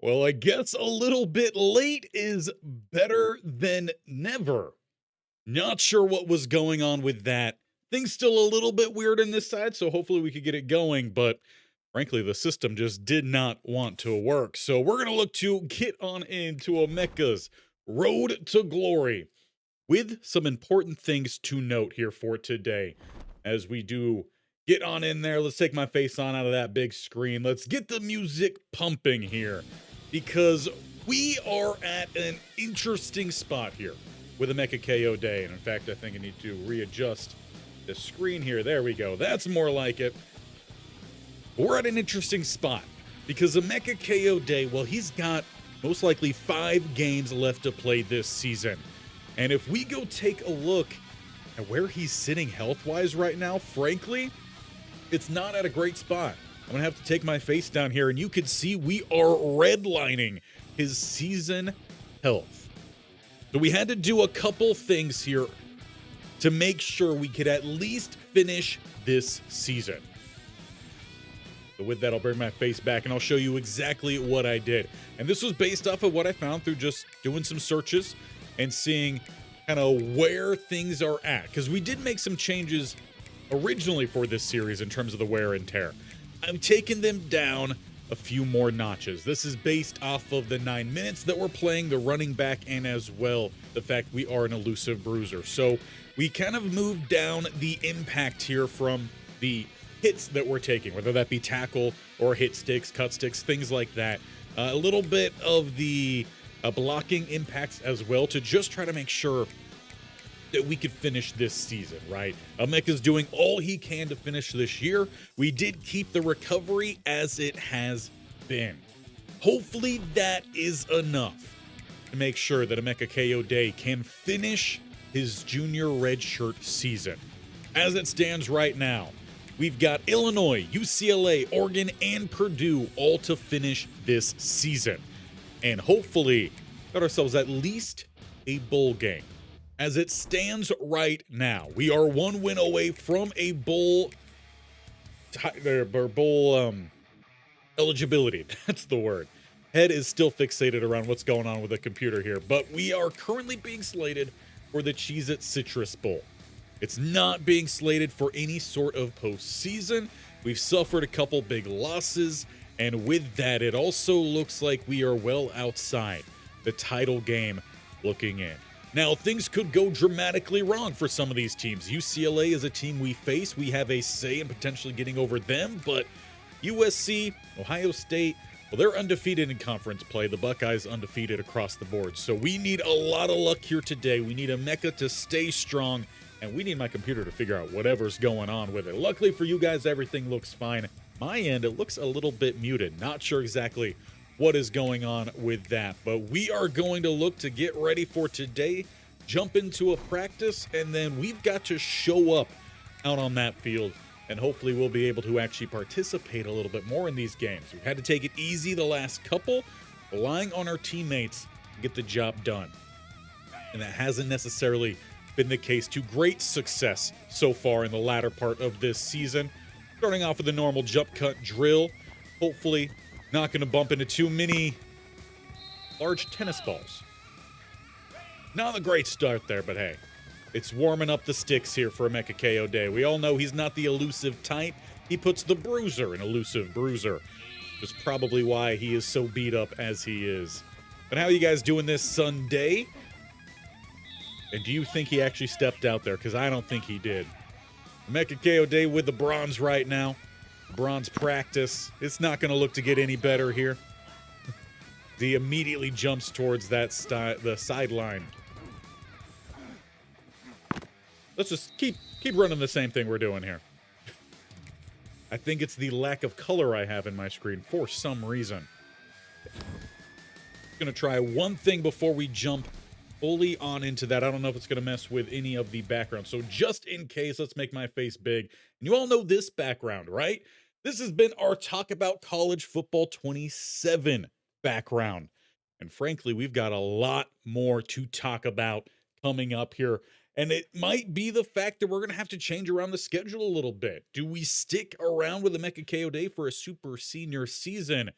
Well, I guess a little bit late is better than never. Not sure what was going on with that. Things still a little bit weird in this side, so hopefully we could get it going, but frankly, the system just did not want to work. So we're going to look to get on into Emeka's road to glory with some important things to note here for today as we do get on in there. Let's take my face on out of that big screen. Let's get the music pumping here because we are at an interesting spot here with Emeka Kayode. And in fact, I think I need to readjust the screen here. There we go. That's more like it. We're at an interesting spot because Emeka Kayode, well, he's got most likely 5 games left to play this season. And if we go take a look at where he's sitting health-wise right now, frankly, it's not at a great spot. I'm going to have to take my face down here, and you can see we are redlining his season health. So we had to do a couple things here to make sure we could at least finish this season. So with that, I'll bring my face back, and I'll show you exactly what I did. And this was based off of what I found through just doing some searches and seeing kind of where things are at. Because we did make some changes originally for this series in terms of the wear and tear. I'm taking them down a few more notches. This is based off of the 9 minutes that we're playing the running back and as well the fact we are an elusive bruiser. So we kind of moved down the impact here from the hits that we're taking, whether that be tackle or hit sticks, cut sticks, things like that. A little bit of the blocking impacts as well to just try to make sure that we could finish this season, right? Emeka's doing all he can to finish this year. We did keep the recovery as it has been. Hopefully that is enough to make sure that Emeka Kayode can finish his junior redshirt season. As it stands right now, we've got Illinois, UCLA, Oregon, and Purdue all to finish this season. And hopefully got ourselves at least a bowl game. As it stands right now, we are 1 win away from a bowl eligibility. That's the word. Head is still fixated around what's going on with the computer here, but we are currently being slated for the Cheez-It Citrus Bowl. It's not being slated for any sort of postseason. We've suffered a couple big losses, and with that, it also looks like we are well outside the title game looking in. Now, things could go dramatically wrong for some of these teams. UCLA is a team we face. We have a say in potentially getting over them, but USC, Ohio State, well, they're undefeated in conference play. The Buckeyes undefeated across the board. So we need a lot of luck here today. We need Emeka to stay strong, and we need my computer to figure out whatever's going on with it. Luckily for you guys, everything looks fine. My end, it looks a little bit muted. Not sure exactly what is going on with that, but we are going to look to get ready for today, jump into a practice, and then we've got to show up out on that field, and hopefully we'll be able to actually participate a little bit more in these games. We've had to take it easy the last couple, relying on our teammates to get the job done, and that hasn't necessarily been the case to great success so far in the latter part of this season. Starting off with a normal jump cut drill, hopefully not going to bump into too many large tennis balls. Not a great start there, but hey, it's warming up the sticks here for Emeka Kayode. We all know he's not the elusive type. He puts the bruiser in Elusive Bruiser, which is probably why he is so beat up as he is. But how are you guys doing this Sunday? And do you think he actually stepped out there? Because I don't think he did. Emeka Kayode with the bronze right now. Bronze practice. It's not going to look to get any better here. He immediately jumps towards that the sideline. Let's just keep running the same thing we're doing here. I think it's the lack of color I have in my screen for some reason. Going to try one thing before we jump fully on into that. I don't know if it's going to mess with any of the background. So just in case, let's make my face big. And you all know this background, right? This has been our Talk About College Football 27 background. And frankly, we've got a lot more to talk about coming up here. And it might be the fact that we're going to have to change around the schedule a little bit. Do we stick around with Emeka Kayode for a super senior season?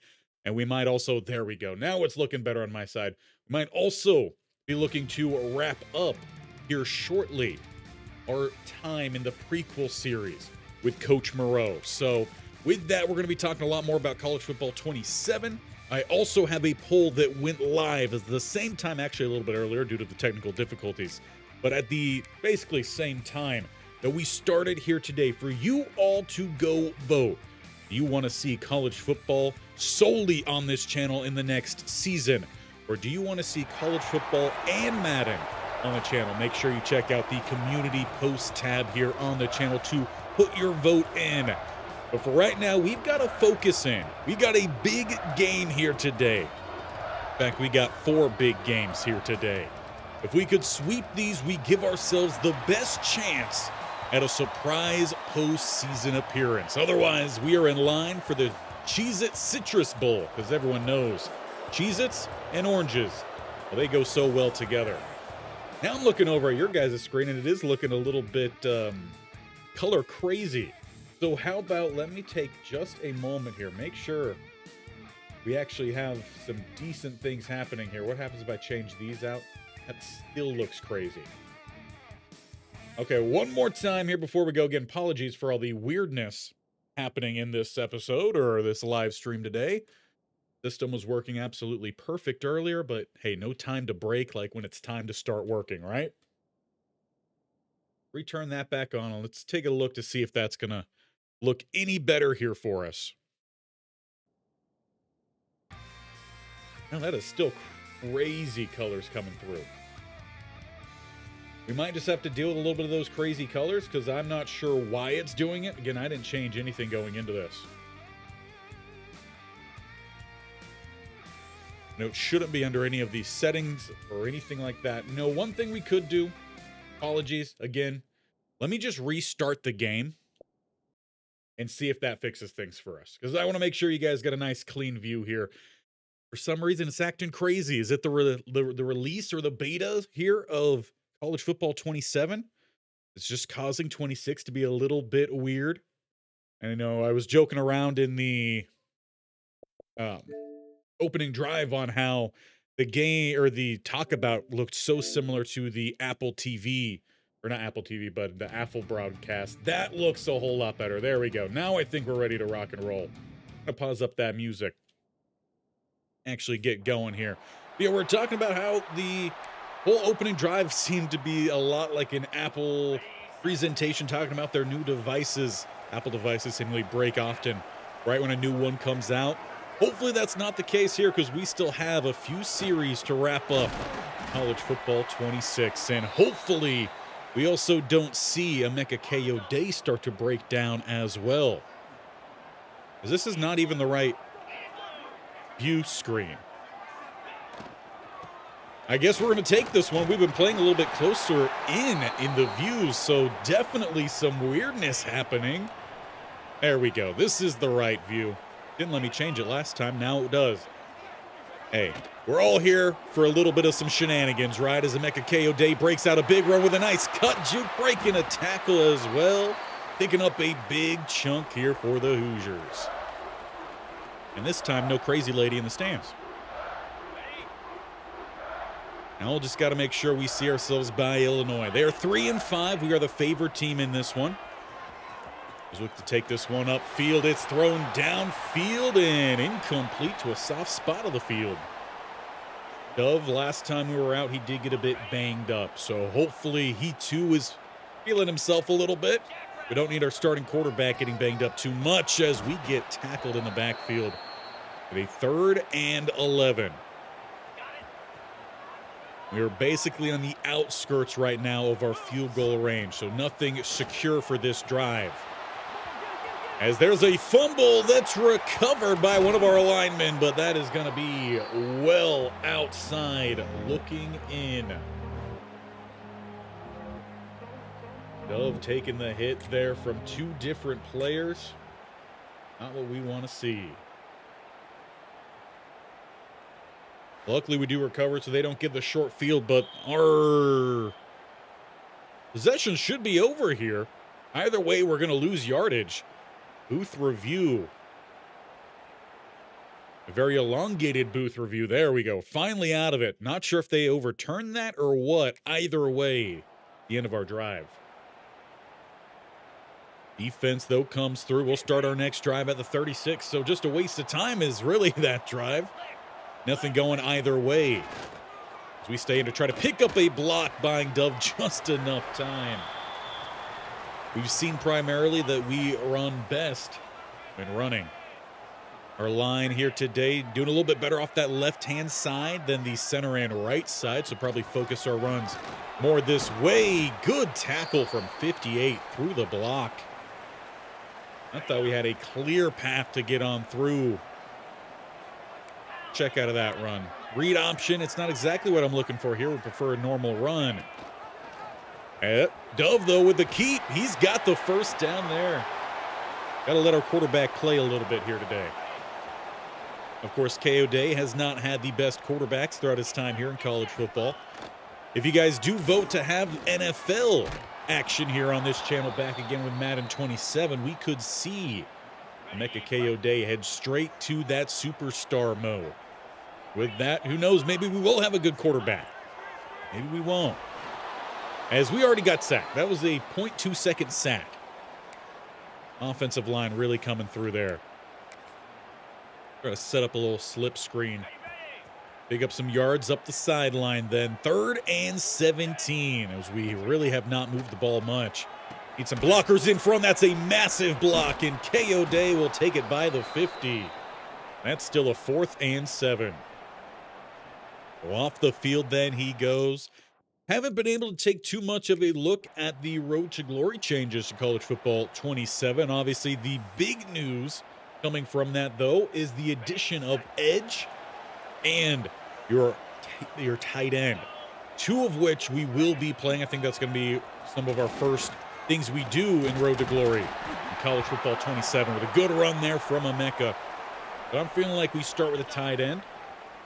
And we might also, there we go. Now it's looking better on my side. We might also be looking to wrap up here shortly our time in the prequel series with Coach Moreau. So with that, we're going to be talking a lot more about College Football 27. I also have a poll that went live at the same time, actually a little bit earlier due to the technical difficulties, but at the basically same time that we started here today for you all to go vote. Do you want to see college football solely on this channel in the next season? Or do you want to see college football and Madden on the channel? Make sure you check out the community post tab here on the channel to put your vote in. But for right now, we've got to focus in. We got a big game here today. In fact, we got 4 big games here today. If we could sweep these, we give ourselves the best chance at a surprise postseason appearance. Otherwise, we are in line for the Cheez-It Citrus Bowl, because everyone knows Cheez-Its and oranges, well, they go so well together. Now I'm looking over at your guys' screen, and it is looking a little bit color crazy. So how about, let me take just a moment here, make sure we actually have some decent things happening here. What happens if I change these out? That still looks crazy. Okay, one more time here before we go. Again, apologies for all the weirdness happening in this episode or this live stream today. System was working absolutely perfect earlier, but hey, no time to break like when it's time to start working, right? Return that back on, and let's take a look to see if that's going to look any better here for us. Now that is still crazy colors coming through. We might just have to deal with a little bit of those crazy colors because I'm not sure why it's doing it. Again, I didn't change anything going into this. No, it shouldn't be under any of these settings or anything like that. No, one thing we could do, apologies, again, let me just restart the game and see if that fixes things for us. Because I want to make sure you guys get a nice clean view here. For some reason, it's acting crazy. Is it the release or the beta here of College Football 27? It's just causing 26 to be a little bit weird. And I know I was joking around in the opening drive on how the game or the talk about looked so similar to the Apple TV, or not Apple TV, but the Apple broadcast. That looks a whole lot better. There we go. Now I think we're ready to rock and roll. I'm gonna pause up that music. Actually get going here. Yeah, we're talking about how the whole opening drive seemed to be a lot like an Apple presentation, talking about their new devices. Apple devices seemingly break often right when a new one comes out. Hopefully that's not the case here because we still have a few series to wrap up College Football 26. And hopefully we also don't see Emeka Kayode start to break down as well. Because this is not even the right view screen. I guess we're going to take this one. We've been playing a little bit closer in the views, so definitely some weirdness happening. There we go. This is the right view. Didn't let me change it last time. Now it does. Hey, we're all here for a little bit of some shenanigans, right? As Emeka Kayode breaks out a big run with a nice cut, juke breaking a tackle as well. Picking up a big chunk here for the Hoosiers. And this time, no crazy lady in the stands. Now we'll just got to make sure we see ourselves by Illinois. They are 3-5. We are the favored team in this one. As we look to take this one upfield, it's thrown downfield and incomplete to a soft spot of the field. Dove, last time we were out, he did get a bit banged up. So hopefully he too is feeling himself a little bit. We don't need our starting quarterback getting banged up too much as we get tackled in the backfield. With a 3rd and 11. We are basically on the outskirts right now of our field goal range, so nothing secure for this drive. As there's a fumble that's recovered by one of our linemen, but that is going to be well outside looking in. Dove taking the hit there from 2 different players. Not what we want to see. Luckily, we do recover, so they don't get the short field, but our possession should be over here. Either way, we're going to lose yardage. Booth review. A very elongated booth review. There we go. Finally out of it. Not sure if they overturned that or what. Either way, the end of our drive. Defense, though, comes through. We'll start our next drive at the 36. So just a waste of time is really that drive. Nothing going either way. As we stay in to try to pick up a block, buying Dove just enough time. We've seen primarily that we run best when running. Our line here today doing a little bit better off that left-hand side than the center and right side, so probably focus our runs more this way. Good tackle from 58 through the block. I thought we had a clear path to get on through. Check out of that run. Read option, it's not exactly what I'm looking for here. We prefer a normal run. Dove, though, with the keep. He's got the first down there. Got to let our quarterback play a little bit here today. Of course, Kayode has not had the best quarterbacks throughout his time here in college football. If you guys do vote to have NFL action here on this channel back again with Madden 27, we could see Emeka Kayode head straight to that superstar mode. With that, who knows, maybe we will have a good quarterback. Maybe we won't. As we already got sacked. That was a 0.2 second sack. Offensive line really coming through there. Try to set up a little slip screen. Pick up some yards up the sideline then. 3rd and 17 as we really have not moved the ball much. Need some blockers in front. That's a massive block, and Kayode will take it by the 50. That's still a 4th and 7. Off the field then he goes. Haven't been able to take too much of a look at the Road to Glory changes to College Football 27. Obviously, the big news coming from that, though, is the addition of edge and your tight end, 2 of which we will be playing. I think that's going to be some of our first things we do in Road to Glory in College Football 27 with a good run there from Emeka. But I'm feeling like we start with a tight end.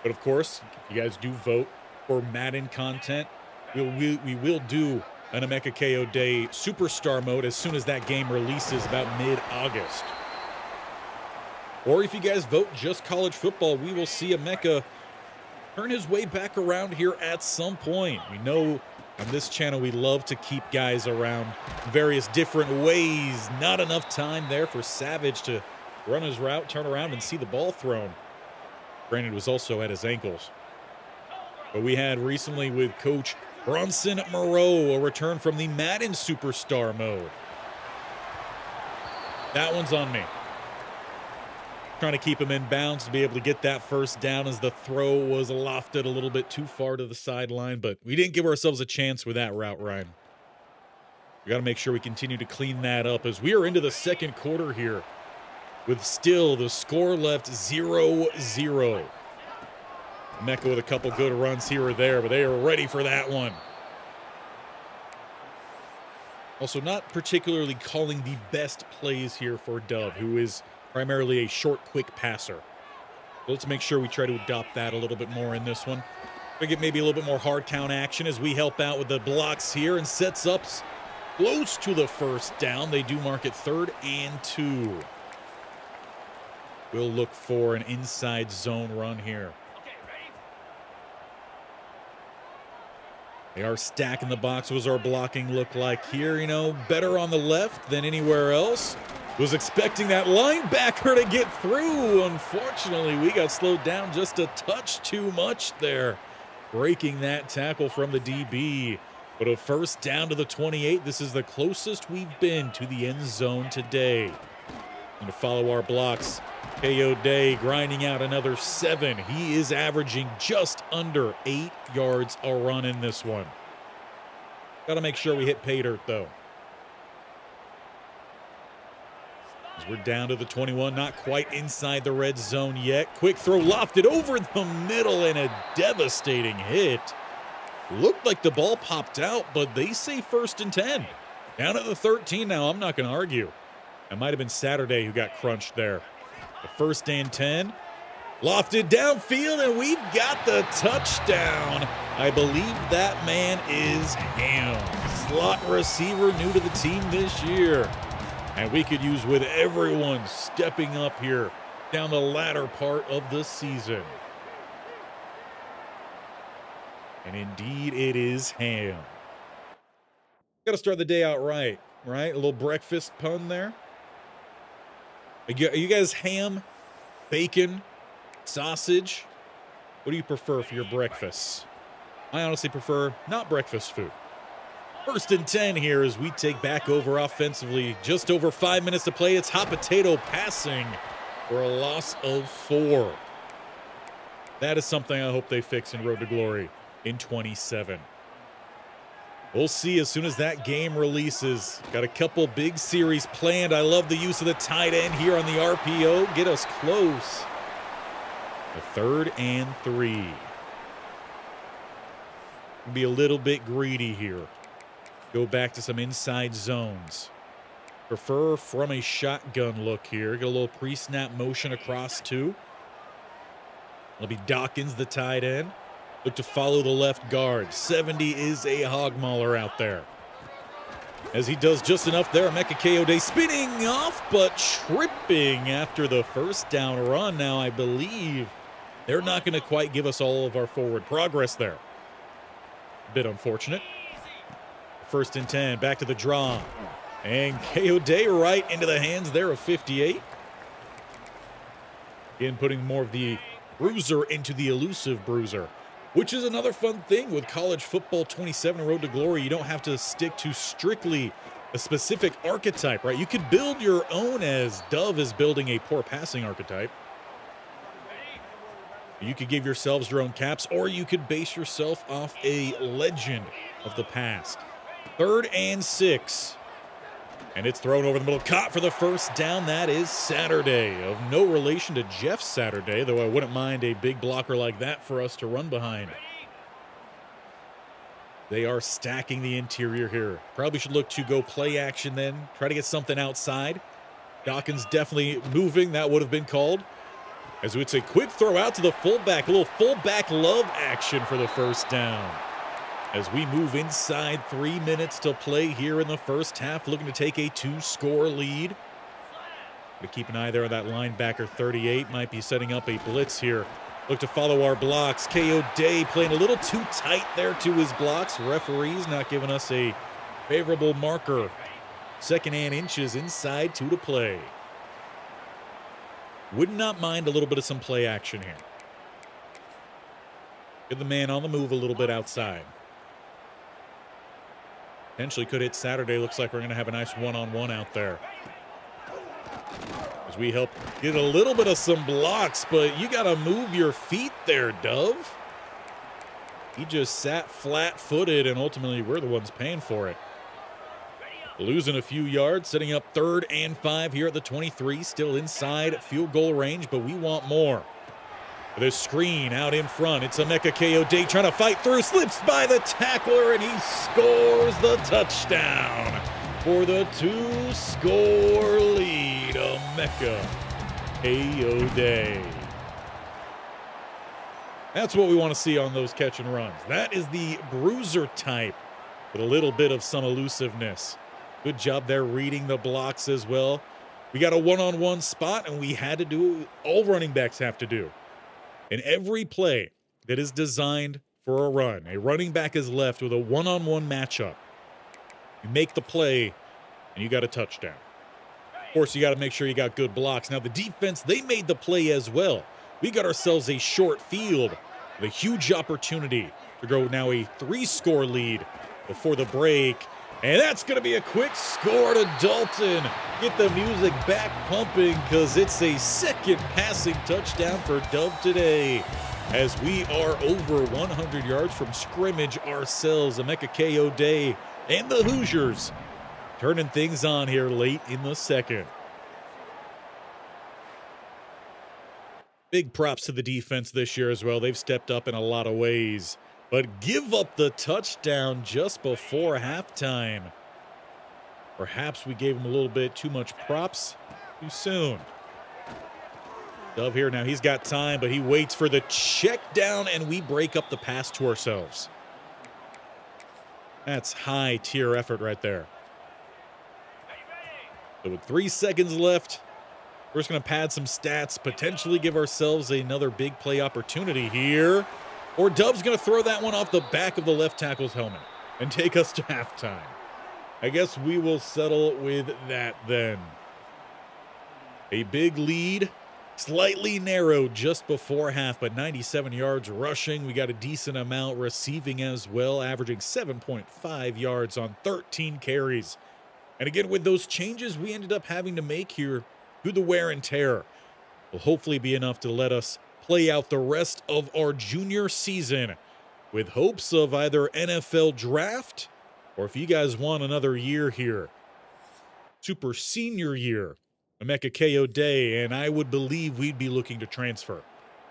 But, of course, if you guys do vote for Madden content, we will do an Emeka Kayode superstar mode as soon as that game releases about mid-August. Or if you guys vote just college football, we will see Emeka turn his way back around here at some point. We know on this channel we love to keep guys around various different ways. Not enough time there for Savage to run his route, turn around, and see the ball thrown. Granted, was also at his ankles. But we had recently with Coach Bronson Moreau a return from the Madden Superstar mode. That one's on me. Trying to keep him in bounds to be able to get that first down as the throw was lofted a little bit too far to the sideline, but we didn't give ourselves a chance with that route, Ryan. We got to make sure we continue to clean that up as we are into the second quarter here with still the score left 0-0. Emeka with a couple good runs here or there, but they are ready for that one. Also, not particularly calling the best plays here for Dove, who is primarily a short, quick passer. So let's make sure we try to adopt that a little bit more in this one. We get maybe a little bit more hard count action as we help out with the blocks here and sets up close to the first down. They do mark it 3rd and 2. We'll look for an inside zone run here. They are stacking the box. What does our blocking look like here? You know, better on the left than anywhere else. Was expecting that linebacker to get through. Unfortunately, we got slowed down just a touch too much there. Breaking that tackle from the DB. But a first down to the 28. This is the closest we've been to the end zone today. And to follow our blocks, Kayode grinding out another 7. He is averaging just under 8 yards a run in this one. Got to make sure we hit pay dirt, though. As we're down to the 21, not quite inside the red zone yet. Quick throw lofted over the middle and a devastating hit. Looked like the ball popped out, but they say 1st and 10. Down at the 13 now, I'm not going to argue. It might have been Saturday who got crunched there. The 1st and 10. Lofted downfield, and we've got the touchdown. I believe that man is Ham. Slot receiver new to the team this year. And we could use with everyone stepping up here down the latter part of the season. And indeed, it is ham. Got to start the day out right? A little breakfast pun there. Are you guys ham, bacon, sausage? What do you prefer for your breakfast? I honestly prefer not breakfast food. 1st and 10 here as we take back over offensively. Just over 5 minutes to play. It's hot potato passing for a loss of 4. That is something I hope they fix in Road to Glory in 27. We'll see as soon as that game releases. Got a couple big series planned. I love the use of the tight end here on the RPO. Get us close. The 3rd and 3. Be a little bit greedy here. Go back to some inside zones. Prefer from a shotgun look here. Get a little pre-snap motion across 2. It'll be Dawkins, the tight end. Look to follow the left guard. 70 is a hog mauler out there. As he does just enough there, Emeka Kayode spinning off, but tripping after the first down run. Now, I believe they're not going to quite give us all of our forward progress there. A bit unfortunate. 1st and 10, back to the draw. And Kayode right into the hands there of 58. Again, putting more of the Bruiser into the Elusive Bruiser, which is another fun thing with college football 27 Road to Glory. You don't have to stick to strictly a specific archetype, right? You could build your own, as Dove is building a poor passing archetype. You could give yourselves your own caps, or you could base yourself off a legend of the past. 3rd and 6. And it's thrown over the middle. Caught for the first down. That is Saturday. Of no relation to Jeff Saturday, though I wouldn't mind a big blocker like that for us to run behind. They are stacking the interior here. Probably should look to go play action then. Try to get something outside. Dawkins definitely moving. That would have been called. As it's a quick throw out to the fullback. A little fullback love action for the first down. As we move inside 3 minutes to play here in the first half, looking to take a 2-score lead. But keep an eye there on that linebacker. 38 might be setting up a blitz here. Look to follow our blocks. Kayode playing a little too tight there to his blocks. Referees not giving us a favorable marker. 2nd and inches inside 2 to play. Would not mind a little bit of some play action here. Get the man on the move a little bit outside. Potentially could hit Saturday. Looks like we're going to have a nice one-on-one out there. As we help get a little bit of some blocks, but you got to move your feet there, Dove. He just sat flat-footed, and ultimately we're the ones paying for it. Losing a few yards, setting up 3rd and 5 here at the 23. Still inside field goal range, but we want more. The screen out in front. It's Emeka Kayode trying to fight through. Slips by the tackler, and he scores the touchdown for the 2-score lead. Emeka Kayode. That's what we want to see on those catch and runs. That is the bruiser type with a little bit of some elusiveness. Good job there reading the blocks as well. We got a one-on-one spot, and we had to do what all running backs have to do. In every play that is designed for a run, a running back is left with a one-on-one matchup. You make the play, and you got a touchdown. Of course, you got to make sure you got good blocks. Now, the defense, they made the play as well. We got ourselves a short field with a huge opportunity to grow now a 3-score lead before the break. And that's going to be a quick score to Dalton. Get the music back pumping because it's a 2nd passing touchdown for Dove today. As we are over 100 yards from scrimmage ourselves, Emeka Kayode and the Hoosiers turning things on here late in the 2nd. Big props to the defense this year as well. They've stepped up in a lot of ways. But give up the touchdown just before halftime. Perhaps we gave him a little bit too much props too soon. Dove here now, he's got time, but he waits for the check down, and we break up the pass to ourselves. That's high tier effort right there. So with 3 seconds left, We're just going to pad some stats, potentially give ourselves another big play opportunity here. Or Dove's going to throw that one off the back of the left tackle's helmet and take us to halftime. I guess we will settle with that then. A big lead, slightly narrowed just before half, but 97 yards rushing. We got a decent amount receiving as well, averaging 7.5 yards on 13 carries. And again, with those changes we ended up having to make here through the wear and tear, will hopefully be enough to let us play out the rest of our junior season with hopes of either NFL draft or, if you guys want another year here, super senior year, Emeka Kayode, and I would believe we'd be looking to transfer.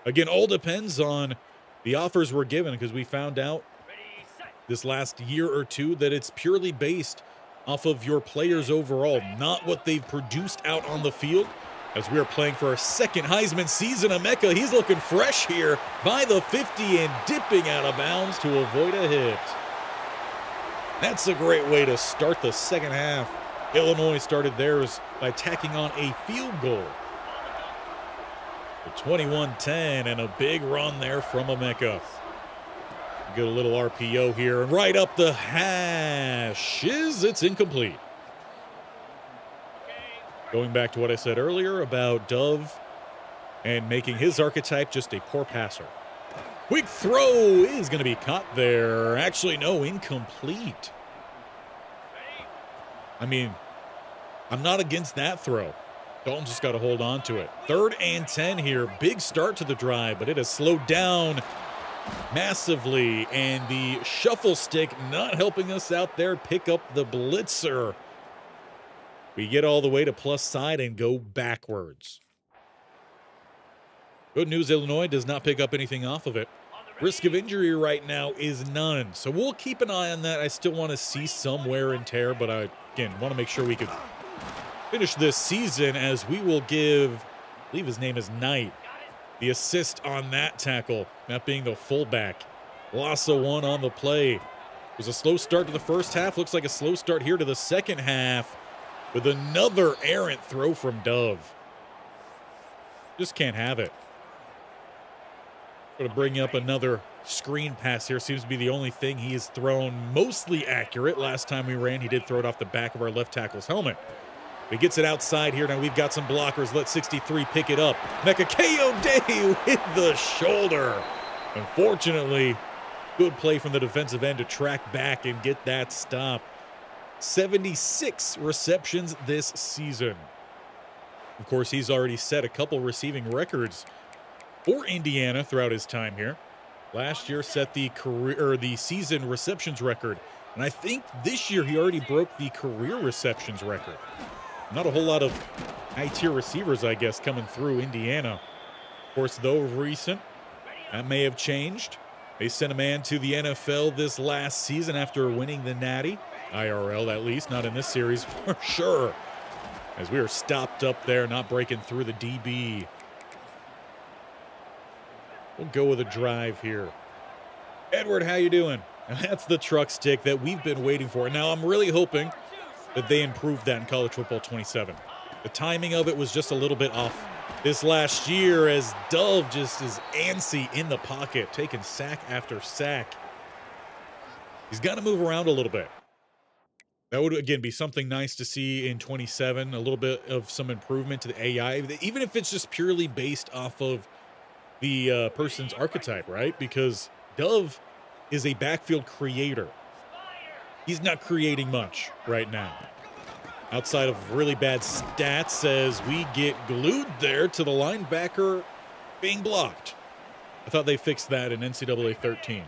Again, all depends on the offers we're given, because we found out this last year or two that it's purely based off of your players overall, not what they've produced out on the field. As we are playing for our second Heisman season, Emeka, he's looking fresh here by the 50 and dipping out of bounds to avoid a hit. That's a great way to start the second half. Illinois started theirs by tacking on a field goal. The 21-10 and a big run there from Emeka. Get a little RPO here and right up the hashes. It's incomplete. Going back to what I said earlier about Dove and making his archetype just a poor passer. Quick throw is going to be caught there. Actually, no, incomplete. I mean, I'm not against that throw. Dalton just got to hold on to it. 3rd and 10 here. Big start to the drive, but it has slowed down massively. And the shuffle stick not helping us out there. Pick up the blitzer. We get all the way to plus side and go backwards. Good news, Illinois does not pick up anything off of it. Risk of injury right now is none. So we'll keep an eye on that. I still want to see some wear and tear, but I, again, want to make sure we could finish this season, as we will give, I believe his name is Knight, the assist on that tackle, that being the fullback. Loss of one on the play. It was a slow start to the first half. Looks like a slow start here to the second half with another errant throw from Dove. Just can't have it. Going to bring up another screen pass here. Seems to be the only thing he has thrown mostly accurate. Last time we ran, he did throw it off the back of our left tackle's helmet. He gets it outside here. Now we've got some blockers. Let 63 pick it up. Emeka Kayode with the shoulder. Unfortunately, good play from the defensive end to track back and get that stop. 76 receptions this season. Of course, he's already set a couple receiving records for Indiana throughout his time here. Last year set the season receptions record, and I think this year he already broke the career receptions record. Not a whole lot of high-tier receivers, I guess, coming through Indiana. Of course, though recent, that may have changed. They sent a man to the NFL this last season after winning the Natty. IRL, at least, not in this series for sure. As we are stopped up there, not breaking through the DB. We'll go with a drive here. Edward, how you doing? That's the truck stick that we've been waiting for. Now, I'm really hoping that they improved that in College Football 27. The timing of it was just a little bit off this last year, as Dove just is antsy in the pocket, taking sack after sack. He's got to move around a little bit. That would, again, be something nice to see in 27, a little bit of some improvement to the AI, even if it's just purely based off of the person's archetype, right? Because Dove is a backfield creator. He's not creating much right now, outside of really bad stats, as we get glued there to the linebacker being blocked. I thought they fixed that in NCAA 13.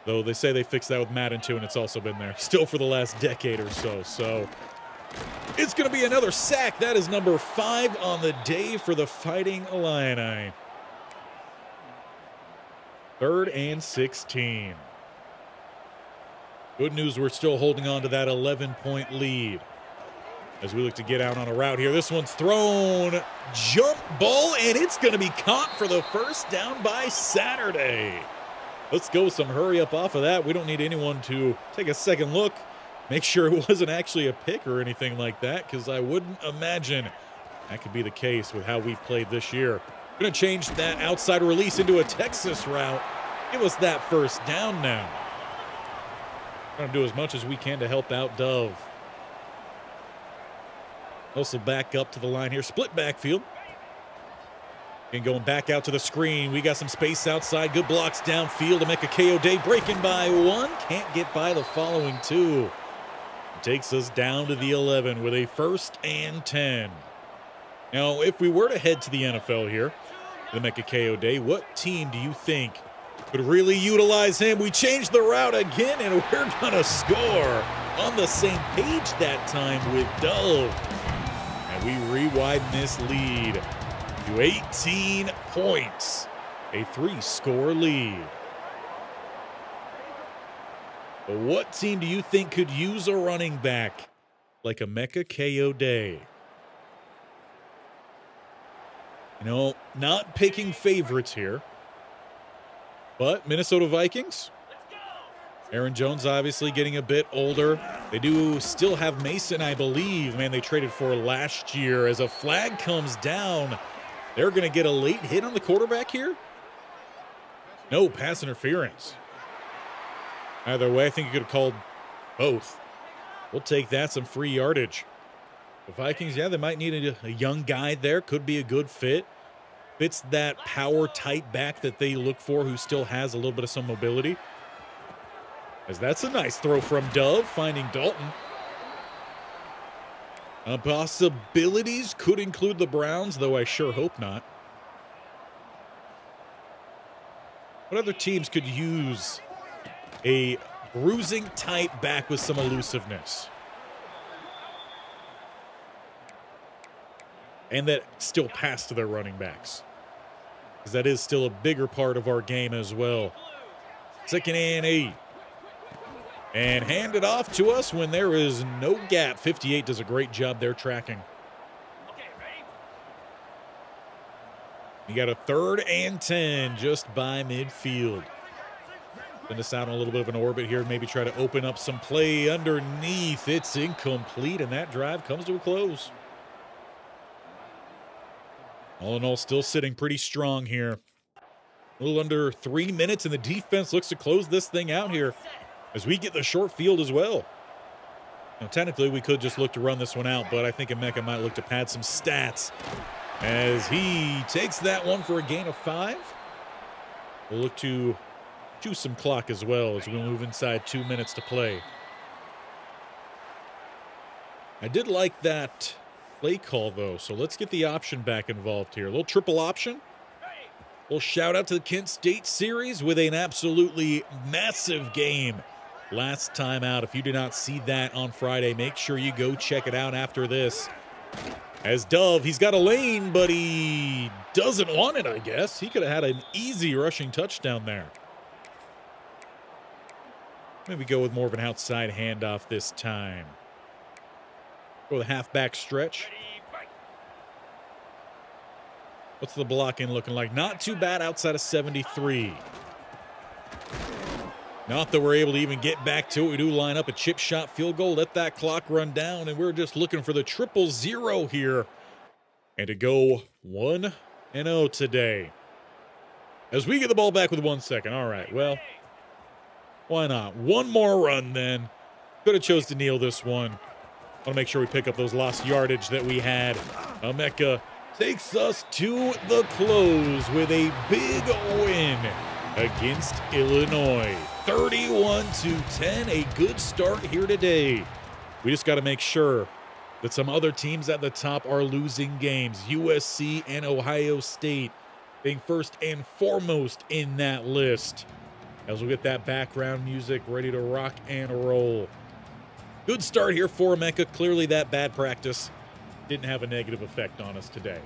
Though they say they fixed that with Madden 2, and it's also been there still for the last decade or so. So it's going to be another sack. That is number 5 on the day for the Fighting Illini. 3rd and 16. Good news, we're still holding on to that 11-point lead as we look to get out on a route here. This one's thrown, jump ball, and it's going to be caught for the first down by Saturday. Let's go with some hurry up off of that. We don't need anyone to take a second look. Make sure it wasn't actually a pick or anything like that, because I wouldn't imagine that could be the case with how we've played this year. Going to change that outside release into a Texas route. Give us that first down now. Trying to do as much as we can to help out Dove. Also back up to the line here. Split backfield. And going back out to the screen. We got some space outside. Good blocks downfield. Emeka Kayode breaking by one. Can't get by the following two. Takes us down to the 11 with a 1st and 10. Now, if we were to head to the NFL here, Emeka Kayode, what team do you think could really utilize him? We changed the route again, and we're going to score on the same page that time with Dove. And we re-widen this lead to 18 points, a 3-score lead. But what team do you think could use a running back like Emeka Kayode? You know, not picking favorites here, but Minnesota Vikings. Aaron Jones obviously getting a bit older. They do still have Mason, I believe. Man, they traded for last year. As a flag comes down, they're going to get a late hit on the quarterback here? No, pass interference. Either way, I think you could have called both. We'll take that, some free yardage. The Vikings, yeah, they might need a young guy there. Could be a good fit. Fits that power type back that they look for who still has a little bit of some mobility. As that's a nice throw from Dove, finding Dalton. Possibilities could include the Browns, though I sure hope not. What other teams could use a bruising type back with some elusiveness? And that still pass to their running backs, because that is still a bigger part of our game as well. 2nd and 8. And hand it off to us when there is no gap. 58 does a great job there tracking. You got a 3rd and 10 just by midfield. Send us out on a little bit of an orbit here. Maybe try to open up some play underneath. It's incomplete, and that drive comes to a close. All in all, still sitting pretty strong here. A little under 3 minutes, and the defense looks to close this thing out here as we get the short field as well. Now, technically, we could just look to run this one out, but I think Emeka might look to pad some stats as he takes that one for a gain of 5. We'll look to choose some clock as well as we move inside 2 minutes to play. I did like that play call, though, so let's get the option back involved here. A little triple option. We'll shout out to the Kent State series with an absolutely massive game last time out. If you did not see that on Friday, make sure you go check it out after this. As Dove, he's got a lane, but he doesn't want it, I guess. He could have had an easy rushing touchdown there. Maybe go with more of an outside handoff this time. Go with a halfback stretch. What's the blocking looking like? Not too bad outside of 73. Not that we're able to even get back to it. We do line up a chip shot field goal. Let that clock run down, and we're just looking for the 0-0 here. And to go 1-0 today. As we get the ball back with 1 second. All right, well, why not? One more run then. Could have chose to kneel this one. Want to make sure we pick up those lost yardage that we had. Emeka takes us to the close with a big win against Illinois. 31-10, a good start here today. We just got to make sure that some other teams at the top are losing games. USC and Ohio State being first and foremost in that list. As we'll get that background music ready to rock and roll. Good start here for Emeka. Clearly that bad practice didn't have a negative effect on us today.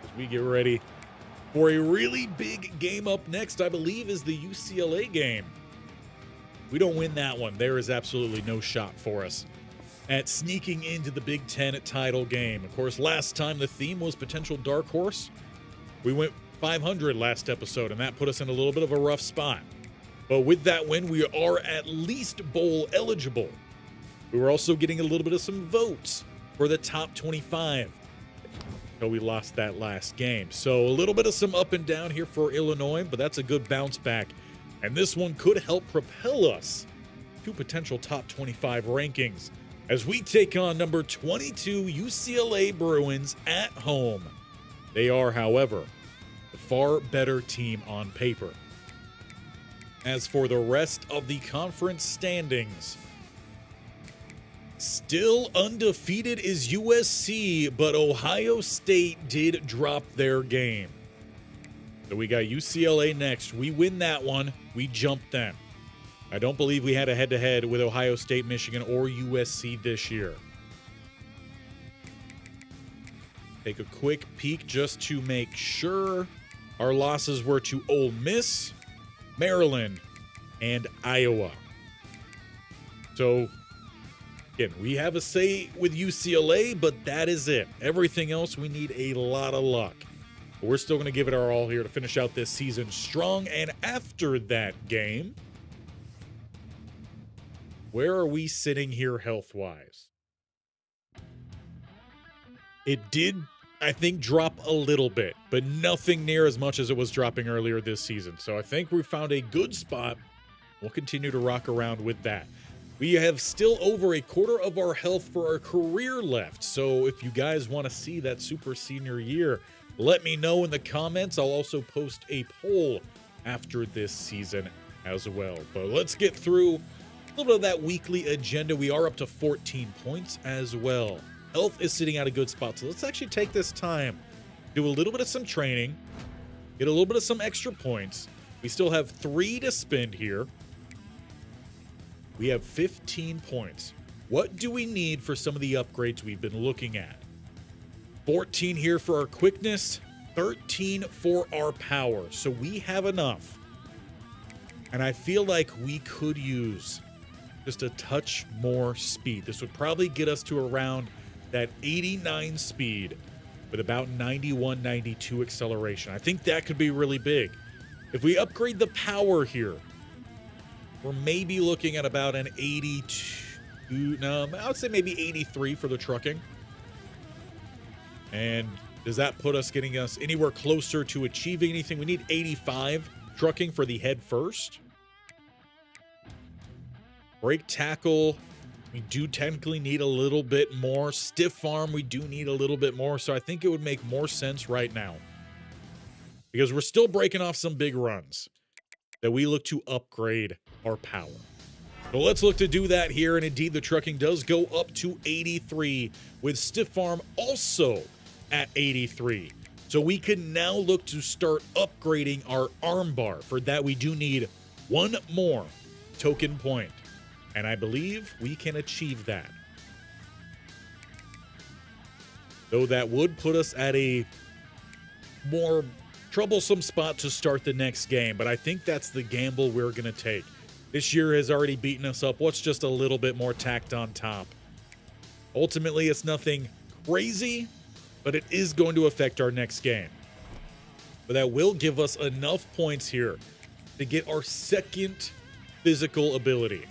As we get ready for a really big game up next, I believe, is the UCLA game. If we don't win that one, there is absolutely no shot for us at sneaking into the Big Ten title game. Of course, last time the theme was potential dark horse. We went 500 last episode, and that put us in a little bit of a rough spot. But with that win, we are at least bowl eligible. We were also getting a little bit of some votes for the top 25. So we lost that last game. So a little bit of some up and down here for Illinois, but that's a good bounce back. And this one could help propel us to potential top 25 rankings as we take on number 22 UCLA Bruins at home. They are, however, the far better team on paper. As for the rest of the conference standings, still undefeated is USC, but Ohio State did drop their game. So we got UCLA next. We win that one, we jump them. I don't believe we had a head-to-head with Ohio State, Michigan, or USC this year. Take a quick peek just to make sure. Our losses were to Ole Miss, Maryland, and Iowa. So, again, we have a say with UCLA, but that is it. Everything else, we need a lot of luck. But we're still going to give it our all here to finish out this season strong. And after that game, where are we sitting here health-wise? It did, I think, drop a little bit, but nothing near as much as it was dropping earlier this season. So I think we found a good spot. We'll continue to rock around with that. We have still over a quarter of our health for our career left. So if you guys want to see that super senior year, let me know in the comments. I'll also post a poll after this season as well. But let's get through a little bit of that weekly agenda. We are up to 14 points as well. Health is sitting at a good spot. So let's actually take this time, do a little bit of some training, get a little bit of some extra points. We still have 3 to spend here. We have 15 points. What do we need for some of the upgrades we've been looking at? 14 here for our quickness, 13 for our power. So we have enough. And I feel like we could use just a touch more speed. This would probably get us to around that 89 speed with about 91, 92 acceleration. I think that could be really big. If we upgrade the power here, we're maybe looking at about an 82, no, I would say maybe 83 for the trucking. And does that put us getting us anywhere closer to achieving anything? We need 85 trucking for the head first. Break tackle, we do technically need a little bit more. Stiff arm, we do need a little bit more. So I think it would make more sense right now, because we're still breaking off some big runs, that we look to upgrade our power. So let's look to do that here. And indeed, the trucking does go up to 83 with stiff arm also at 83. So we can now look to start upgrading our arm bar. For that, we do need 1 more token point. And I believe we can achieve that. Though that would put us at a more troublesome spot to start the next game. But I think that's the gamble we're going to take. This year has already beaten us up. What's just a little bit more tacked on top? Ultimately, it's nothing crazy, but it is going to affect our next game. But that will give us enough points here to get our second physical ability.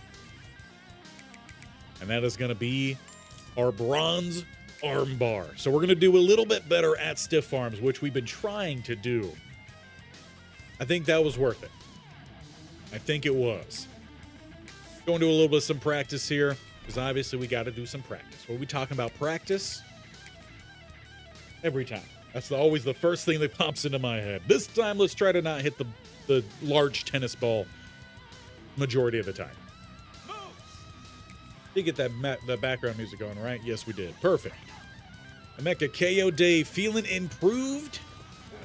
And that is going to be our bronze arm bar. So we're going to do a little bit better at stiff arms, which we've been trying to do. I think that was worth it. I think it was. Going to do a little bit of some practice here, because obviously we got to do some practice. What are we talking about? Practice? Every time. That's always the first thing that pops into my head. This time, let's try to not hit the large tennis ball majority of the time. Did get that background music going, right? Yes, we did. Perfect. Emeka Kayode feeling improved.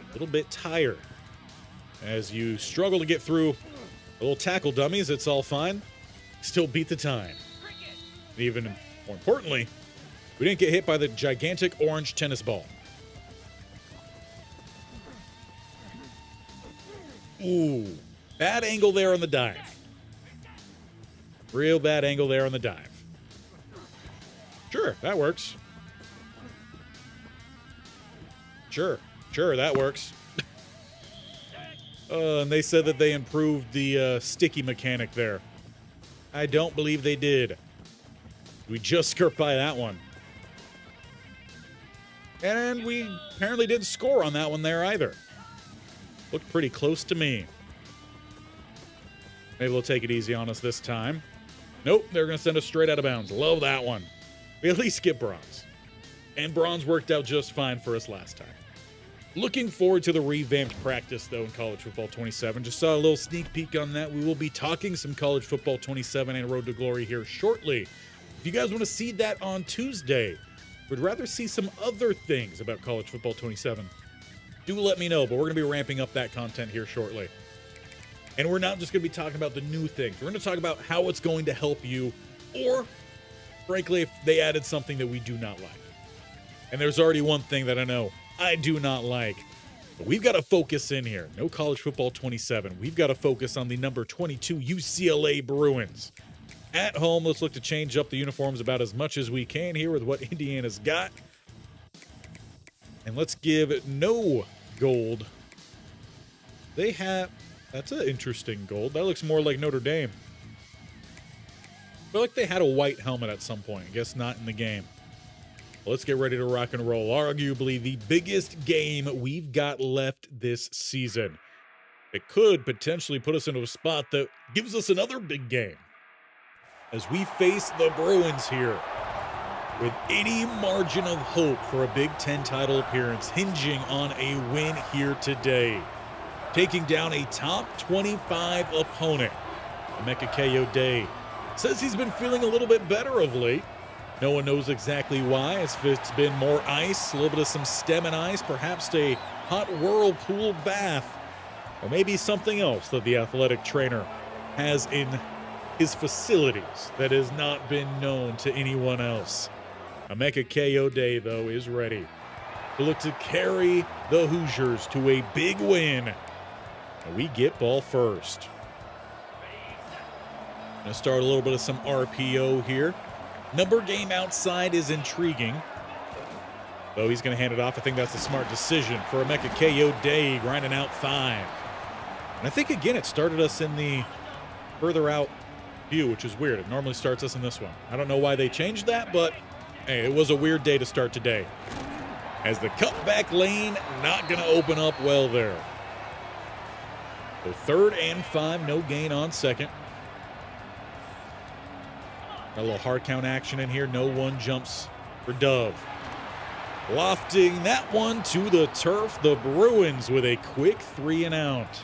A little bit tired. As you struggle to get through a little tackle dummies, it's all fine. Still beat the time. And even more importantly, we didn't get hit by the gigantic orange tennis ball. Ooh, bad angle there on the dive. Real bad angle there on the dive. Sure, that works. Sure, that works. And they said that they improved the sticky mechanic there. I don't believe they did. We just skirt by that one. And we apparently didn't score on that one there either. Looked pretty close to me. Maybe they'll take it easy on us this time. Nope, they're going to send us straight out of bounds. Love that one. We at least get bronze. And bronze worked out just fine for us last time. Looking forward to the revamped practice, though, in College Football 27. Just saw a little sneak peek on that. We will be talking some College Football 27 and Road to Glory here shortly. If you guys want to see that on Tuesday, would rather see some other things about College Football 27, do let me know. But we're going to be ramping up that content here shortly. And we're not just going to be talking about the new things. We're going to talk about how it's going to help you, or, frankly, if they added something that we do not like. And there's already one thing that I know I do not like. But we've got to focus in here. No College Football 27. We've got to focus on the number 22 UCLA Bruins. At home, let's look to change up the uniforms about as much as we can here with what Indiana's got. And let's give no gold. They have... That's an interesting gold. That looks more like Notre Dame. I feel like they had a white helmet at some point. I guess not in the game. Let's get ready to rock and roll. Arguably the biggest game we've got left this season. It could potentially put us into a spot that gives us another big game as we face the Bruins here with any margin of hope for a Big Ten title appearance hinging on a win here today. Taking down a top 25 opponent. Emeka Kayode says he's been feeling a little bit better of late. No one knows exactly why. If it's been more ice, a little bit of some stem and ice, perhaps a hot whirlpool bath, or maybe something else that the athletic trainer has in his facilities that has not been known to anyone else. Emeka Kayode, though, is ready to look to carry the Hoosiers to a big win. And we get ball first. Gonna start a little bit of some RPO here. Number game outside is intriguing. Though he's going to hand it off. I think that's a smart decision for Emeka Kayode, grinding out 5. And I think, again, it started us in the further out view, which is weird. It normally starts us in this one. I don't know why they changed that, but hey, it was a weird day to start today. As the cutback lane not going to open up well there. So 3rd and 5, no gain on second. A little hard count action in here. No one jumps for Dove. Lofting that one to the turf. The Bruins with a quick 3 and out.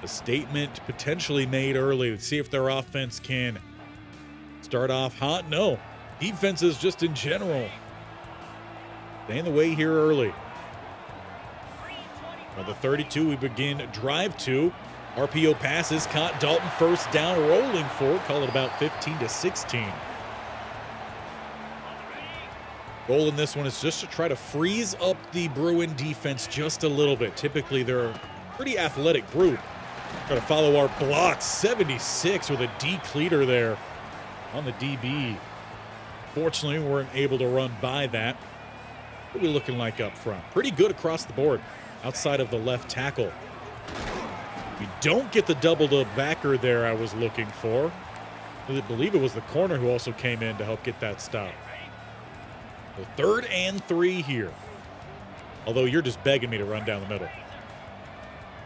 A statement potentially made early. Let's see if their offense can start off hot. No. Defenses just in general staying the way here early. Now the 32 we begin drive to. RPO passes, caught Dalton first down, rolling forward, call it about 15-16. Goal in this one is just to try to freeze up the Bruin defense just a little bit. Typically, they're a pretty athletic group. Try to follow our block. 76 with a decleater there on the DB. Fortunately, we weren't able to run by that. What are we looking like up front? Pretty good across the board outside of the left tackle. We don't get the double to backer there I was looking for. I believe it was the corner who also came in to help get that stop. So 3rd and 3 here. Although you're just begging me to run down the middle.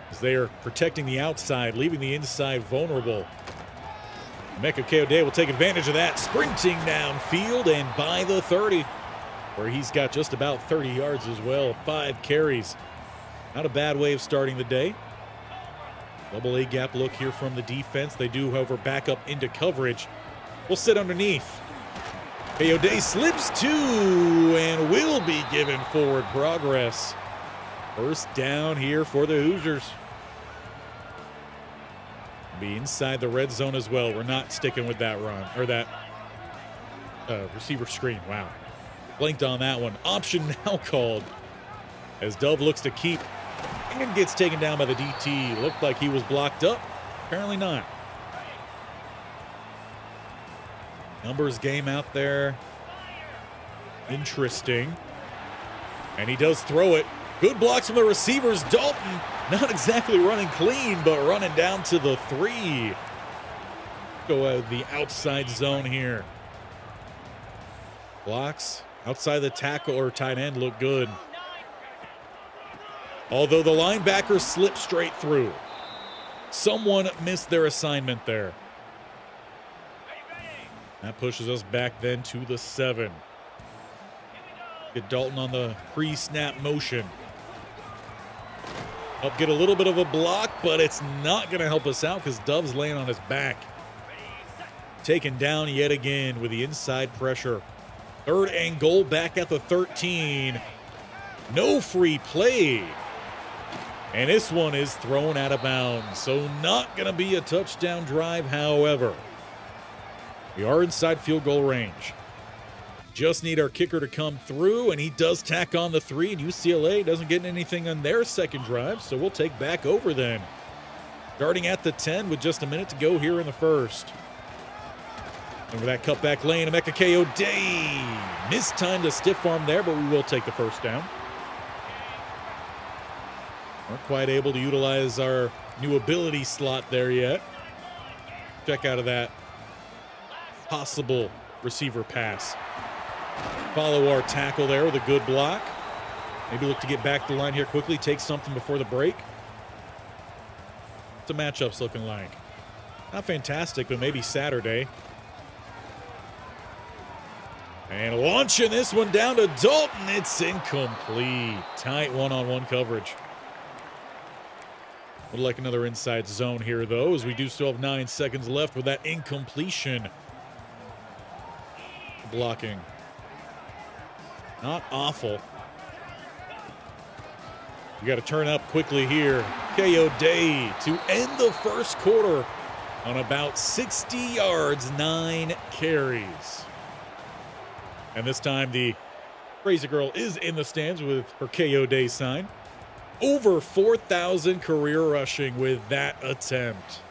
As they are protecting the outside, leaving the inside vulnerable. Emeka Kayode will take advantage of that, sprinting downfield and by the 30, where he's got just about 30 yards as well. 5 carries. Not a bad way of starting the day. Double A gap look here from the defense. They do, however, back up into coverage. We'll sit underneath. Kayode slips 2 and will be given forward progress. First down here for the Hoosiers. Be inside the red zone as well. We're not sticking with that run, or that receiver screen. Wow. Blanked on that one. Option now called as Dove looks to keep and gets taken down by the DT. Looked like he was blocked up. Apparently not. Numbers game out there. Interesting. And he does throw it. Good blocks from the receivers. Dalton not exactly running clean, but running down to the 3. Go out the outside zone here. Blocks outside the tackle or tight end look good. Although the linebacker slipped straight through. Someone missed their assignment there. That pushes us back then to the 7. Get Dalton on the pre-snap motion. Up, get a little bit of a block, but it's not going to help us out because Dove's laying on his back. Taken down yet again with the inside pressure. 3rd and goal back at the 13. No free play. And this one is thrown out of bounds. So not going to be a touchdown drive, however. We are inside field goal range. Just need our kicker to come through, and he does tack on the 3, and UCLA doesn't get anything on their second drive, so we'll take back over then. Starting at the 10 with just a minute to go here in the first. Over that cutback lane, Emeka Kayode mistimed a stiff arm there, but we will take the first down. Weren't quite able to utilize our new ability slot there yet. Check out of that possible receiver pass. Follow our tackle there with a good block. Maybe look to get back to the line here quickly, take something before the break. What's the matchup's looking like? Not fantastic, but maybe Saturday. And launching this one down to Dalton. It's incomplete. Tight one-on-one coverage. Would like another inside zone here, though, as we do still have 9 seconds left with that incompletion. Blocking. Not awful. We got to turn up quickly here. Kayode to end the first quarter on about 60 yards, 9 carries. And this time the Crazy Girl is in the stands with her Kayode sign. Over 4,000 career rushing with that attempt.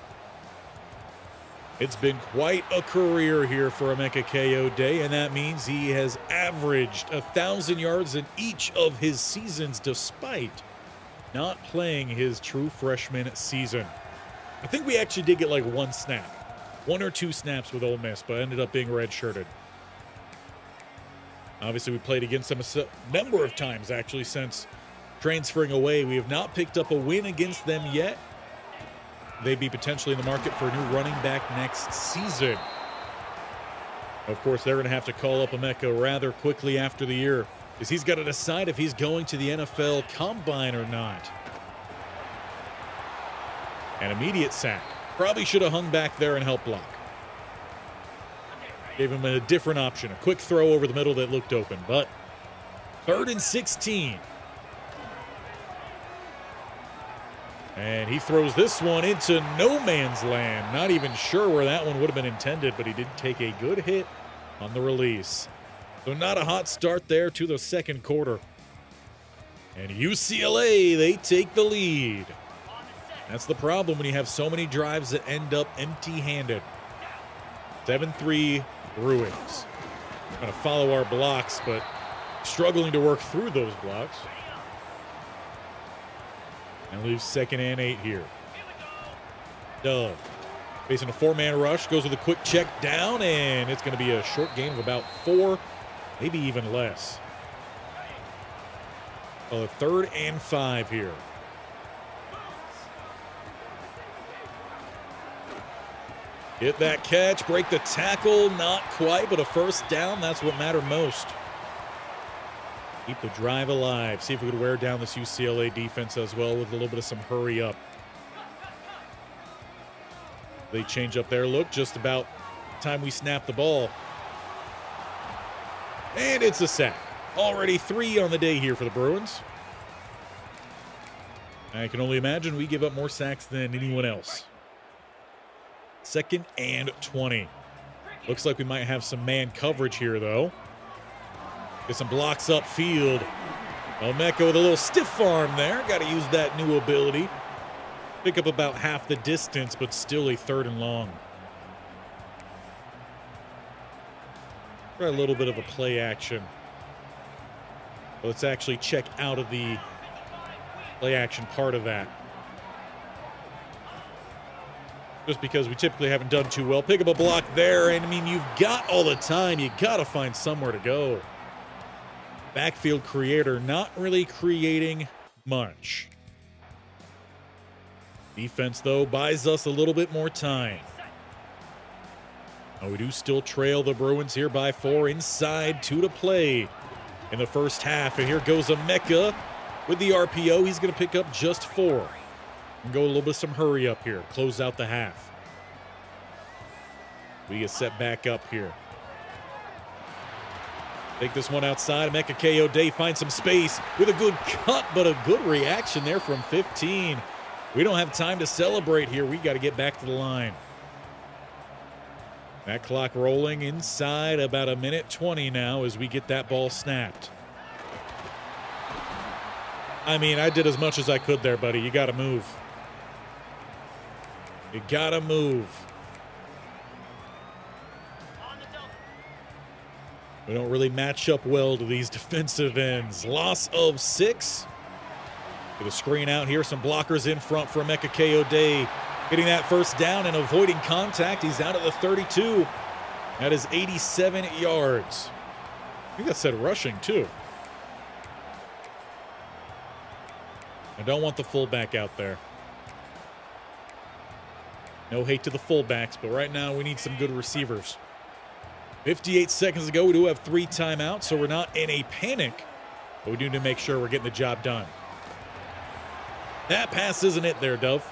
It's been quite a career here for Emeka Kayode, and that means he has averaged 1,000 yards in each of his seasons despite not playing his true freshman season. I think we actually did get like 1 snap. 1 or 2 snaps with Ole Miss, but ended up being redshirted. Obviously, we played against them a number of times, actually, since transferring away. We have not picked up a win against them yet. They'd be potentially in the market for a new running back next season. Of course, they're going to have to call up Emeka rather quickly after the year, because he's got to decide if he's going to the NFL Combine or not. An immediate sack. Probably should have hung back there and helped block. Gave him a different option, a quick throw over the middle that looked open, but 3rd and 16. And he throws this one into no man's land. Not even sure where that one would have been intended, but he did take a good hit on the release. So not a hot start there to the second quarter. And UCLA, they take the lead. That's the problem when you have so many drives that end up empty-handed. 7-3 Bruins. Going to follow our blocks, but struggling to work through those blocks. And leaves 2nd and 8 here. Dove facing a 4-man rush, goes with a quick check down, and it's going to be a short gain of about 4, maybe even less. So 3rd and 5 here. Hit that catch, break the tackle, not quite, but a first down, that's what mattered most. Keep the drive alive. See if we could wear down this UCLA defense as well with a little bit of some hurry up. They change up their look just about time we snap the ball. And it's a sack. Already 3 on the day here for the Bruins. I can only imagine we give up more sacks than anyone else. 2nd and 20. Looks like we might have some man coverage here, though. Get some blocks upfield. Emeka with a little stiff arm there. Got to use that new ability. Pick up about half the distance, but still a 3rd and long. Try a little bit of a play action. Let's actually check out of the play action part of that. Just because we typically haven't done too well. Pick up a block there, and I mean, you've got all the time. You got to find somewhere to go. Backfield creator not really creating much. Defense, though, buys us a little bit more time. We do still trail the Bruins here by 4. Inside 2 to play in the first half. And here goes Emeka with the RPO. He's going to pick up just 4. And go a little bit of some hurry up here. Close out the half. We get set back up here. Take this one outside. Emeka Kayode finds some space with a good cut, but a good reaction there from 15. We don't have time to celebrate here. We got to get back to the line. That clock rolling inside about 1:20 now as we get that ball snapped. I mean, I did as much as I could there, buddy. You got to move. You got to move. We don't really match up well to these defensive ends. Loss of 6. Get a screen out here. Some blockers in front for Emeka Kayode. Getting that first down and avoiding contact. He's out at the 32. That is 87 yards. I think that said rushing, too. I don't want the fullback out there. No hate to the fullbacks, but right now we need some good receivers. 58 seconds ago, we do have 3 timeouts, so we're not in a panic, but we do need to make sure we're getting the job done. That pass isn't it there, Dove.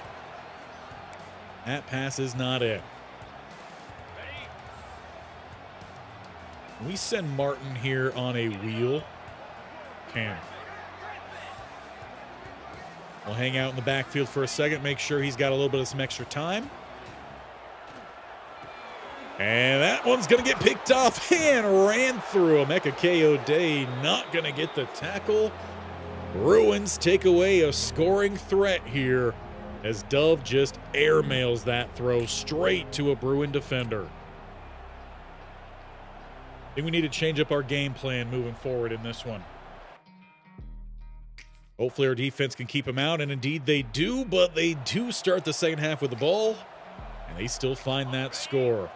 That pass is not it. We send Martin here on a wheel. Can. We'll hang out in the backfield for a second, make sure he's got a little bit of some extra time. And that one's going to get picked off and ran through. Emeka Kayode not going to get the tackle. Bruins take away a scoring threat here as Dove just airmails that throw straight to a Bruin defender. I think we need to change up our game plan moving forward in this one. Hopefully our defense can keep them out, and indeed they do, but they do start the second half with the ball, and they still find that score.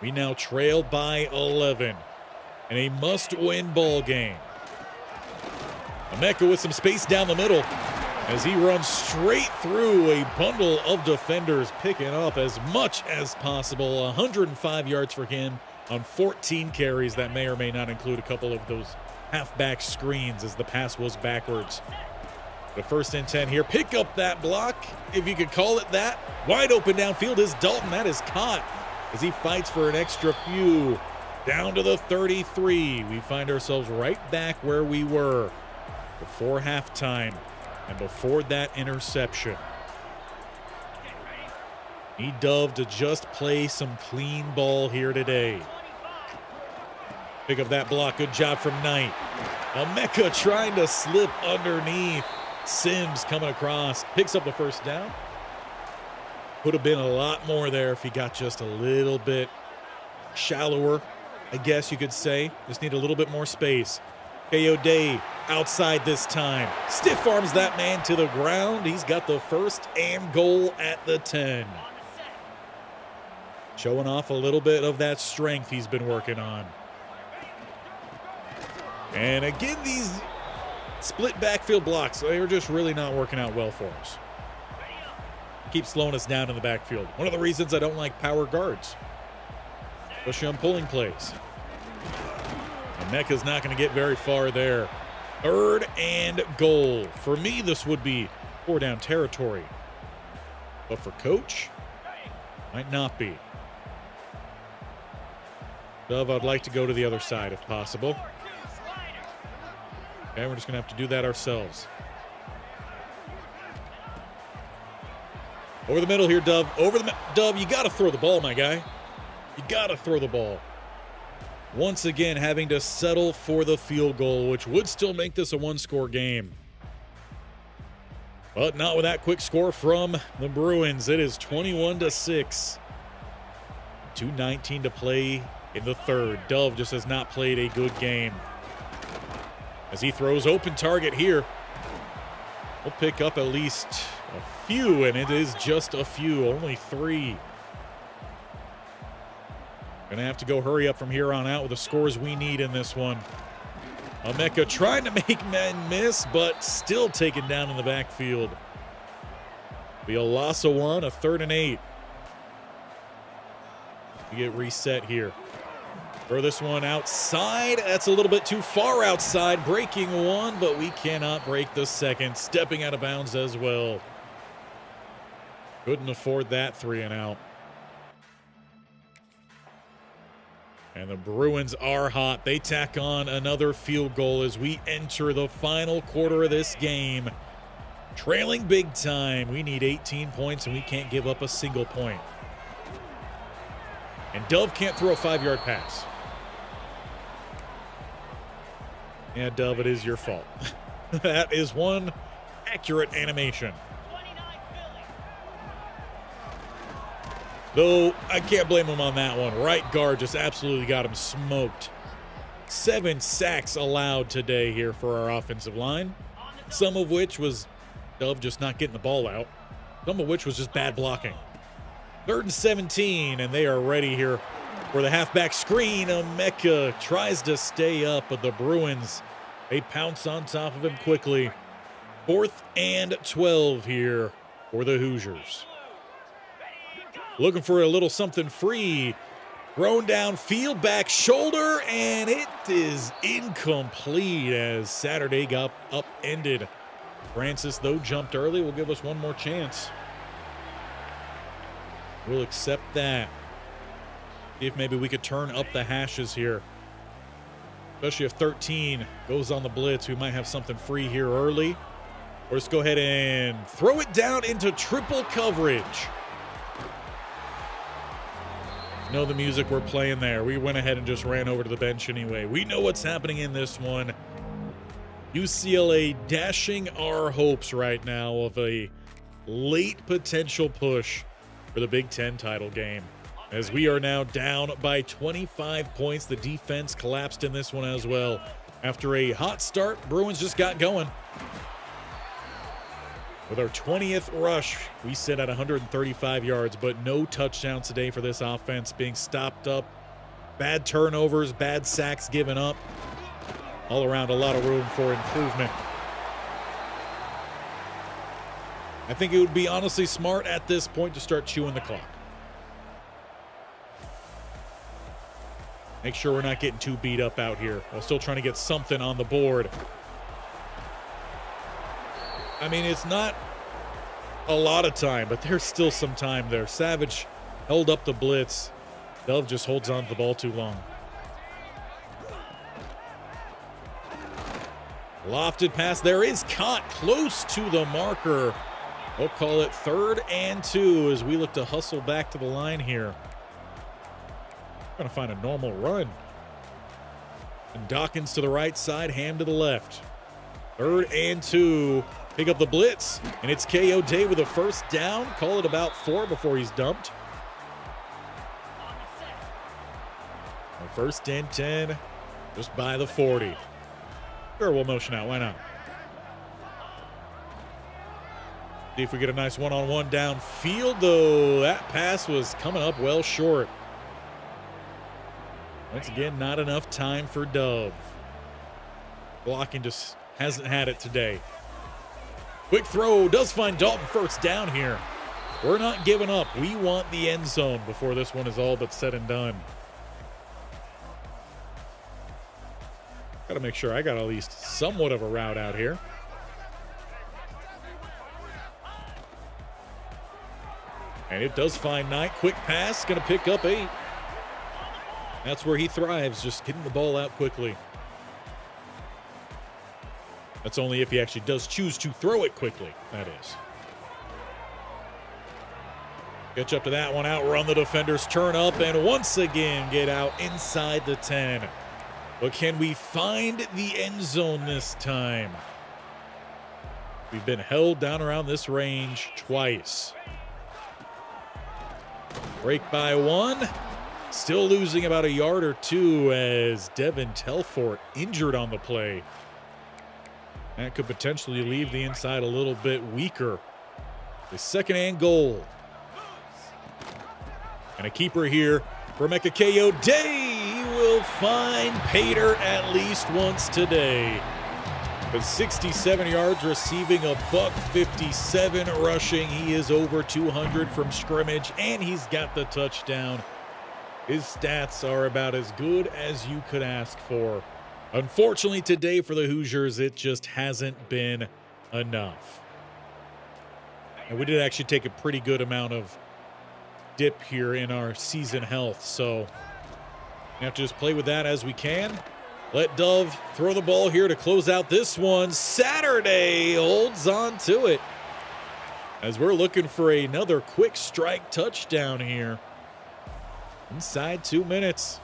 We now trail by 11 in a must-win ball game. Emeka with some space down the middle as he runs straight through a bundle of defenders, picking up as much as possible. 105 yards for him on 14 carries. That may or may not include a couple of those halfback screens as the pass was backwards. The 1st and 10 here. Pick up that block, if you could call it that. Wide open downfield is Dalton. That is caught as he fights for an extra few. Down to the 33. We find ourselves right back where we were before halftime and before that interception. Need Dove to just play some clean ball here today. Pick up that block. Good job from Knight. Emeka trying to slip underneath. Sims coming across. Picks up the first down. Could have been a lot more there if he got just a little bit shallower, I guess you could say. Just need a little bit more space. Kayode outside this time. Stiff arms that man to the ground. He's got the 1st and goal at the 10. Showing off a little bit of that strength he's been working on. And again, these split backfield blocks, they're just really not working out well for us. Keep slowing us down in the backfield. One of the reasons I don't like power guards, especially on pulling plays. Emeka's not going to get very far there. 3rd and goal. For me, this would be 4-down territory. But for Coach, might not be. Dove, I'd like to go to the other side if possible. Okay, we're just going to have to do that ourselves. Over the middle here, Dove. Dove, you got to throw the ball, my guy. You got to throw the ball. Once again, having to settle for the field goal, which would still make this a 1-score game. But not with that quick score from the Bruins. It is 21-6. 2:19 to play in the 3rd. Dove just has not played a good game. As he throws open target here. We'll pick up at least a few, and it is just a few, only 3. Gonna have to go hurry up from here on out with the scores we need in this one. Emeka trying to make men miss, but still taken down in the backfield. Be a loss of 1, a 3rd and 8. We get reset here. Throw this one outside. That's a little bit too far outside. Breaking 1, but we cannot break the 2nd. Stepping out of bounds as well. Couldn't afford that 3 and out. And the Bruins are hot. They tack on another field goal as we enter the final quarter of this game. Trailing big time. We need 18 points, and we can't give up a single point. And Dove can't throw a 5-yard pass. Yeah, Dove, it is your fault. That is one accurate animation. Though, I can't blame him on that one. Right guard just absolutely got him smoked. 7 sacks allowed today here for our offensive line. Some of which was Dove just not getting the ball out. Some of which was just bad blocking. 3rd and 17, and they are ready here for the halfback screen. Emeka tries to stay up, but the Bruins, they pounce on top of him quickly. 4th and 12 here for the Hoosiers. Looking for a little something free. Thrown downfield, back shoulder, and it is incomplete as Saturday got upended. Francis, though, jumped early, will give us one more chance. We'll accept that. See if maybe we could turn up the hashes here. Especially if 13 goes on the blitz, we might have something free here early. Or just go ahead and throw it down into triple coverage. Know the music we're playing there. We went ahead and just ran over to the bench anyway. We know what's happening in this one. UCLA dashing our hopes right now of a late potential push for the Big Ten title game. As we are now down by 25 points. The defense collapsed in this one as well. After a hot start, Bruins just got going. With our 20th rush, we sit at 135 yards, but no touchdowns today for this offense, being stopped up. Bad turnovers, bad sacks given up. All around, a lot of room for improvement. I think it would be honestly smart at this point to start chewing the clock. Make sure we're not getting too beat up out here while still trying to get something on the board. I mean, it's not a lot of time, but there's still some time there. Savage held up the blitz. Dove just holds on to the ball too long. Lofted pass there is caught close to the marker. We'll call it 3rd and 2 as we look to hustle back to the line here. Trying to find a normal run. And Dawkins to the right side, Ham to the left. 3rd and 2. Pick up the blitz, and it's Kayode with a first down. Call it about 4 before he's dumped. 1st and 10, just by the 40. Sure, we'll motion out. Why not? See if we get a nice one-on-one downfield, though. That pass was coming up well short. Once again, not enough time for Dove. Blocking just hasn't had it today. Quick throw does find Dalton first down here. We're not giving up. We want the end zone before this one is all but said and done. Got to make sure I got at least somewhat of a route out here. And it does find Knight. Quick pass, going to pick up 8. That's where he thrives, just getting the ball out quickly. That's only if he actually does choose to throw it quickly, that is. Catch up to that one, outrun the defenders, turn up, and once again get out inside the 10. But can we find the end zone this time? We've been held down around this range twice. Break by 1. Still losing about a yard or 2 as Devin Telfort injured on the play. That could potentially leave the inside a little bit weaker. The second and goal. And a keeper here for Emeka Kayode. He will find Pater at least once today. With 67 yards receiving, a $157 rushing. He is over 200 from scrimmage, and he's got the touchdown. His stats are about as good as you could ask for. Unfortunately today for the Hoosiers, it just hasn't been enough. And we did actually take a pretty good amount of dip here in our season health, so we have to just play with that as we can. Let Dove throw the ball here to close out this one. Saturday holds on to it as we're looking for another quick strike touchdown here inside 2 minutes.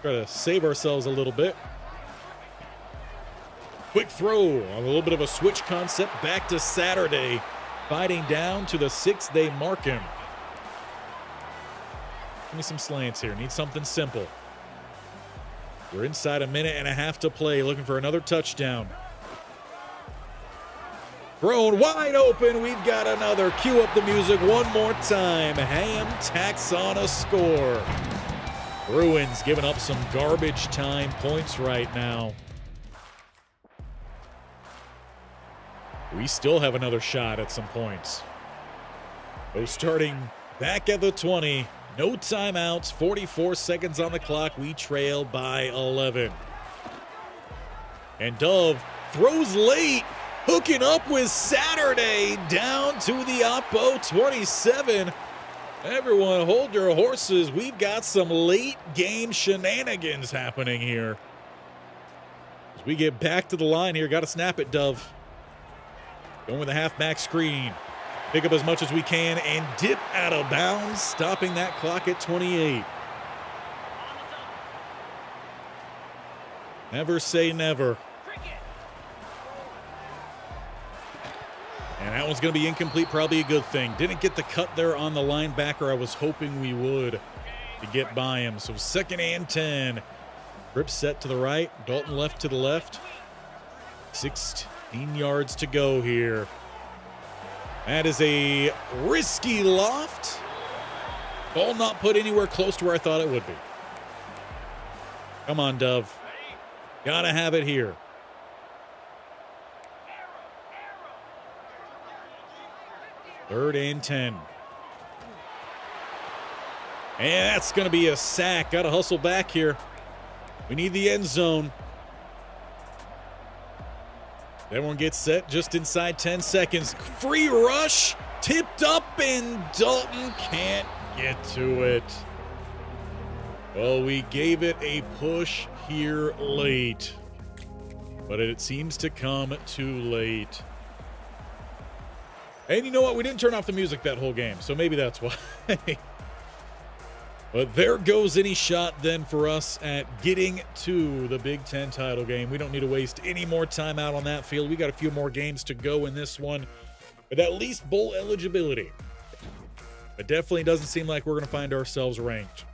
Try to save ourselves a little bit. Quick throw on a little bit of a switch concept back to Saturday. Fighting down to the 6, they mark him. Give me some slants here. Need something simple. We're inside a minute and a half to play, looking for another touchdown. Thrown wide open. We've got another. Cue up the music one more time. Ham tacks on a score. Bruins giving up some garbage time points right now. We still have another shot at some points. So starting back at the 20. No timeouts. 44 seconds on the clock. We trail by 11. And Dove throws late. Hooking up with Saturday. Down to the Oppo 27. Everyone hold your horses. We've got some late game shenanigans happening here. As we get back to the line here, got to snap it, Dove. Going with a halfback screen. Pick up as much as we can and dip out of bounds, stopping that clock at 28. Never say never. And that one's going to be incomplete, probably a good thing. Didn't get the cut there on the linebacker. I was hoping we would to get by him. So 2nd and 10. Grip set to the right. Dalton left to the left. 16 yards to go here. That is a risky loft. Ball not put anywhere close to where I thought it would be. Come on, Dove. Gotta have it here. Third and 10. And that's going to be a sack. Got to hustle back here. We need the end zone. Everyone gets set just inside 10 seconds. Free rush. Tipped up, and Dalton can't get to it. Well, we gave it a push here late, but it seems to come too late. And you know what? We didn't turn off the music that whole game, so maybe that's why. But there goes any shot then for us at getting to the Big Ten title game. We don't need to waste any more time out on that field. We got a few more games to go in this one, but at least bowl eligibility. It definitely doesn't seem like we're going to find ourselves ranked.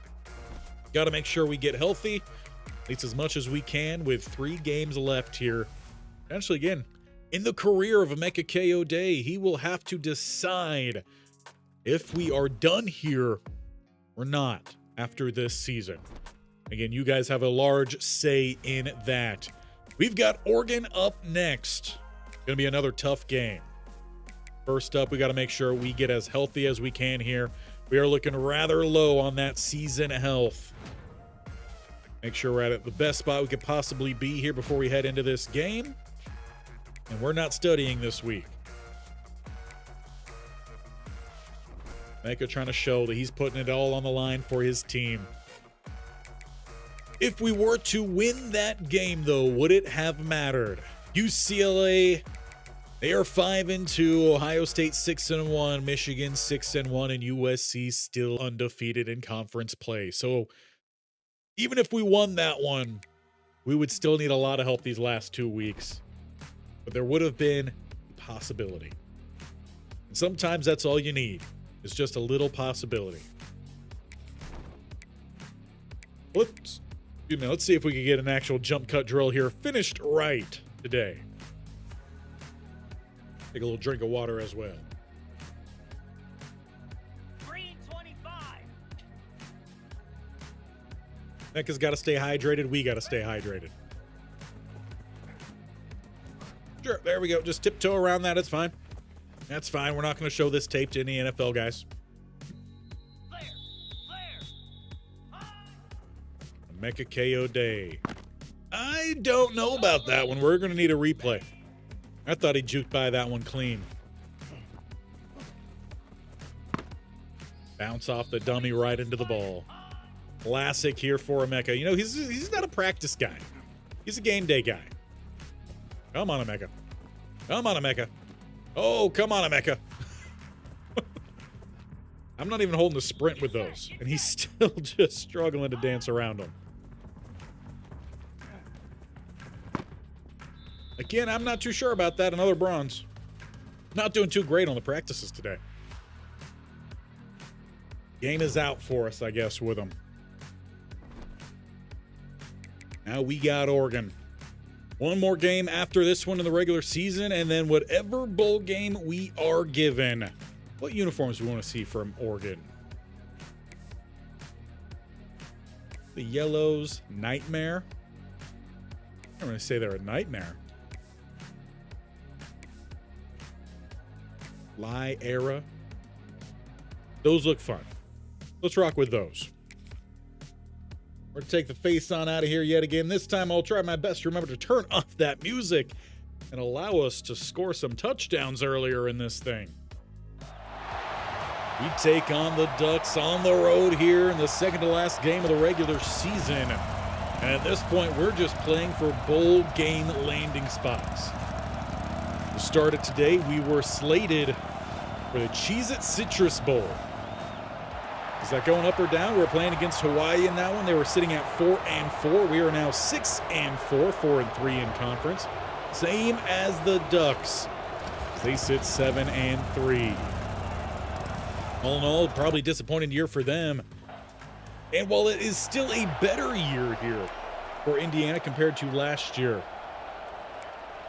Got to make sure we get healthy, at least as much as we can, with 3 games left here. Potentially, again, in the career of Emeka Kayode, he will have to decide if we are done here or not after this season. Again, you guys have a large say in that. We've got Oregon up next. Going to be another tough game. First up, we got to make sure we get as healthy as we can here. We are looking rather low on that season health. Make sure we're at the best spot we could possibly be here before we head into this game. And we're not studying this week. Emeka trying to show that he's putting it all on the line for his team. If we were to win that game, though, would it have mattered? UCLA, they are 5-2. Ohio State 6-1. Michigan 6-1. And USC still undefeated in conference play. So even if we won that one, we would still need a lot of help these last 2 weeks. But there would have been a possibility. And sometimes that's all you need. It's just a little possibility. Let's see if we can get an actual jump cut drill here finished right. today. Take a little drink of water as well. Green 25. Emeka's got to stay hydrated. We got to stay hydrated. Sure, there we go. Just tiptoe around that. It's fine. That's fine. We're not going to show this tape to any NFL guys. Emeka Kayode. I don't know about that one. We're going to need a replay. I thought he juked by that one clean. Bounce off the dummy right into the ball. Classic here for Emeka. You know, he's not a practice guy. He's a game day guy. Come on, Emeka. Come on, Emeka. Oh, come on, Emeka. I'm not even holding the sprint with those. And he's still just struggling to dance around them. Again, I'm not too sure about that. Another bronze. Not doing too great on the practices today. Game is out for us, I guess, with him. Now we got Oregon. One more game after this one in the regular season, and then whatever bowl game we are given. What uniforms do we want to see from Oregon? The yellows, nightmare. I'm going to say they're a nightmare. Lie era. Those look fun. Let's rock with those. We're going to take the face on out of here yet again. This time I'll try my best to remember to turn off that music and allow us to score some touchdowns earlier in this thing. We take on the Ducks on the road here in the second to last game of the regular season. And at this point, we're just playing for bowl game landing spots. To start it today, we were slated for the Cheez-It Citrus Bowl. Is that going up or down? We're playing against Hawaii in that one. They were sitting at 4-4. We are now 6-4, 4-3 in conference. Same as the Ducks. They sit 7-3. All in all, probably disappointing year for them. And while it is still a better year here for Indiana compared to last year,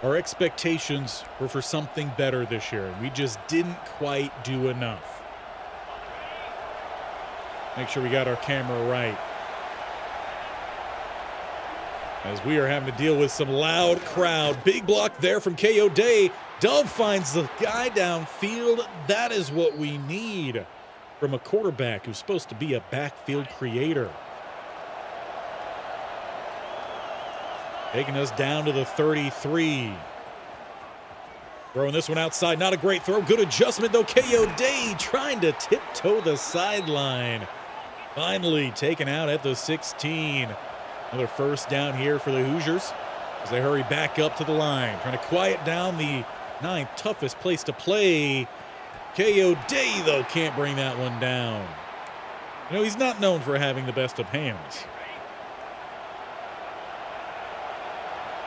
our expectations were for something better this year, and we just didn't quite do enough. Make sure we got our camera right, as we are having to deal with some loud crowd. Big block there from Kayode. Dove finds the guy downfield. That is what we need from a quarterback who's supposed to be a backfield creator. Taking us down to the 33. Throwing this one outside. Not a great throw. Good adjustment, though. Kayode trying to tiptoe the sideline. Finally taken out at the 16. Another first down here for the Hoosiers as they hurry back up to the line. Trying to quiet down the ninth toughest place to play. Kayode, though, can't bring that one down. You know, he's not known for having the best of hands.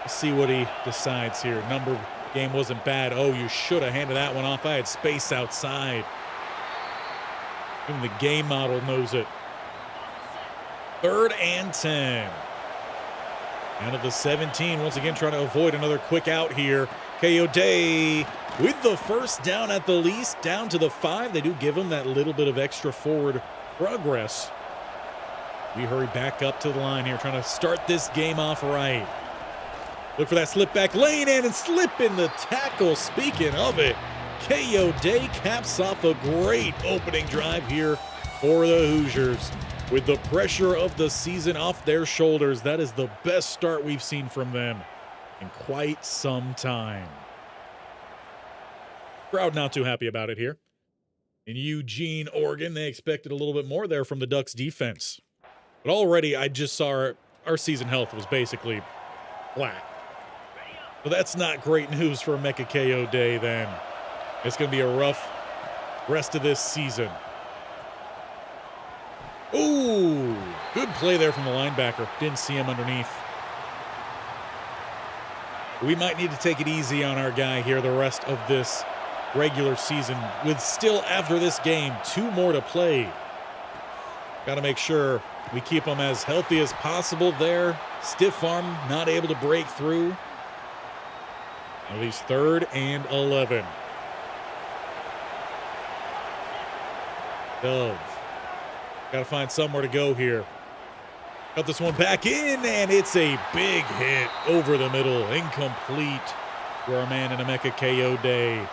Let's see what he decides here. Number game wasn't bad. Oh, you should have handed that one off. I had space outside. Even the game model knows it. 3rd and 10. Down to the 17. Once again, trying to avoid another quick out here. Kayode with the first down at the least. Down to the 5. They do give him that little bit of extra forward progress. We hurry back up to the line here, trying to start this game off right. Look for that slip back lane and slip in the tackle. Speaking of it, Kayode caps off a great opening drive here for the Hoosiers. With the pressure of the season off their shoulders, that is the best start we've seen from them in quite some time. Crowd not too happy about it here. In Eugene, Oregon, they expected a little bit more there from the Ducks defense. But already I just saw our season health was basically flat. But that's not great news for Emeka Kayode then. It's going to be a rough rest of this season. Ooh, good play there from the linebacker. Didn't see him underneath. We might need to take it easy on our guy here the rest of this regular season, with still, after this game, 2 more to play. Got to make sure we keep him as healthy as possible there. Stiff arm, not able to break through. At least 3rd and 11. Dove. Got to find somewhere to go here. Got this one back in, and it's a big hit over the middle. Incomplete for our man in Emeka Kayode.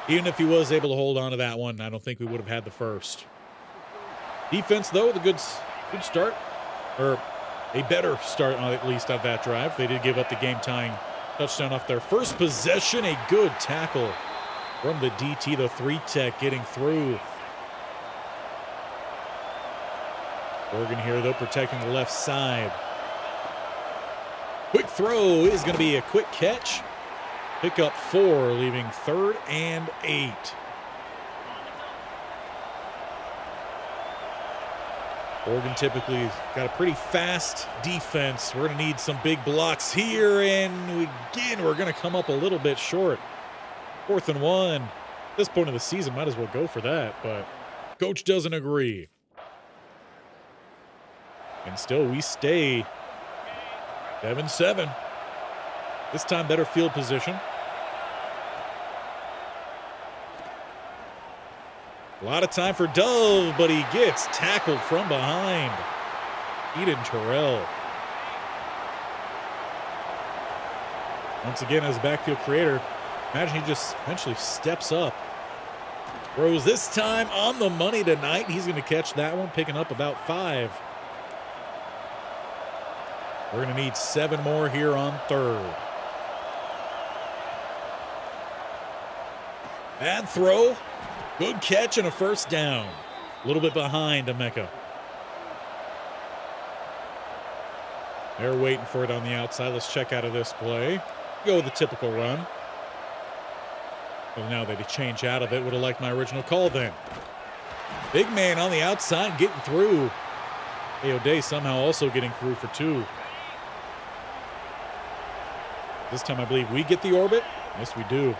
Even if he was able to hold on to that one, I don't think we would have had the first. Defense, though, the good start. Or a better start, at least, of that drive. They did give up the game-tying touchdown off their first possession. A good tackle from the DT, the 3-tech, getting through. Oregon here, though, protecting the left side. Quick throw is going to be a quick catch. Pick up 4, leaving 3rd and 8. Oregon typically got a pretty fast defense. We're going to need some big blocks here, and again, we're going to come up a little bit short. 4th and 1. At this point of the season, might as well go for that, but coach doesn't agree. And still, we stay 7-7. This time, better field position. A lot of time for Dove, but he gets tackled from behind. Eden Terrell. Once again, as a backfield creator, imagine he just eventually steps up. Throws this time on the money tonight. He's going to catch that one, picking up about 5. We're going to need 7 more here on 3rd. Bad throw. Good catch and a first down. A little bit behind Emeka. They're waiting for it on the outside. Let's check out of this play. Go with the typical run. Well, now that he changed out of it, would have liked my original call then. Big man on the outside getting through. Kayode somehow also getting through for 2. This time I believe we get the orbit. Yes, we do.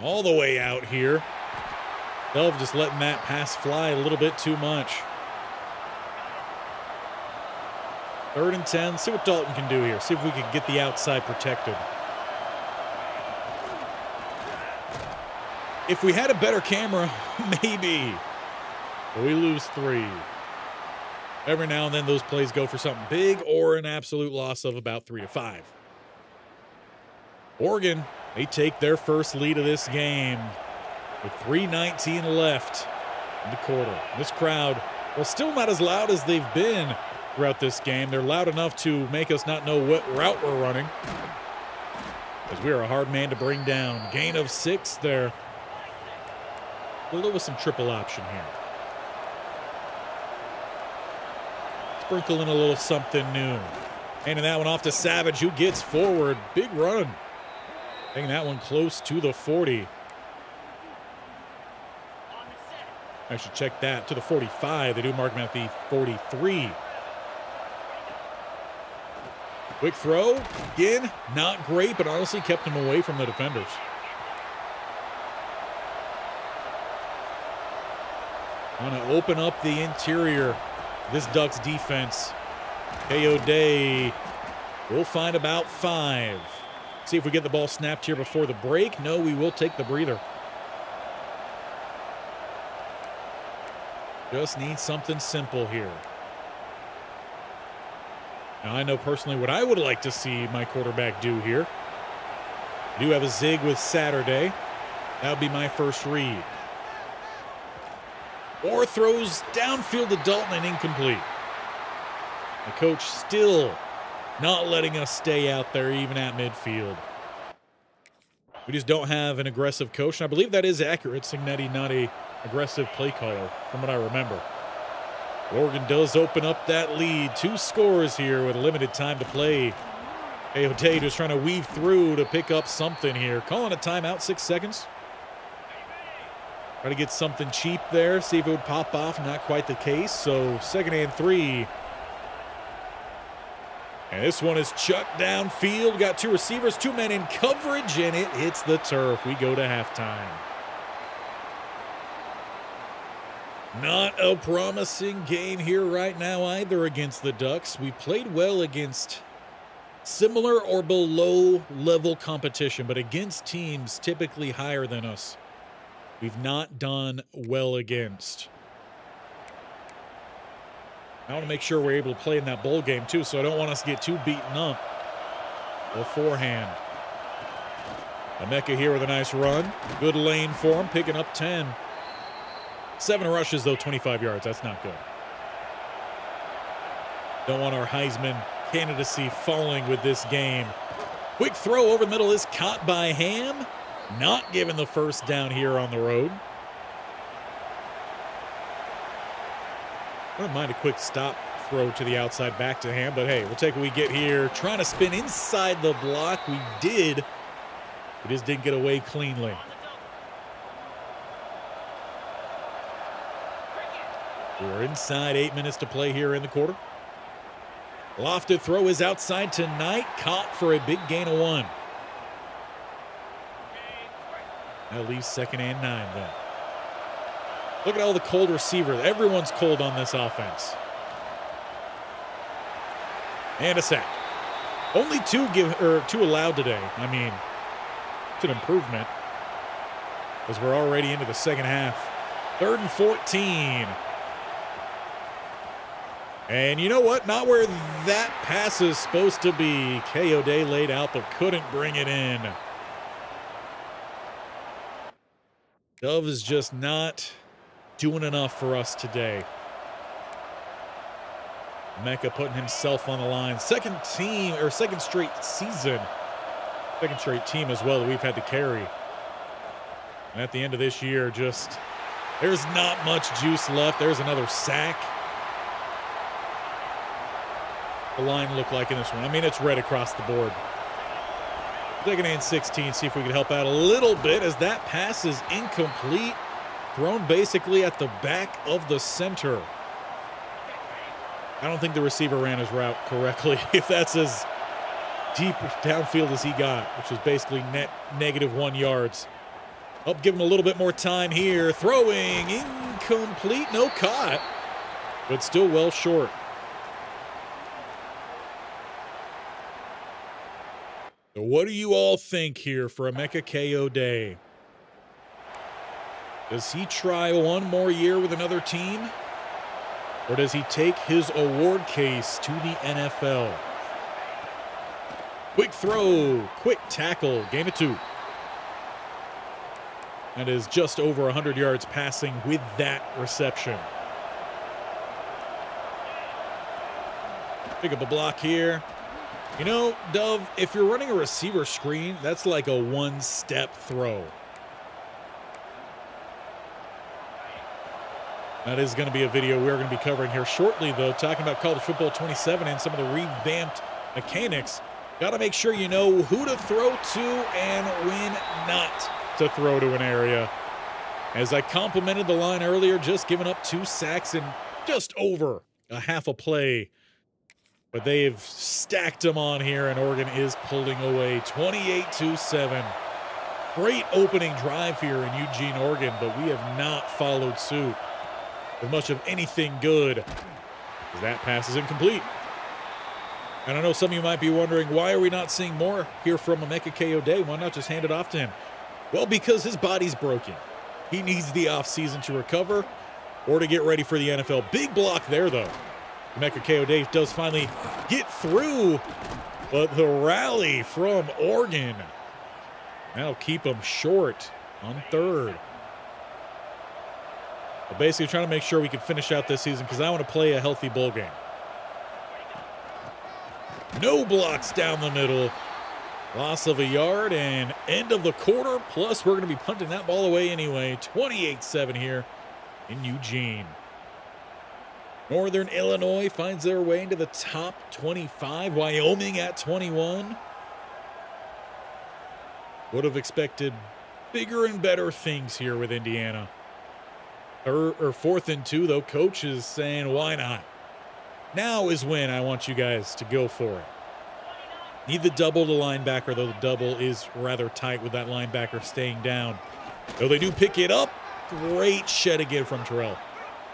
All the way out here. Dove just letting that pass fly a little bit too much. 3rd and 10. See what Dalton can do here. See if we can get the outside protected. If we had a better camera, maybe. But we lose 3. Every now and then those plays go for something big or an absolute loss of about 3 to 5. Oregon, they take their first lead of this game with 3:19 left in the quarter. This crowd, well, still not as loud as they've been throughout this game. They're loud enough to make us not know what route we're running, because we are a hard man to bring down. Gain of 6 there. We'll go with some triple option here. Sprinkle in a little something new. Handing that one off to Savage, who gets forward. Big run. Taking that one close to the 40. I should check that to the 45. They do mark him at the 43. Quick throw. Again, not great, but honestly kept him away from the defenders. Want to open up the interior. This Ducks defense. Kayode will find about 5. See if we get the ball snapped here before the break. No, we will take the breather. Just need something simple here. Now, I know personally what I would like to see my quarterback do here. I do have a zig with Saturday. That would be my first read. Or throws downfield to Dalton and incomplete. The coach still not letting us stay out there even at midfield. We just don't have an aggressive coach, and I believe that is accurate. Signetti not a aggressive play caller from what I remember. Oregon does open up that lead. 2 scores here with limited time to play. Kayode just trying to weave through to pick up something here. Calling a timeout, 6 seconds. Try to get something cheap there, see if it would pop off. Not quite the case, so 2nd and 3. And this one is chucked downfield. Got 2 receivers, 2 men in coverage, and it hits the turf. We go to halftime. Not a promising game here right now either against the Ducks. We played well against similar or below level competition, but against teams typically higher than us, we've not done well against. I want to make sure we're able to play in that bowl game too, so I don't want us to get too beaten up. Beforehand. Emeka here with a nice run. Good lane for him, picking up 10. 7 rushes, though, 25 yards. That's not good. Don't want our Heisman candidacy falling with this game. Quick throw over the middle is caught by Ham. Not given the first down here on the road. I don't mind a quick stop throw to the outside back to Ham, but hey, we'll take what we get here. Trying to spin inside the block. We did. We just didn't get away cleanly. We're inside 8 minutes to play here in the quarter. Lofted throw is outside tonight. Caught for a big gain of 1. That leaves 2nd and 9 then. Look at all the cold receivers. Everyone's cold on this offense. And a sack. Only 2 allowed today. I mean, it's an improvement as we're already into the second half. 3rd and 14. And you know what? Not where that pass is supposed to be. Kayode laid out but couldn't bring it in. Dove is just not doing enough for us today. Emeka putting himself on the line. Second straight season. Second straight team as well that we've had to carry. And at the end of this year, just there's not much juice left. There's another sack. The line look like in this one? I mean, it's red across the board. 2nd and 16. See if we can help out a little bit as that pass is incomplete. Thrown basically at the back of the center. I don't think the receiver ran his route correctly. If that's as deep downfield as he got, which is basically net -1 yards. Up, give him a little bit more time here. Throwing incomplete. No, caught, but still well short. So what do you all think here for Emeka Kayode? Does he try one more year with another team? Or does he take his award case to the NFL? Quick throw, quick tackle, gain of 2. That is just over 100 yards passing with that reception. Pick up a block here. You know, Dove, if you're running a receiver screen, that's like a one-step throw. That is going to be a video we're going to be covering here shortly, though, talking about College Football 27 and some of the revamped mechanics. Got to make sure you know who to throw to and when not to throw to an area. As I complimented the line earlier, just giving up 2 sacks in just over a half a play. But they've stacked them on here, and Oregon is pulling away 28-7. Great opening drive here in Eugene, Oregon, but we have not followed suit with much of anything good. That pass is incomplete. And I know some of you might be wondering, why are we not seeing more here from Emeka Kayode? Why not just hand it off to him? Well, because his body's broken. He needs the offseason to recover or to get ready for the NFL. Big block there, though. Emeka Kayode does finally get through, but the rally from Oregon, that'll keep him short on 3rd. But basically trying to make sure we can finish out this season because I want to play a healthy bowl game. No blocks down the middle. Loss of a yard and end of the quarter. Plus, we're going to be punting that ball away anyway. 28-7 here in Eugene. Northern Illinois finds their way into the top 25. Wyoming at 21. Would have expected bigger and better things here with Indiana. Or 4th and 2, though. Coach is saying, why not? Now is when I want you guys to go for it. Need the double to linebacker, though the double is rather tight with that linebacker staying down. Though they do pick it up. Great shed again from Terrell.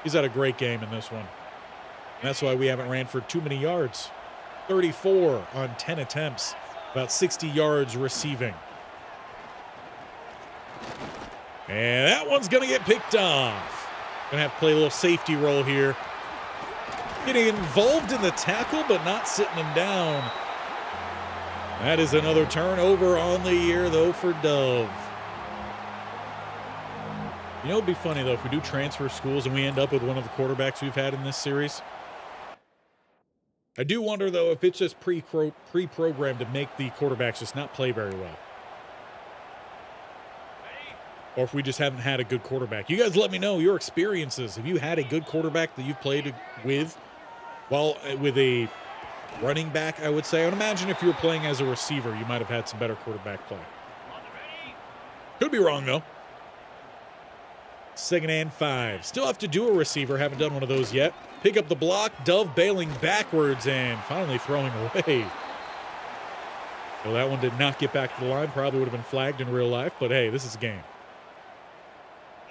He's had a great game in this one. And that's why we haven't ran for too many yards. 34 on 10 attempts, about 60 yards receiving. And that one's going to get picked off. Going to have to play a little safety role here. Getting involved in the tackle, but not sitting him down. That is another turnover on the year, though, for Dove. You know, it'd be funny, though, if we do transfer schools and we end up with one of the quarterbacks we've had in this series. I do wonder, though, if it's just pre-programmed to make the quarterbacks just not play very well. Or if we just haven't had a good quarterback. You guys let me know your experiences. Have you had a good quarterback that you've played with? Well, with a running back, I would say. I would imagine if you were playing as a receiver, you might have had some better quarterback play. Could be wrong, though. 2nd and 5. Still have to do a receiver. Haven't done one of those yet. Pick up the block. Dove bailing backwards and finally throwing away. Well, that one did not get back to the line. Probably would have been flagged in real life, but hey, this is a game.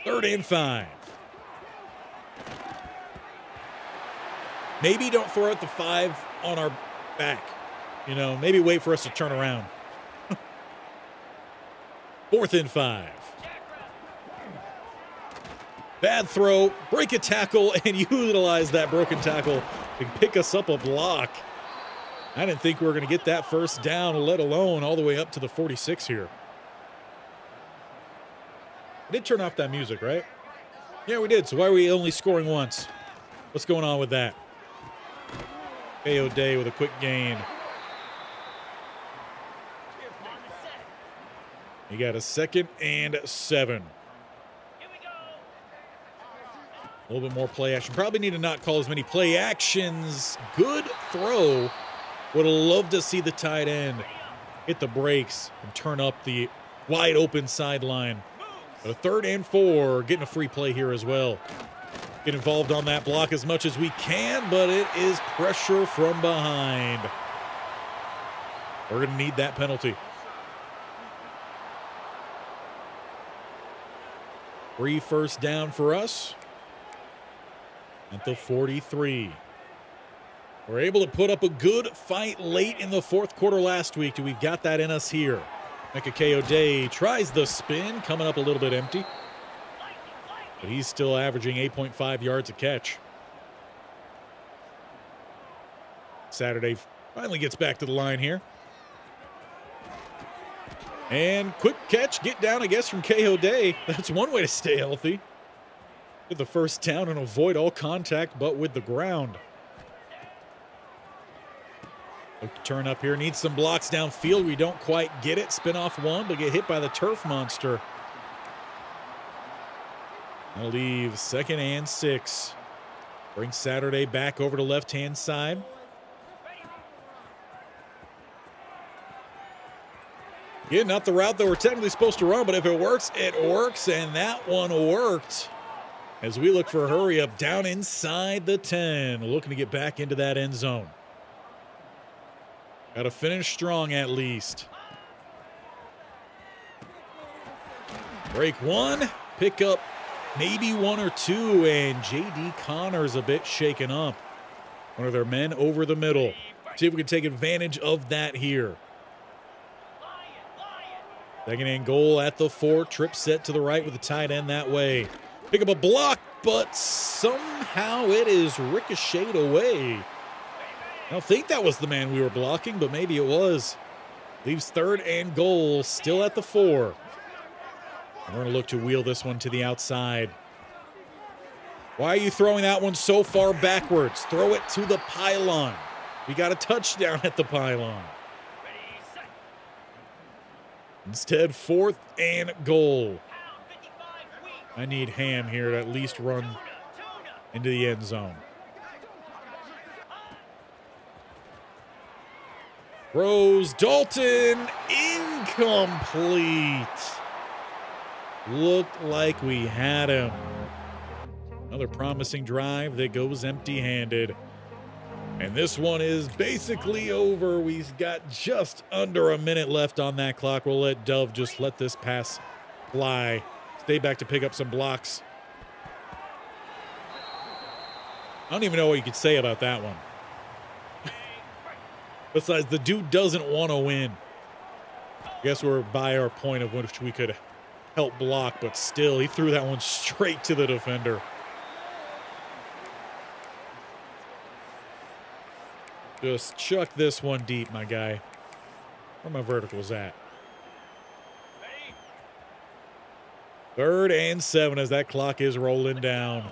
3rd and 5. Maybe don't throw out the 5 on our back. You know, maybe wait for us to turn around. 4th and 5. Bad throw, break a tackle, and utilize that broken tackle to pick us up a block. I didn't think we were going to get that first down, let alone all the way up to the 46 here. I did turn off that music, right? Yeah, we did. So why are we only scoring once? What's going on with that? Kayode with a quick gain. You got a 2nd and 7. A little bit more play action. Probably need to not call as many play actions. Good throw. Would have loved to see the tight end hit the brakes and turn up the wide open sideline. But a 3rd and 4, getting a free play here as well. Get involved on that block as much as we can, but it is pressure from behind. We're going to need that penalty. 3 first down for us at the 43. We're able to put up a good fight late in the 4th quarter last week. We've got that in us here. Emeka Kayode tries the spin, coming up a little bit empty. But he's still averaging 8.5 yards a catch. Saturday finally gets back to the line here. And quick catch, get down, I guess, from Kayode. That's one way to stay healthy. Get the first down and avoid all contact, but with the ground. Look to turn up here, needs some blocks downfield. We don't quite get it. Spin off one, but get hit by the turf monster. That'll leave 2nd and 6. Bring Saturday back over to left-hand side. Yeah, not the route that we're technically supposed to run, but if it works, and that one worked. As we look for a hurry up down inside the 10, looking to get back into that end zone. Got to finish strong at least. Break 1, pick up maybe 1 or 2, and J.D. Connor's a bit shaken up. One of their men over the middle. See if we can take advantage of that here. 2nd and goal at the 4. Trip set to the right with the tight end that way. Pick up a block, but somehow it is ricocheted away. I don't think that was the man we were blocking, but maybe it was. Leaves 3rd and goal, still at the 4. And we're going to look to wheel this one to the outside. Why are you throwing that one so far backwards? Throw it to the pylon. We got a touchdown at the pylon. Instead, 4th and goal. I need Ham here to at least run into the end zone. Throws Dalton, incomplete. Looked like we had him. Another promising drive that goes empty-handed. And this one is basically over. We've got just under a minute left on that clock. We'll let Dove just let this pass fly. Stay back to pick up some blocks. I don't even know what you could say about that one. Besides, the dude doesn't want to win. I guess we're by our point of which we could help block, but still, he threw that one straight to the defender. Just chuck this one deep, my guy. Where my verticals at? 3rd and 7 as that clock is rolling down.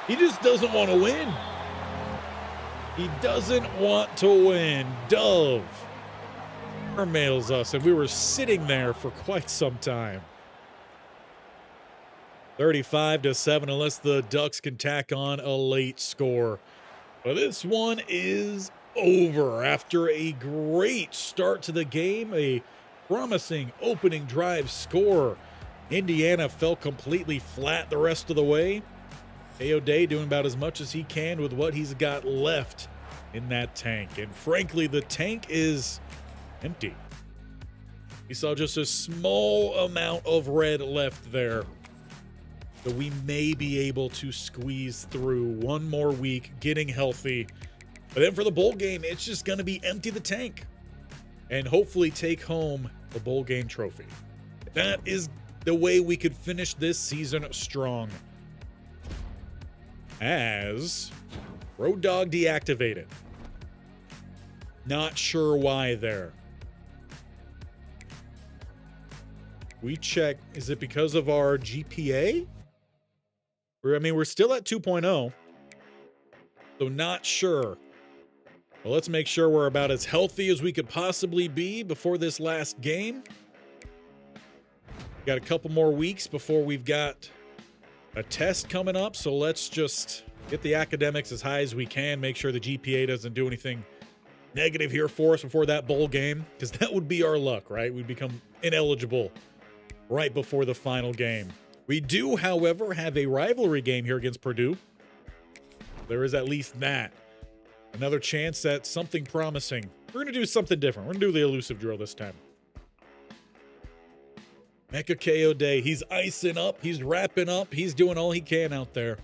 He just doesn't want to win. He doesn't want to win. Dove mails us, and we were sitting there for quite some time. 35-7, unless the Ducks can tack on a late score. But this one is over after a great start to the game, a promising opening drive score. Indiana fell completely flat the rest of the way. Kayode doing about as much as he can with what he's got left in that tank. And frankly, the tank is empty. We saw just a small amount of red left there. So we may be able to squeeze through one more week, getting healthy. But then for the bowl game, it's just going to be empty the tank and hopefully take home the bowl game trophy. That is the way we could finish this season strong. As Road Dog deactivated. Not sure why there. We check, is it because of our GPA? We're still at 2.0. So not sure. Well, let's make sure we're about as healthy as we could possibly be before this last game. Got a couple more weeks before we've got a test coming up, so let's just get the academics as high as we can, make sure the GPA doesn't do anything negative here for us before that bowl game, because that would be our luck, right? We'd become ineligible right before the final game. We do, however, have a rivalry game here against Purdue. There is at least that. Another chance at something promising. We're going to do something different. We're going to do the elusive drill this time. Emeka Kayode, he's icing up, he's wrapping up, he's doing all he can out there.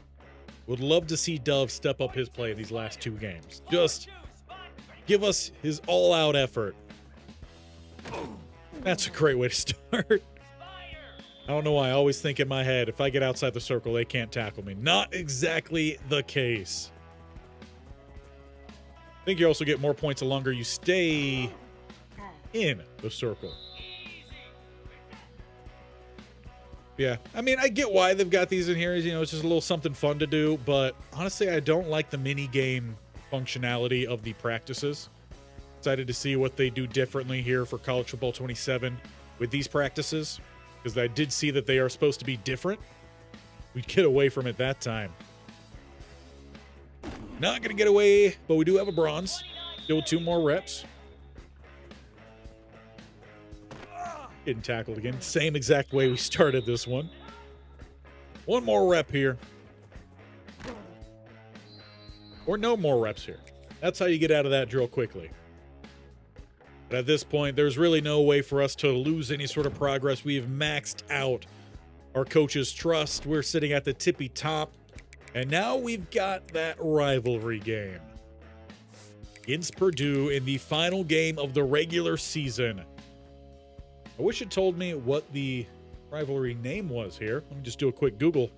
Would love to see Dove step up his play in these last 2 games. Just give us his all-out effort. That's a great way to start. I don't know why, I always think in my head, if I get outside the circle, they can't tackle me. Not exactly the case. I think you also get more points the longer you stay in the circle. Yeah, I mean, I get why they've got these in here. You know, it's just a little something fun to do. But honestly, I don't like the mini game functionality of the practices. Excited to see what they do differently here for College Football 27 with these practices, because I did see that they are supposed to be different. We'd get away from it that time. Not going to get away, but we do have a bronze. Still 2 more reps. Getting tackled again. Same exact way we started this one. 1 more rep here. Or no more reps here. That's how you get out of that drill quickly. But at this point, there's really no way for us to lose any sort of progress. We have maxed out our coach's trust. We're sitting at the tippy top. And now we've got that rivalry game against Purdue in the final game of the regular season. I wish it told me what the rivalry name was here. Let me just do a quick Google.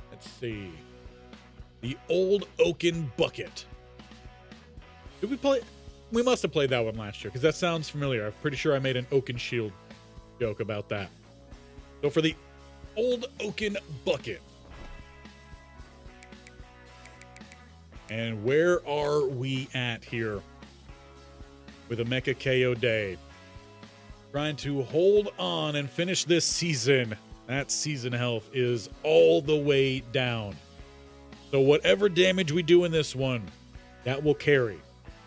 Let's see. The Old Oaken Bucket. Did we play? We must have played that one last year, because that sounds familiar. I'm pretty sure I made an Oaken Shield joke about that. So for the Old Oaken Bucket. And where are we at here with Emeka Kayode? Trying to hold on and finish this season. That season health is all the way down. So whatever damage we do in this one, that will carry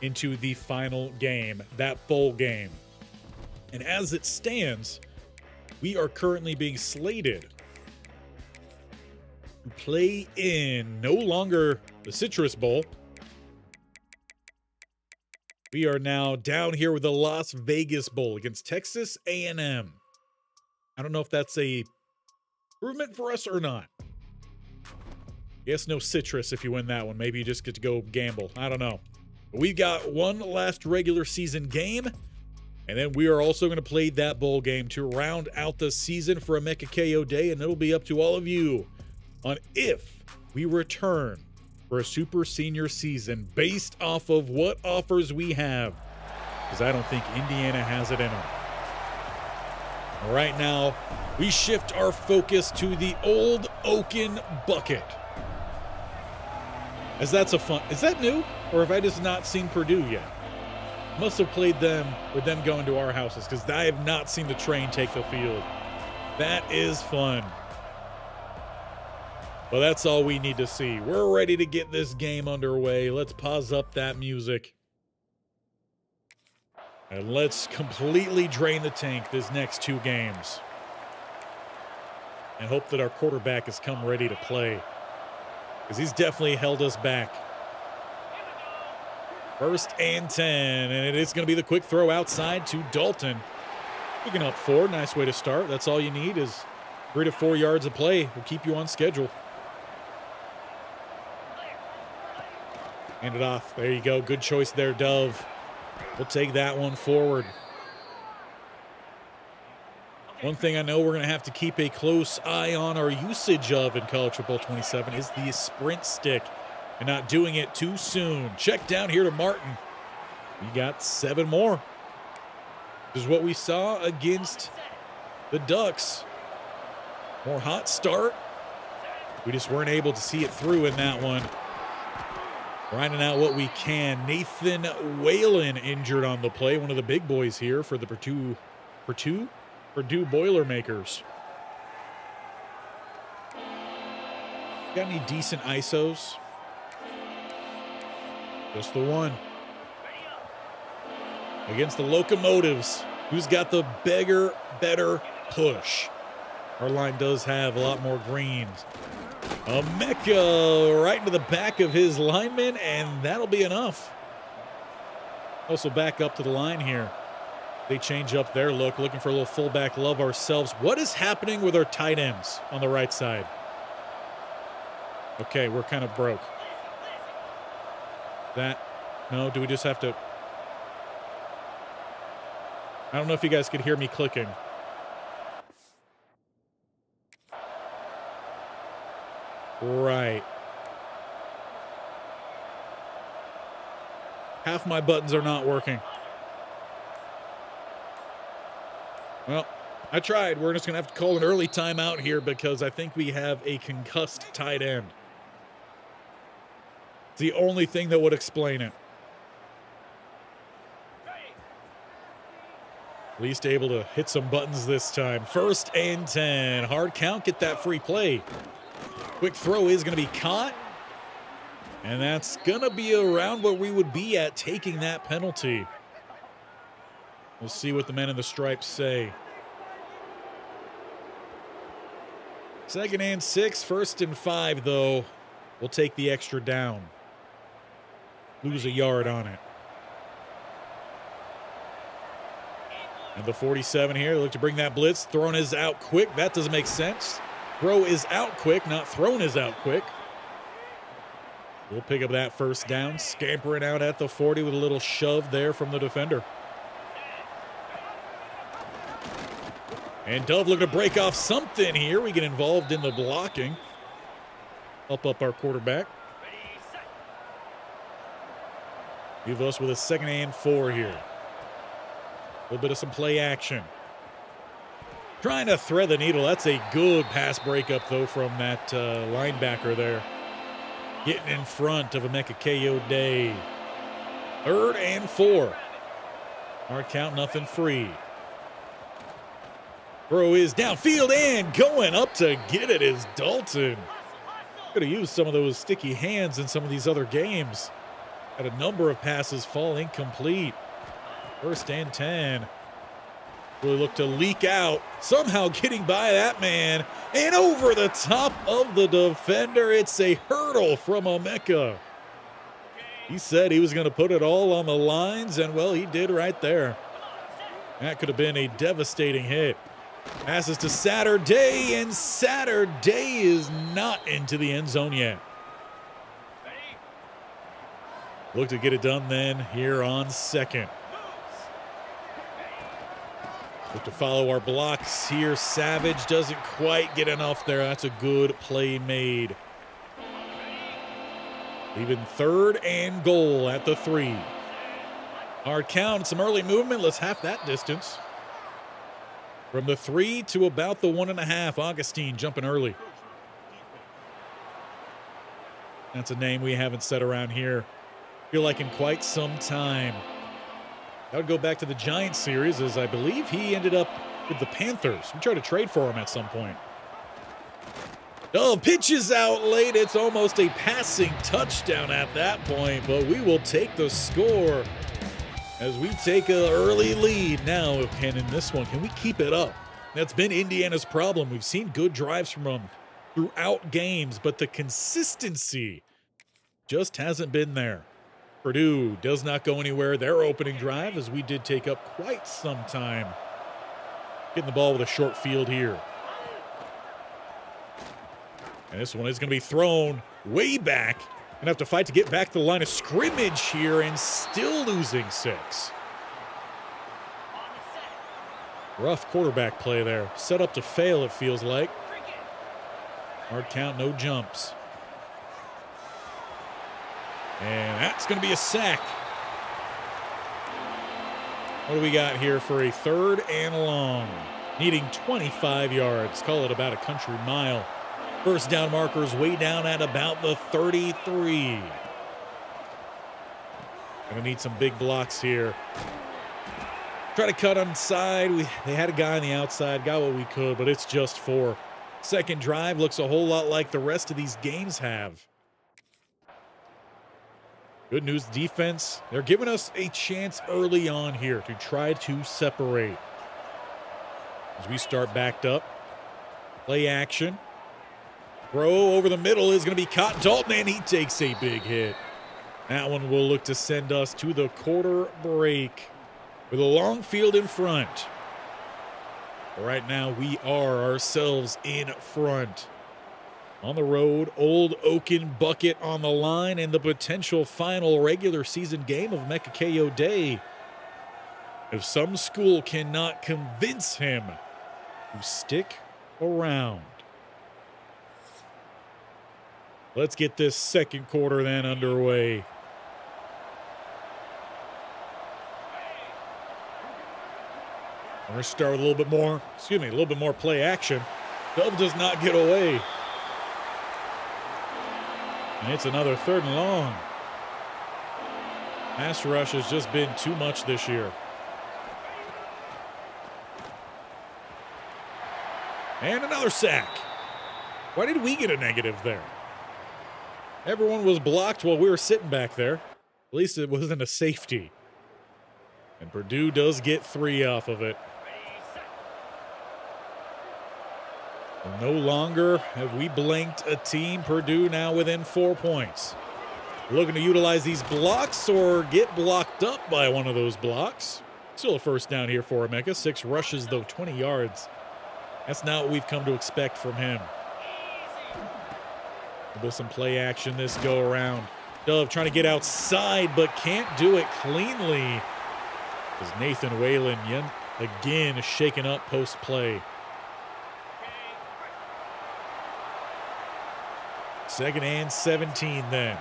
into the final game, that bowl game. And as it stands, we are currently being slated to play in no longer the Citrus Bowl. We are now down here with the Las Vegas Bowl against Texas A&M. I don't know if that's a improvement for us or not. Guess no citrus if you win that one. Maybe you just get to go gamble. I don't know. But we've got one last regular season game, and then we are also going to play that bowl game to round out the season for Emeka Kayode, and it'll be up to all of you on if we return for a super senior season based off of what offers we have, because I don't think Indiana has it in them. Right now, we shift our focus to the Old Oaken Bucket. As that's a fun, is that new? Or have I just not seen Purdue yet? Must have played them with them going to our houses, because I have not seen the train take the field. That is fun. Well, that's all we need to see. We're ready to get this game underway. Let's pause up that music. And let's completely drain the tank these next two games. And hope that our quarterback has come ready to play, because he's definitely held us back. 1st and 10, and it is going to be the quick throw outside to Dalton. Picking up 4, nice way to start. That's all you need is 3 to 4 yards of play. We'll keep you on schedule. Hand it off. There you go. Good choice there, Dove. We'll take that one forward. One thing I know we're going to have to keep a close eye on our usage of in College Football 27 is the sprint stick and not doing it too soon. Check down here to Martin. We got 7 more. This is what we saw against the Ducks. More hot start. We just weren't able to see it through in that one. Grinding out what we can. Nathan Whalen injured on the play. One of the big boys here for the Purdue Boilermakers. Got any decent ISOs? Just the one. Against the Locomotives. Who's got the better push? Our line does have a lot more greens. Emeka right into the back of his lineman, and that'll be enough. Also back up to the line here. They change up their look, looking for a little fullback love ourselves. What is happening with our tight ends on the right side? Okay, we're kind of broke. No, do we just have to? I don't know if you guys could hear me clicking. Right. Half my buttons are not working. Well, I tried. We're just going to have to call an early timeout here because I think we have a concussed tight end. It's the only thing that would explain it. At least able to hit some buttons this time. 1st and 10. Hard count. Get that free play. Quick throw is going to be caught. And that's going to be around where we would be at taking that penalty. We'll see what the men in the stripes say. 2nd and 6. 1st and 5, though. We'll take the extra down. Lose a yard on it. And the 47 here. Look to bring that blitz. Thrown is out quick. That doesn't make sense. Throw is out quick. Not thrown is out quick. We'll pick up that 1st down. Scampering out at the 40 with a little shove there from the defender. And Dove looking to break off something here. We get involved in the blocking. Help up our quarterback. Leave us with a 2nd and 4 here. A little bit of some play action. Trying to thread the needle. That's a good pass breakup, though, from that linebacker there. Getting in front of Emeka Kayode. 3rd and 4. Hard count, nothing free. Throw is downfield and going up to get it is Dalton. Could have used some of those sticky hands in some of these other games. Had a number of passes fall incomplete. 1st and 10. Really look to leak out. Somehow getting by that man. And over the top of the defender. It's a hurdle from Emeka. He said he was going to put it all on the lines, and, well, he did right there. That could have been a devastating hit. Passes to Saturday, and Saturday is not into the end zone yet. Look to get it done then here on second. Look to follow our blocks here. Savage doesn't quite get enough there. That's a good play made. Leaving third and goal at the 3. Hard count, some early movement. Let's half that distance. From the 3 to about the 1.5. Augustine jumping early. That's a name we haven't said around here, feel like, in quite some time. I would go back to the Giants series, as I believe he ended up with the Panthers. We tried to trade for him at some point. Oh, pitches out late. It's almost a passing touchdown at that point, but we will take the score as we take an early lead now. And in this one, can we keep it up? That's been Indiana's problem. We've seen good drives from them throughout games, but the consistency just hasn't been there. Purdue does not go anywhere. Their opening drive, as we did take up quite some time getting the ball with a short field here. And this one is going to be thrown way back. Going to have to fight to get back to the line of scrimmage here, and still losing 6. Rough quarterback play there. Set up to fail, it feels like. Hard count, no jumps. And that's going to be a sack. What do we got here for a 3rd and long? Needing 25 yards. Call it about a country mile. First down markers way down at about the 33. Gonna need some big blocks here. Try to cut inside. They had a guy on the outside, got what we could, but it's just 4. Second drive looks a whole lot like the rest of these games have. Good news, defense. They're giving us a chance early on here to try to separate. As we start backed up. Play action. Throw over the middle is going to be caught. Dalton, and he takes a big hit. That one will look to send us to the quarter break with a long field in front. But right now, we are ourselves in front. On the road, Old Oaken Bucket on the line, and the potential final regular season game of Emeka Kayode. If some school cannot convince him to stick around. Let's get this second quarter then underway. We're going to start with a little bit more play action. Dove does not get away. And it's another 3rd and long. Pass rush has just been too much this year. And another sack. Why did we get a negative there? Everyone was blocked while we were sitting back there. At least it wasn't a safety. And Purdue does get 3 off of it. And no longer have we blanked a team. Purdue now within 4 points. Looking to utilize these blocks or get blocked up by one of those blocks. Still a first down here for Emeka. 6 rushes, though, 20 yards. That's not what we've come to expect from him. With some play action this go around. Dove trying to get outside, but can't do it cleanly. As Nathan Whalen again shaken up post play. 2nd and 17 then.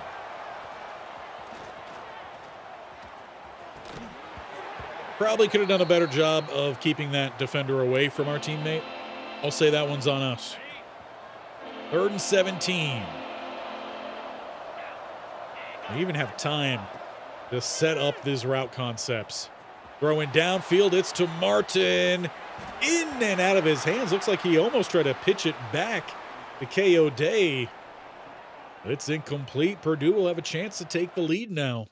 Probably could have done a better job of keeping that defender away from our teammate. I'll say that one's on us. 3rd and 17. We even have time to set up these route concepts. Throwing downfield, it's to Martin. In and out of his hands. Looks like he almost tried to pitch it back to Kayode. It's incomplete. Purdue will have a chance to take the lead now.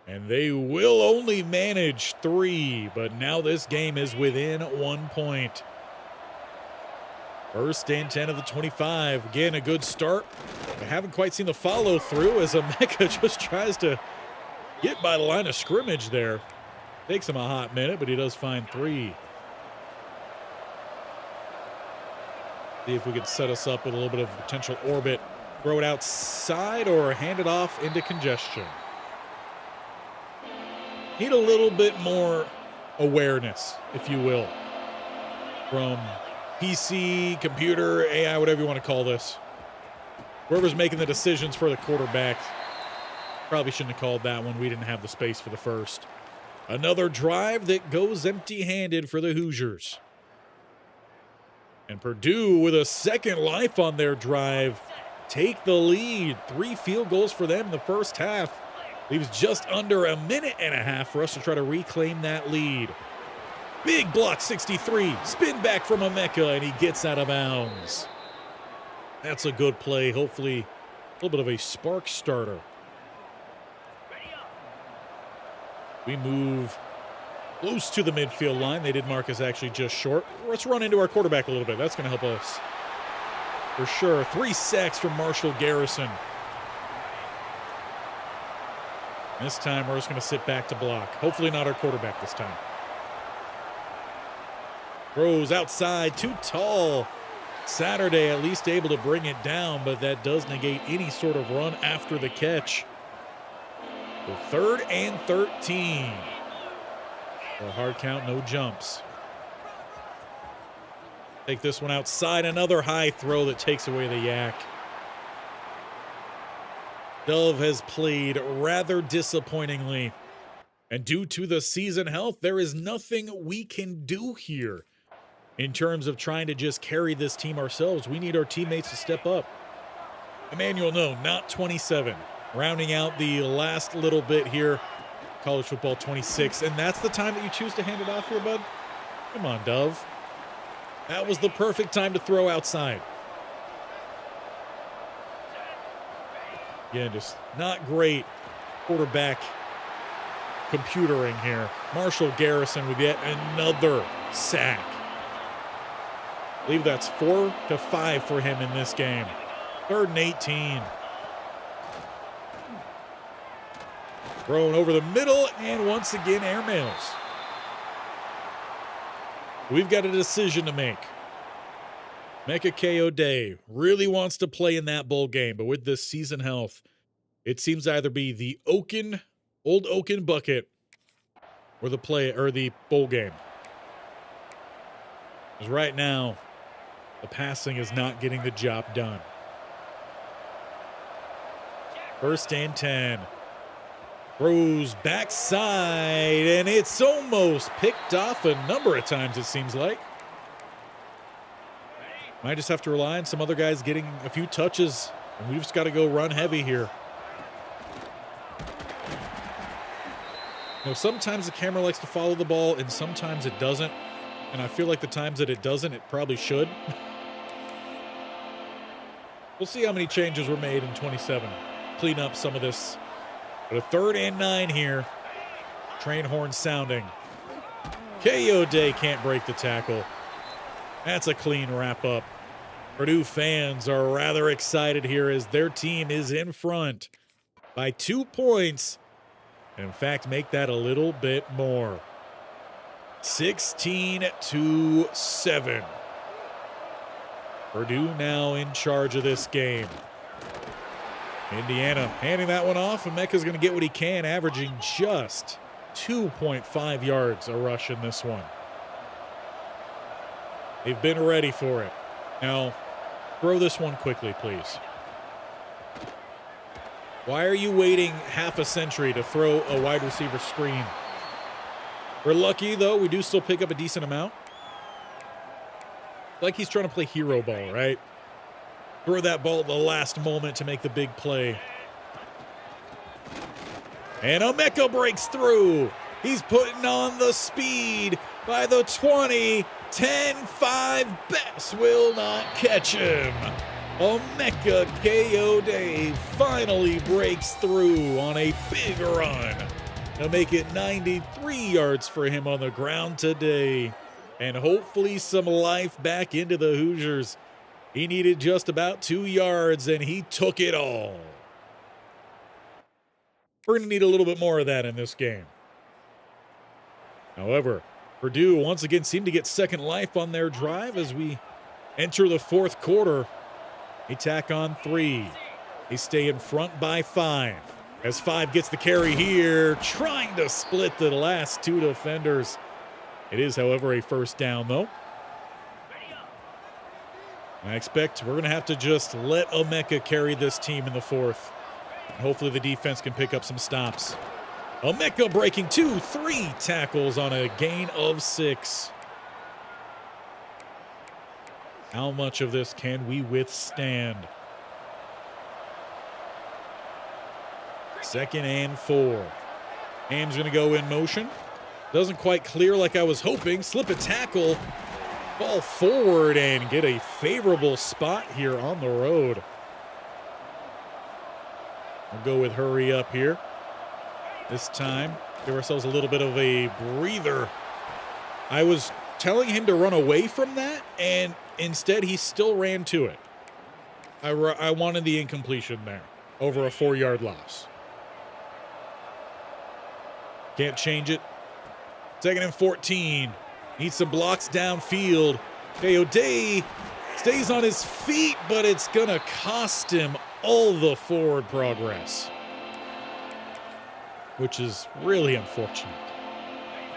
And they will only manage 3, but now this game is within 1 point. First and 10 of the 25. Again, a good start. I haven't quite seen the follow through as Emeka just tries to get by the line of scrimmage there. Takes him a hot minute, but he does find 3. See if we could set us up with a little bit of potential orbit. Throw it outside or hand it off into congestion. Need a little bit more awareness, if you will, from PC, computer, AI, whatever you want to call this. Whoever's making the decisions for the quarterback probably shouldn't have called that one. We didn't have the space for the first. Another drive that goes empty-handed for the Hoosiers. And Purdue, with a second life on their drive, take the lead. 3 field goals for them in the first half. Leaves just under a minute and a half for us to try to reclaim that lead. Big block 63. Spin back from Emeka, and he gets out of bounds. That's a good play. Hopefully, a little bit of a spark starter. We move close to the midfield line. They did mark us actually just short. Let's run into our quarterback a little bit. That's going to help us for sure. 3 sacks from Marshall Garrison. This time, we're just going to sit back to block. Hopefully not our quarterback this time. Throws outside, too tall. Saturday at least able to bring it down, but that does negate any sort of run after the catch. So 3rd and 13. For a hard count, no jumps. Take this one outside. Another high throw that takes away the yak. Dove has played rather disappointingly. And due to the season health, there is nothing we can do here in terms of trying to just carry this team ourselves. We need our teammates to step up. Emmanuel, no, not 27. Rounding out the last little bit here, college football 26. And that's the time that you choose to hand it off here, bud? Come on, Dove. That was the perfect time to throw outside. Again, just not great quarterback computering here. Marshall Garrison with yet another sack. I believe that's 4 to 5 for him in this game. 3rd and 18. Thrown over the middle, and once again, airmails. We've got a decision to make. Emeka Kayode really wants to play in that bowl game, but with this season health, it seems to either be the old Oaken bucket or the bowl game. Because right now, the passing is not getting the job done. 1st and 10. Throws backside, and it's almost picked off a number of times, it seems like. Might just have to rely on some other guys getting a few touches, and we've just got to go run heavy here. You know, sometimes the camera likes to follow the ball, and sometimes it doesn't. And I feel like the times that it doesn't, it probably should. We'll see how many changes were made in 27. Clean up some of this. But a 3rd and 9 here. Train horn sounding. Kayode can't break the tackle. That's a clean wrap up. Purdue fans are rather excited here as their team is in front by 2 points. And in fact, make that a little bit more. 16-7. Purdue now in charge of this game. Indiana handing that one off. Emeka's going to get what he can, averaging just 2.5 yards a rush in this one. They've been ready for it. Now, throw this one quickly, please. Why are you waiting half a century to throw a wide receiver screen? We're lucky, though. We do still pick up a decent amount. Like he's trying to play hero ball, right? Throw that ball at the last moment to make the big play. And Emeka breaks through. He's putting on the speed by the 20. 10-5. Bess will not catch him. Emeka Kayode finally breaks through on a big run to make it 93 yards for him on the ground today. and hopefully some life back into the Hoosiers. He needed just about 2 yards, and he took it all. We're going to need a little bit more of that in this game. However, Purdue once again seemed to get second life on their drive as we enter the fourth quarter. They tack on 3. They stay in front by 5. As 5 gets the carry here, trying to split the last 2 defenders. It is, however, a first down, though. I expect we're going to have to just let Emeka carry this team in the fourth. Hopefully the defense can pick up some stops. Emeka breaking 2-3 tackles on a gain of 6. How much of this can we withstand? 2nd and 4. Ham's going to go in motion. Doesn't quite clear like I was hoping. Slip a tackle. Ball forward and get a favorable spot here on the road. We'll go with hurry up here. This time, give ourselves a little bit of a breather. I was telling him to run away from that, and instead he still ran to it. I wanted the incompletion there over a 4-yard loss. Can't change it. 2nd and 14. Needs some blocks downfield. Kayode stays on his feet, but it's going to cost him all the forward progress, which is really unfortunate.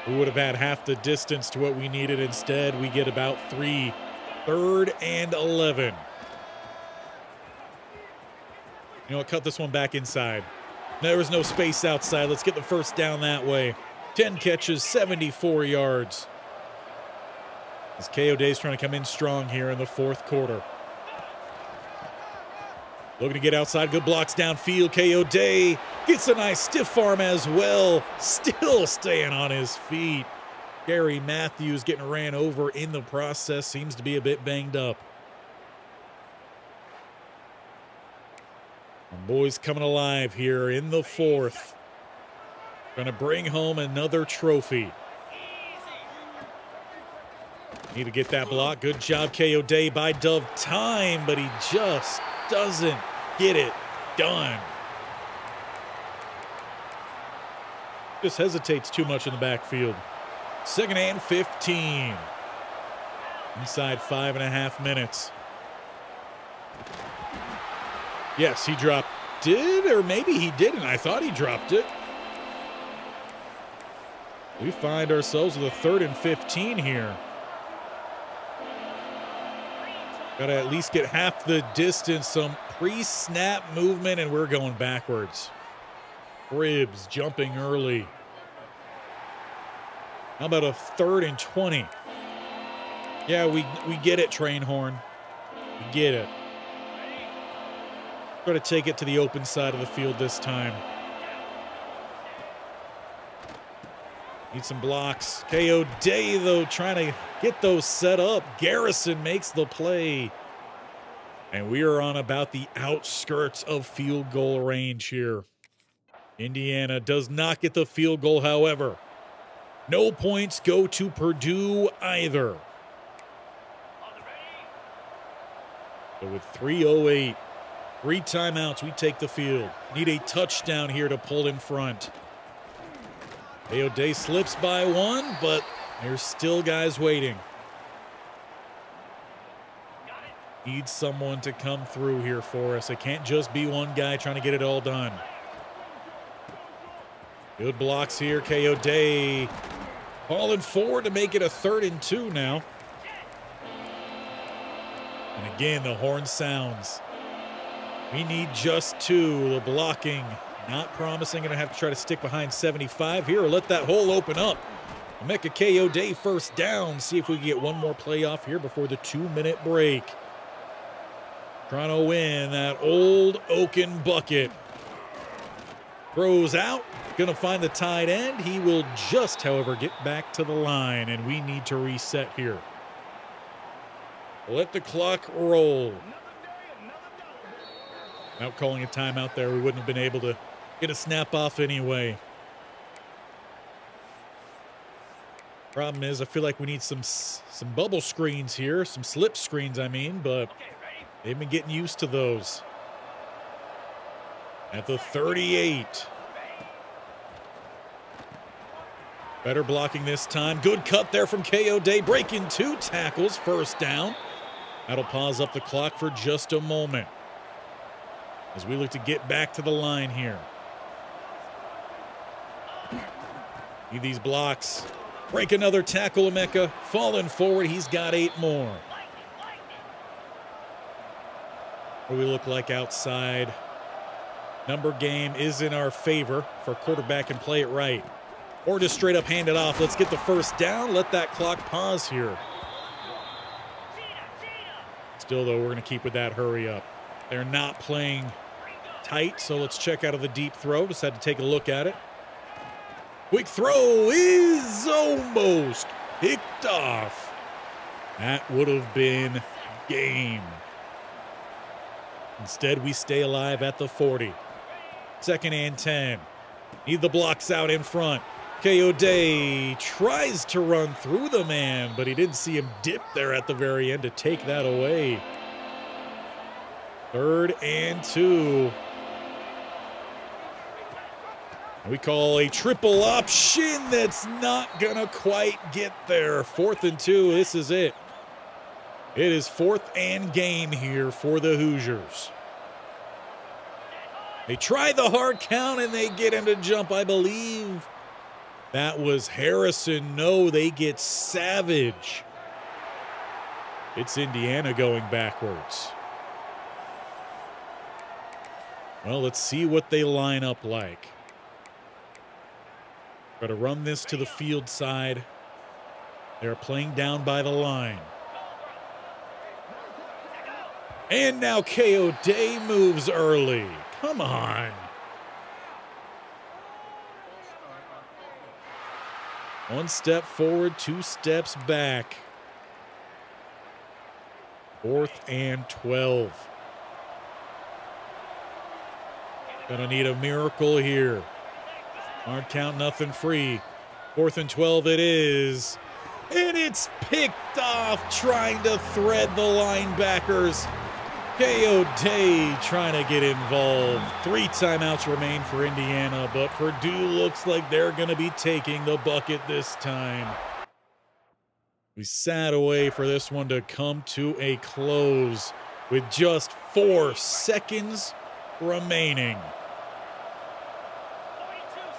We would have had half the distance to what we needed. Instead, we get about 3. 3rd and 11. You know what? Cut this one back inside. There was no space outside. Let's get the first down that way. 10 catches, 74 yards. As Kayode's trying to come in strong here in the fourth quarter. Looking to get outside. Good blocks downfield. Kayode gets a nice stiff arm as well. Still staying on his feet. Gary Matthews getting ran over in the process. Seems to be a bit banged up. Our boys coming alive here in the fourth. Going to bring home another trophy. Need to get that block. Good job, Kayode, by Dove time, but he just doesn't get it done. Just hesitates too much in the backfield. 2nd and 15. Inside 5.5 minutes. Yes, he dropped it, or maybe he didn't. I thought he dropped it. We find ourselves with a 3rd and 15 here. Got to at least get half the distance, some pre-snap movement, and we're going backwards. Ribs jumping early. How about a 3rd and 20? Yeah, we get it, Trainhorn. We get it. Try to take it to the open side of the field this time. Need some blocks. Kayode, though, trying to get those set up. Garrison makes the play. And we are on about the outskirts of field goal range here. Indiana does not get the field goal, however. No points go to Purdue either. So with 3:08, 3 timeouts, we take the field. Need a touchdown here to pull in front. Kayode slips by 1, but there's still guys waiting. Need someone to come through here for us. It can't just be one guy trying to get it all done. Good blocks here. Kayode falling forward to make it a 3rd and 2 now. And again, the horn sounds. We need just 2. The blocking not promising. Going to have to try to stick behind 75 here or let that hole open up. Emeka Kayode first down. See if we can get one more play off here before the 2-minute break. Trying to win that old Oaken bucket. Throws out. Going to find the tight end. He will just, however, get back to the line, and we need to reset here. Let the clock roll. Without calling a timeout there, we wouldn't have been able to get a snap off anyway. Problem is, I feel like we need some bubble screens here, some slip screens, I mean, but Okay, ready? they've been getting used to those. At the 38. Better blocking this time. Good cut there from Kayode, breaking 2 tackles, first down. That'll pause up the clock for just a moment as we look to get back to the line here. Need these blocks. Break another tackle, Emeka. Falling forward, he's got 8 more. What do we look like outside? Number game is in our favor for quarterback and play it right. Or just straight up hand it off. Let's get the first down. Let that clock pause here. Still, though, we're going to keep with that hurry up. They're not playing tight, so let's check out of the deep throw. Just had to take a look at it. Quick throw is almost picked off. That would have been game. Instead, we stay alive at the 40. 2nd and 10. Need the blocks out in front. Kayode tries to run through the man, but he didn't see him dip there at the very end to take that away. 3rd and 2. We call a triple option that's not going to quite get there. 4th and 2, this is it. It is 4th and game here for the Hoosiers. They try the hard count and they get him to jump, I believe. That was Harrison. No, they get savage. It's Indiana going backwards. Well, let's see what they line up like. Got to run this to the field side. They're playing down by the line. And now Kayode moves early. Come on. One step forward, 2 steps back. 4th and 12. Gonna need a miracle here. Hard count, nothing free. 4th and 12 it is. And it's picked off, trying to thread the linebackers. Kayode trying to get involved. 3 timeouts remain for Indiana, but Purdue looks like they're going to be taking the bucket this time. We sat away for this one to come to a close with just 4 seconds remaining.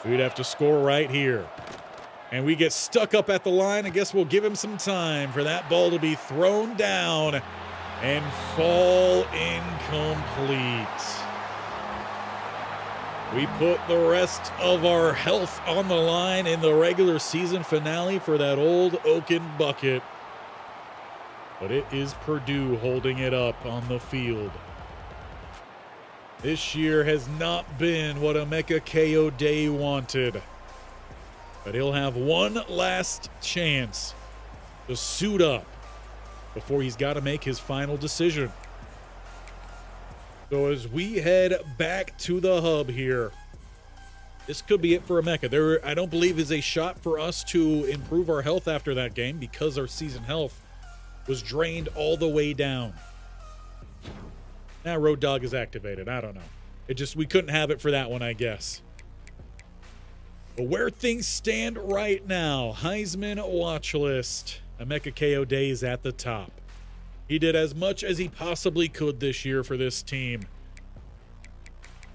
We'd have to score right here. And we get stuck up at the line. I guess we'll give him some time for that ball to be thrown down and fall incomplete. We put the rest of our health on the line in the regular season finale for that old Oaken bucket. But it is Purdue holding it up on the field. This year has not been what Emeka Kayode wanted. But he'll have one last chance to suit up before he's got to make his final decision. So as we head back to the hub here, this could be it for Emeka. There, I don't believe, is a shot for us to improve our health after that game because our season health was drained all the way down. Now Road Dog is activated. I don't know. We couldn't have it for that one, I guess. But where things stand right now, Heisman watch list, Emeka Kayode is at the top. He did as much as he possibly could this year for this team.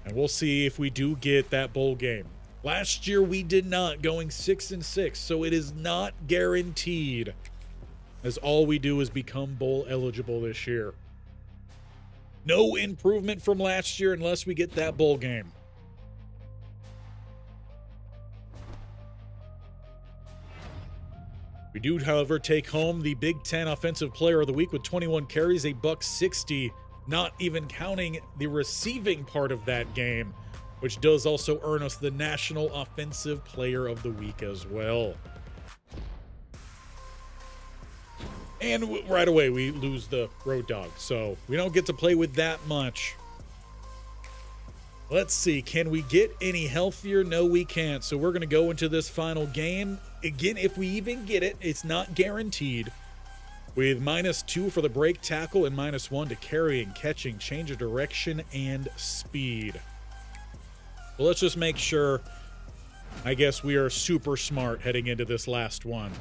And we'll see if we do get that bowl game. Last year we did not, going 6-6, so it is not guaranteed, as all we do is become bowl eligible this year. No improvement from last year unless we get that bowl game. We do, however, take home the Big Ten Offensive Player of the Week with 21 carries, a $160, not even counting the receiving part of that game, which does also earn us the National Offensive Player of the Week as well. And right away, we lose the Road Dog, so we don't get to play with that much. Let's see, can we get any healthier? No, we can't. So we're going to go into this final game again, if we even get it, it's not guaranteed. With -2 for the break tackle and -1 to carrying, catching, change of direction, and speed. Well, let's just make sure, I guess, we are super smart heading into this last one.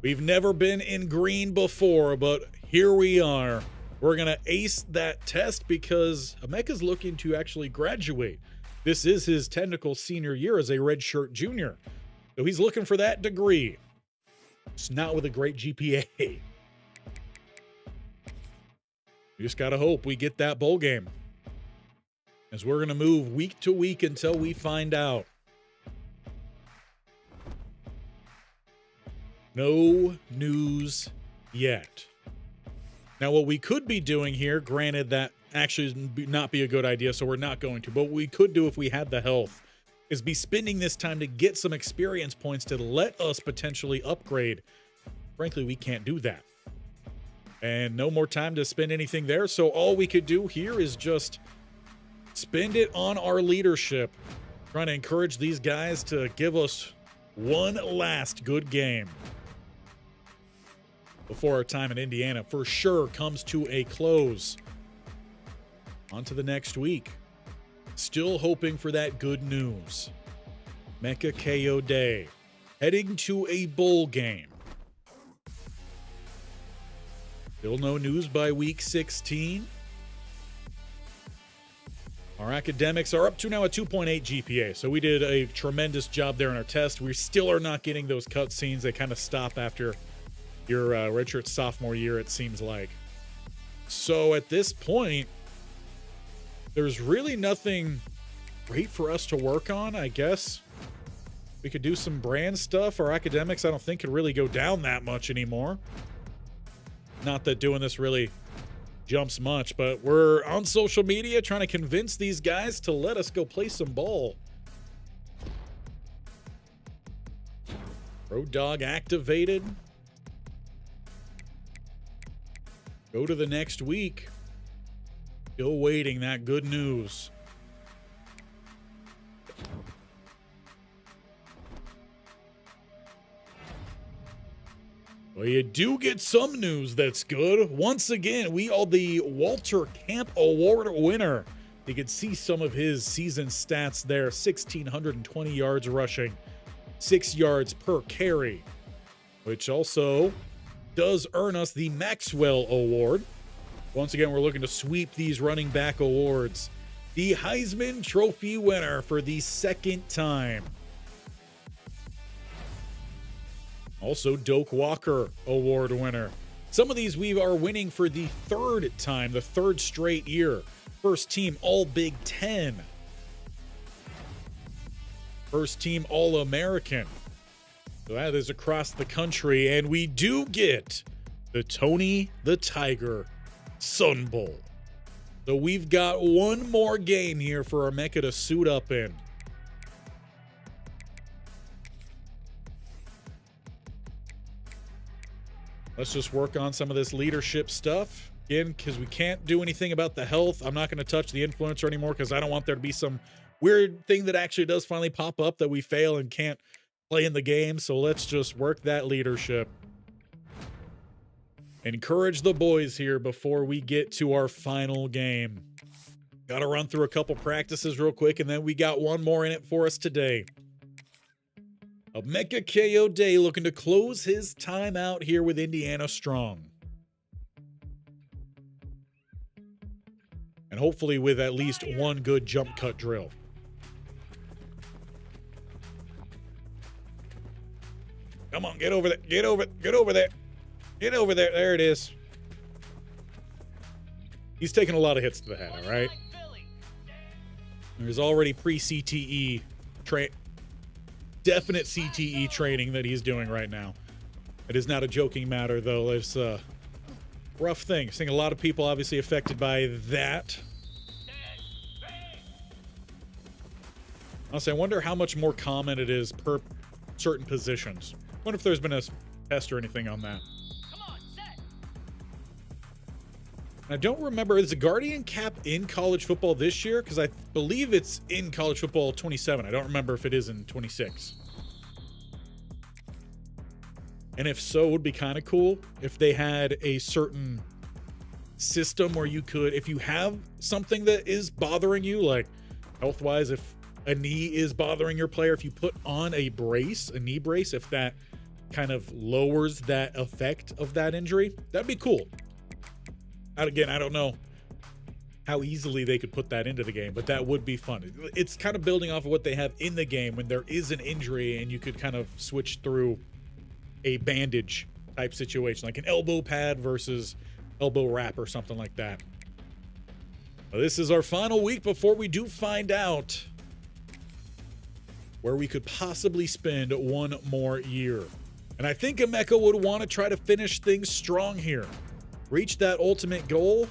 We've never been in green before, but here we are. We're going to ace that test because Emeka's looking to actually graduate. This is his technical senior year as a redshirt junior. So he's looking for that degree. It's not with a great GPA. We just got to hope we get that bowl game, as we're going to move week to week until we find out. No news yet. Now, what we could be doing here, granted that actually not be a good idea, so we're not going to, but what we could do if we had the health is be spending this time to get some experience points to let us potentially upgrade. Frankly, we can't do that. And no more time to spend anything there, so all we could do here is just spend it on our leadership, trying to encourage these guys to give us one last good game before our time in Indiana for sure comes to a close. On to the next week. Still hoping for that good news. Emeka Kayode heading to a bowl game. Still no news by week 16. Our academics are up to now a 2.8 GPA, so we did a tremendous job there in our test. We still are not getting those cutscenes. They kind of stop after your redshirt sophomore year, it seems like. So at this point, there's really nothing great for us to work on, I guess. We could do some brand stuff. Our academics, I don't think, could really go down that much anymore. Not that doing this really jumps much, but we're on social media trying to convince these guys to let us go play some ball. Road Dog activated. Go to the next week. Still waiting that good news. Well, you do get some news that's good. Once again, we are the Walter Camp Award winner. You can see some of his season stats there. 1,620 yards rushing, 6 yards per carry, which also does earn us the Maxwell Award. Once again, we're looking to sweep these running back awards. The Heisman Trophy winner for the second time. Also, Doak Walker Award winner. Some of these we are winning for the third time, the third straight year. First team All Big Ten. First team All-American. So that is across the country. And we do get the Tony the Tiger Sun Bowl. So we've got one more game here for Emeka to suit up in. Let's just work on some of this leadership stuff. Again, because we can't do anything about the health. I'm not going to touch the influencer anymore because I don't want there to be some weird thing that actually does finally pop up that we fail and can't play in the game. So let's just work that leadership. Encourage the boys here before we get to our final game. Got to run through a couple practices real quick, and then we got one more in it for us today. Emeka Kayode looking to close his time out here with Indiana strong. And hopefully with at least one good jump cut drill. Come on, get over there. Get over there. Get over there. There it is. He's taking a lot of hits to the head, all right? There's already pre-CTE definite CTE training that he's doing right now. It is not a joking matter, though. It's a rough thing. I think a lot of people obviously affected by that. Honestly, I wonder how much more common it is per certain positions. I wonder if there's been a test or anything on that. I don't remember, is the Guardian cap in college football this year? Because I believe it's in college football 27. I don't remember if it is in 26. And if so, it would be kind of cool if they had a certain system where you could, if you have something that is bothering you, like health-wise, if a knee is bothering your player, if you put on a brace, a knee brace, if that kind of lowers that effect of that injury, that'd be cool. Again, I don't know how easily they could put that into the game, but that would be fun. It's kind of building off of what they have in the game when there is an injury and you could kind of switch through a bandage type situation, like an elbow pad versus elbow wrap or something like that. Well, this is our final week before we do find out where we could possibly spend one more year. And I think Emeka would want to try to finish things strong here. Reach that ultimate goal.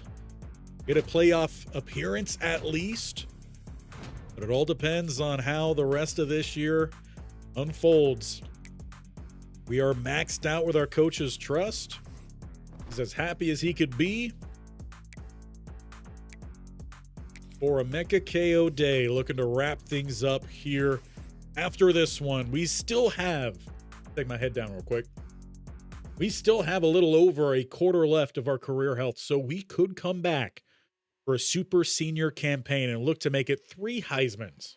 Get a playoff appearance at least. But it all depends on how the rest of this year unfolds. We are maxed out with our coach's trust. He's as happy as he could be. For Emeka Kayode, looking to wrap things up here after this one. We still have, take my head down real quick. We still have a little over a quarter left of our career health, so we could come back for a super senior campaign and look to make it 3 Heismans.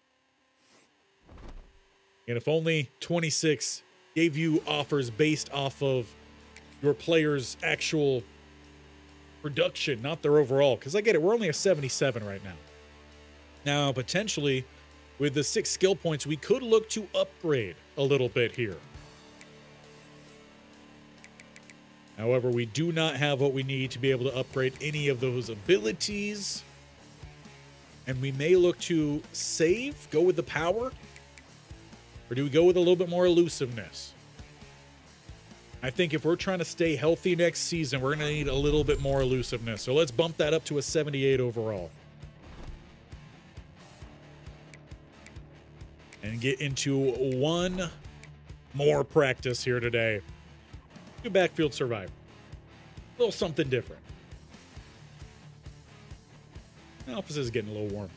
And if only 26 gave you offers based off of your players' actual production, not their overall, because I get it, we're only a 77 right now. Now, potentially, with the 6 skill points, we could look to upgrade a little bit here. However, we do not have what we need to be able to upgrade any of those abilities. And we may look to save, go with the power, or do we go with a little bit more elusiveness? I think if we're trying to stay healthy next season, we're going to need a little bit more elusiveness. So let's bump that up to a 78 overall. And get into one more practice here today. Do backfield survival. A little something different. The office is getting a little warm.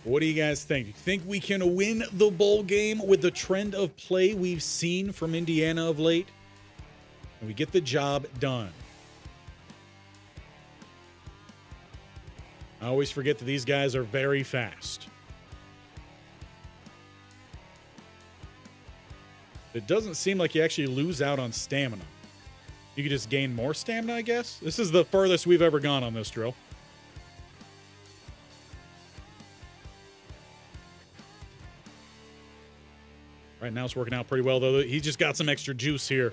What do you guys think? Do you think we can win the bowl game with the trend of play we've seen from Indiana of late? And we get the job done. I always forget that these guys are very fast. It doesn't seem like you actually lose out on stamina. You could just gain more stamina, I guess. This is the furthest we've ever gone on this drill. Right now it's working out pretty well, though. He just got some extra juice here.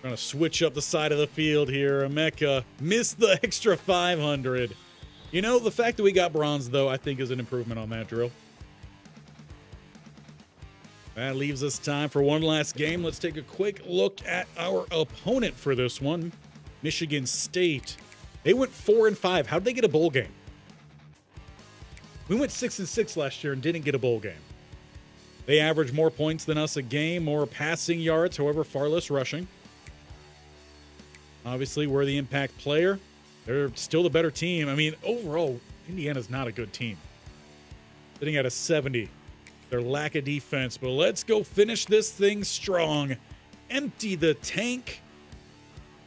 Trying to switch up the side of the field here. Emeka missed the extra 500. You know, the fact that we got bronze, though, I think is an improvement on that drill. That leaves us time for one last game. Let's take a quick look at our opponent for this one. Michigan State. They went 4-5. How'd they get a bowl game? We went 6-6 last year and didn't get a bowl game. They average more points than us a game, more passing yards, however, far less rushing. Obviously, we're the impact player. They're still the better team. I mean, overall, Indiana's not a good team. Sitting at a 70. Their lack of defense, but let's go finish this thing strong. Empty the tank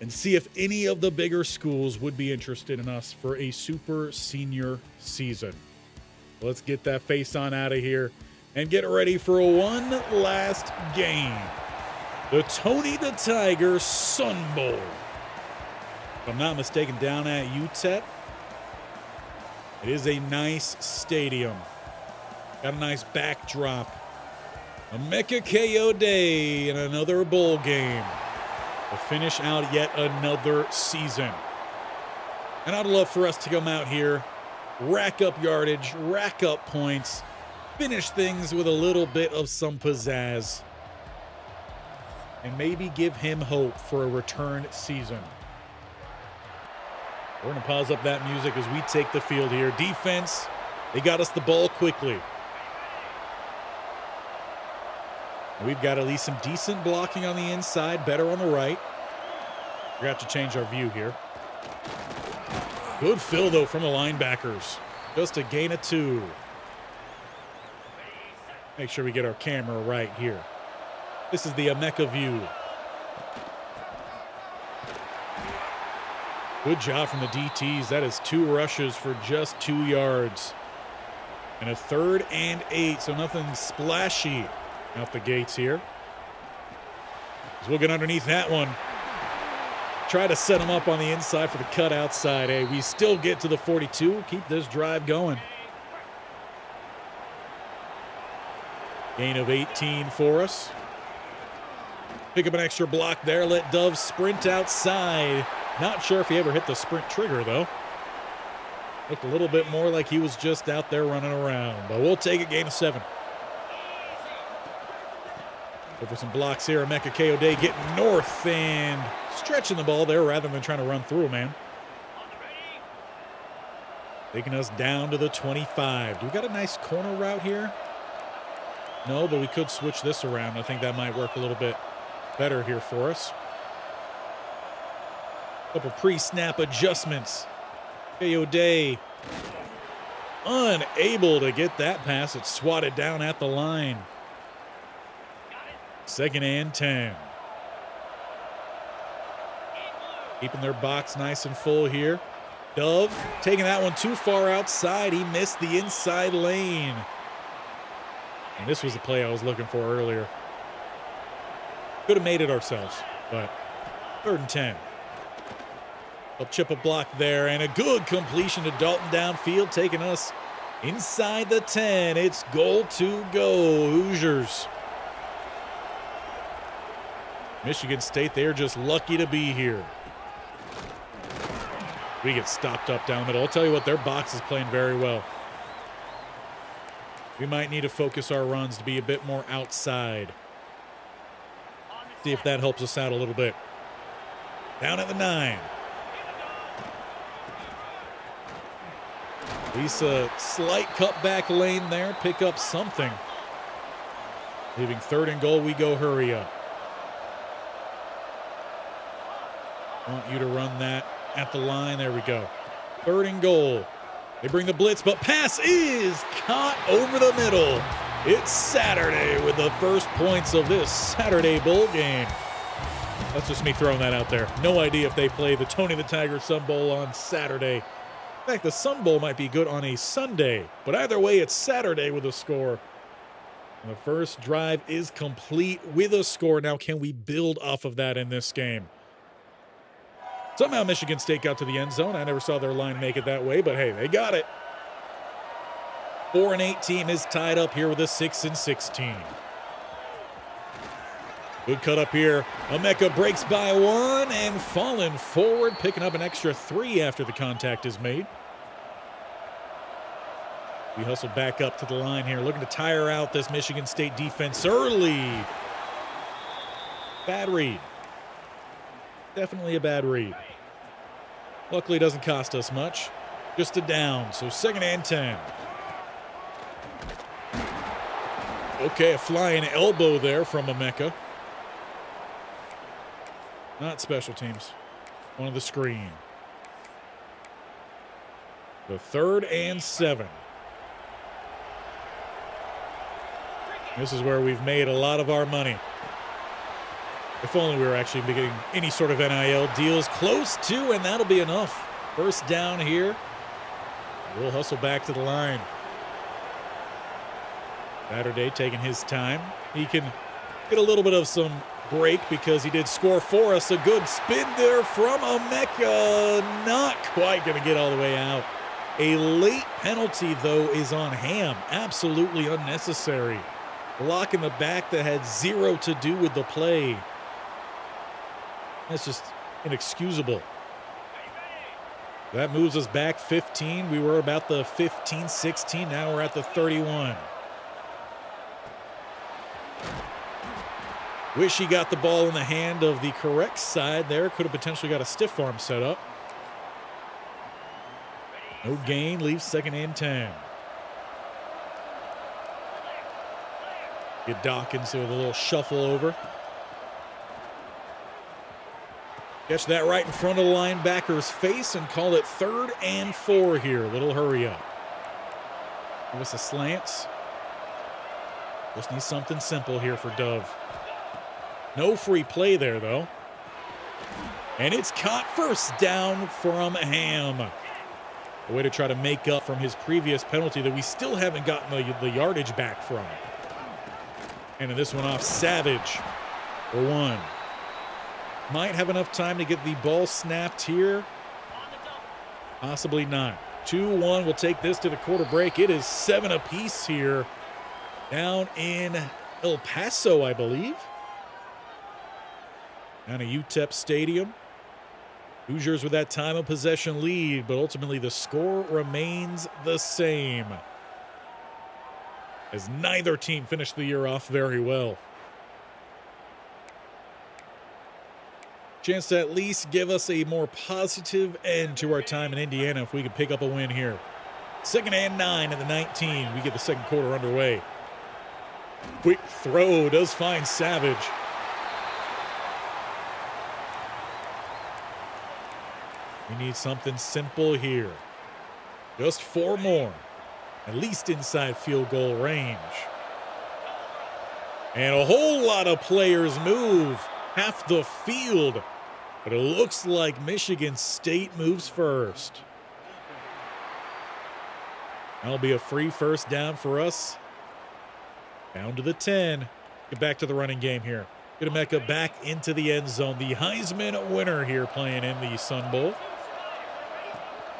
and see if any of the bigger schools would be interested in us for a super senior season. Let's get that face on out of here and get ready for one last game. The Tony the Tiger Sun Bowl. If I'm not mistaken, down at UTEP. It is a nice stadium. Got a nice backdrop. Emeka Kayode in another bowl game to finish out yet another season. And I'd love for us to come out here, rack up yardage, rack up points, finish things with a little bit of some pizzazz, and maybe give him hope for a return season. We're going to pause up that music as we take the field here. Defense, they got us the ball quickly. We've got at least some decent blocking on the inside, better on the right. We're going to have to change our view here. Good fill, though, from the linebackers. Just a gain of 2. Make sure we get our camera right here. This is the Emeka view. Good job from the DTs. That is 2 rushes for just 2 yards. And a 3rd and 8, so nothing splashy out the gates here. We'll get underneath that one. Try to set him up on the inside for the cut outside. Hey, we still get to the 42. Keep this drive going. Gain of 18 for us. Pick up an extra block there. Let Dove sprint outside. Not sure if he ever hit the sprint trigger, though. Looked a little bit more like he was just out there running around. But we'll take a gain of 7. Go for some blocks here. Emeka Kayode getting north and stretching the ball there rather than trying to run through, man. Taking us down to the 25. Do we got a nice corner route here? No, but we could switch this around. I think that might work a little bit better here for us. Couple pre-snap adjustments. Kayode unable to get that pass. It's swatted down at the line. 2nd and 10. Keeping their box nice and full here. Dove taking that one too far outside. He missed the inside lane. And this was the play I was looking for earlier. Could have made it ourselves, but 3rd and 10. They'll chip a block there, and a good completion to Dalton downfield, taking us inside the 10. It's goal to go, Hoosiers. Michigan State, they're just lucky to be here. We get stopped up down the middle. I'll tell you what, their box is playing very well. We might need to focus our runs to be a bit more outside. See if that helps us out a little bit. Down at the 9. At least a slight cutback lane there. Pick up something. Leaving 3rd and goal, we go hurry up. Want you to run that at the line. There we go. 3rd and goal. They bring the blitz, but pass is caught over the middle. It's Saturday with the first points of this Saturday bowl game. That's just me throwing that out there. No idea if they play the Tony the Tiger Sun Bowl on Saturday. In fact, the Sun Bowl might be good on a Sunday. But either way, it's Saturday with a score. And the first drive is complete with a score. Now, can we build off of that in this game? Somehow Michigan State got to the end zone. I never saw their line make it that way, but hey, they got it. 4-8 team is tied up here with a 6-16. Good cut up here. Emeka breaks by 1 and falling forward, picking up an extra 3 after the contact is made. We hustle back up to the line here, looking to tire out this Michigan State defense early. Bad read. Definitely a bad read. Luckily, it doesn't cost us much. Just a down, so 2nd and 10. Okay, a flying elbow there from Emeka. Not special teams. One of the screen. The 3rd and 7. This is where we've made a lot of our money. If only we were actually getting any sort of NIL deals. Close to, and that'll be enough. First down here. We'll hustle back to the line. Saturday taking his time. He can get a little bit of some break because he did score for us. A good spin there from Emeka. Not quite going to get all the way out. A late penalty, though, is on Ham. Absolutely unnecessary. Block in the back that had 0 to do with the play. That's just inexcusable. That moves us back 15. We were about the 15-16. Now we're at the 31. Wish he got the ball in the hand of the correct side there. Could have potentially got a stiff arm set up. No gain. Leaves 2nd and 10. Get Dawkins with a little shuffle over. Catch that right in front of the linebacker's face and call it 3rd and 4 here. Little hurry up. Give us a slants. Just need something simple here for Dove. No free play there, though. And it's caught first down from Ham. A way to try to make up from his previous penalty that we still haven't gotten the yardage back from. And in this one off Savage for 1. Might have enough time to get the ball snapped here. Possibly not. 2-1 will take this to the quarter break. It is 7 apiece here down in El Paso, I believe. Down at UTEP Stadium. Hoosiers with that time of possession lead, but ultimately the score remains the same, as neither team finished the year off very well. Chance to at least give us a more positive end to our time in Indiana if we can pick up a win here. 2nd and 9 at the 19. We get the second quarter underway. Quick throw does find Savage. We need something simple here. Just 4 more. At least inside field goal range. And a whole lot of players move. Half the field. But it looks like Michigan State moves first. That'll be a free first down for us. Down to the 10. Get back to the running game here. Get Emeka back into the end zone. The Heisman winner here playing in the Sun Bowl.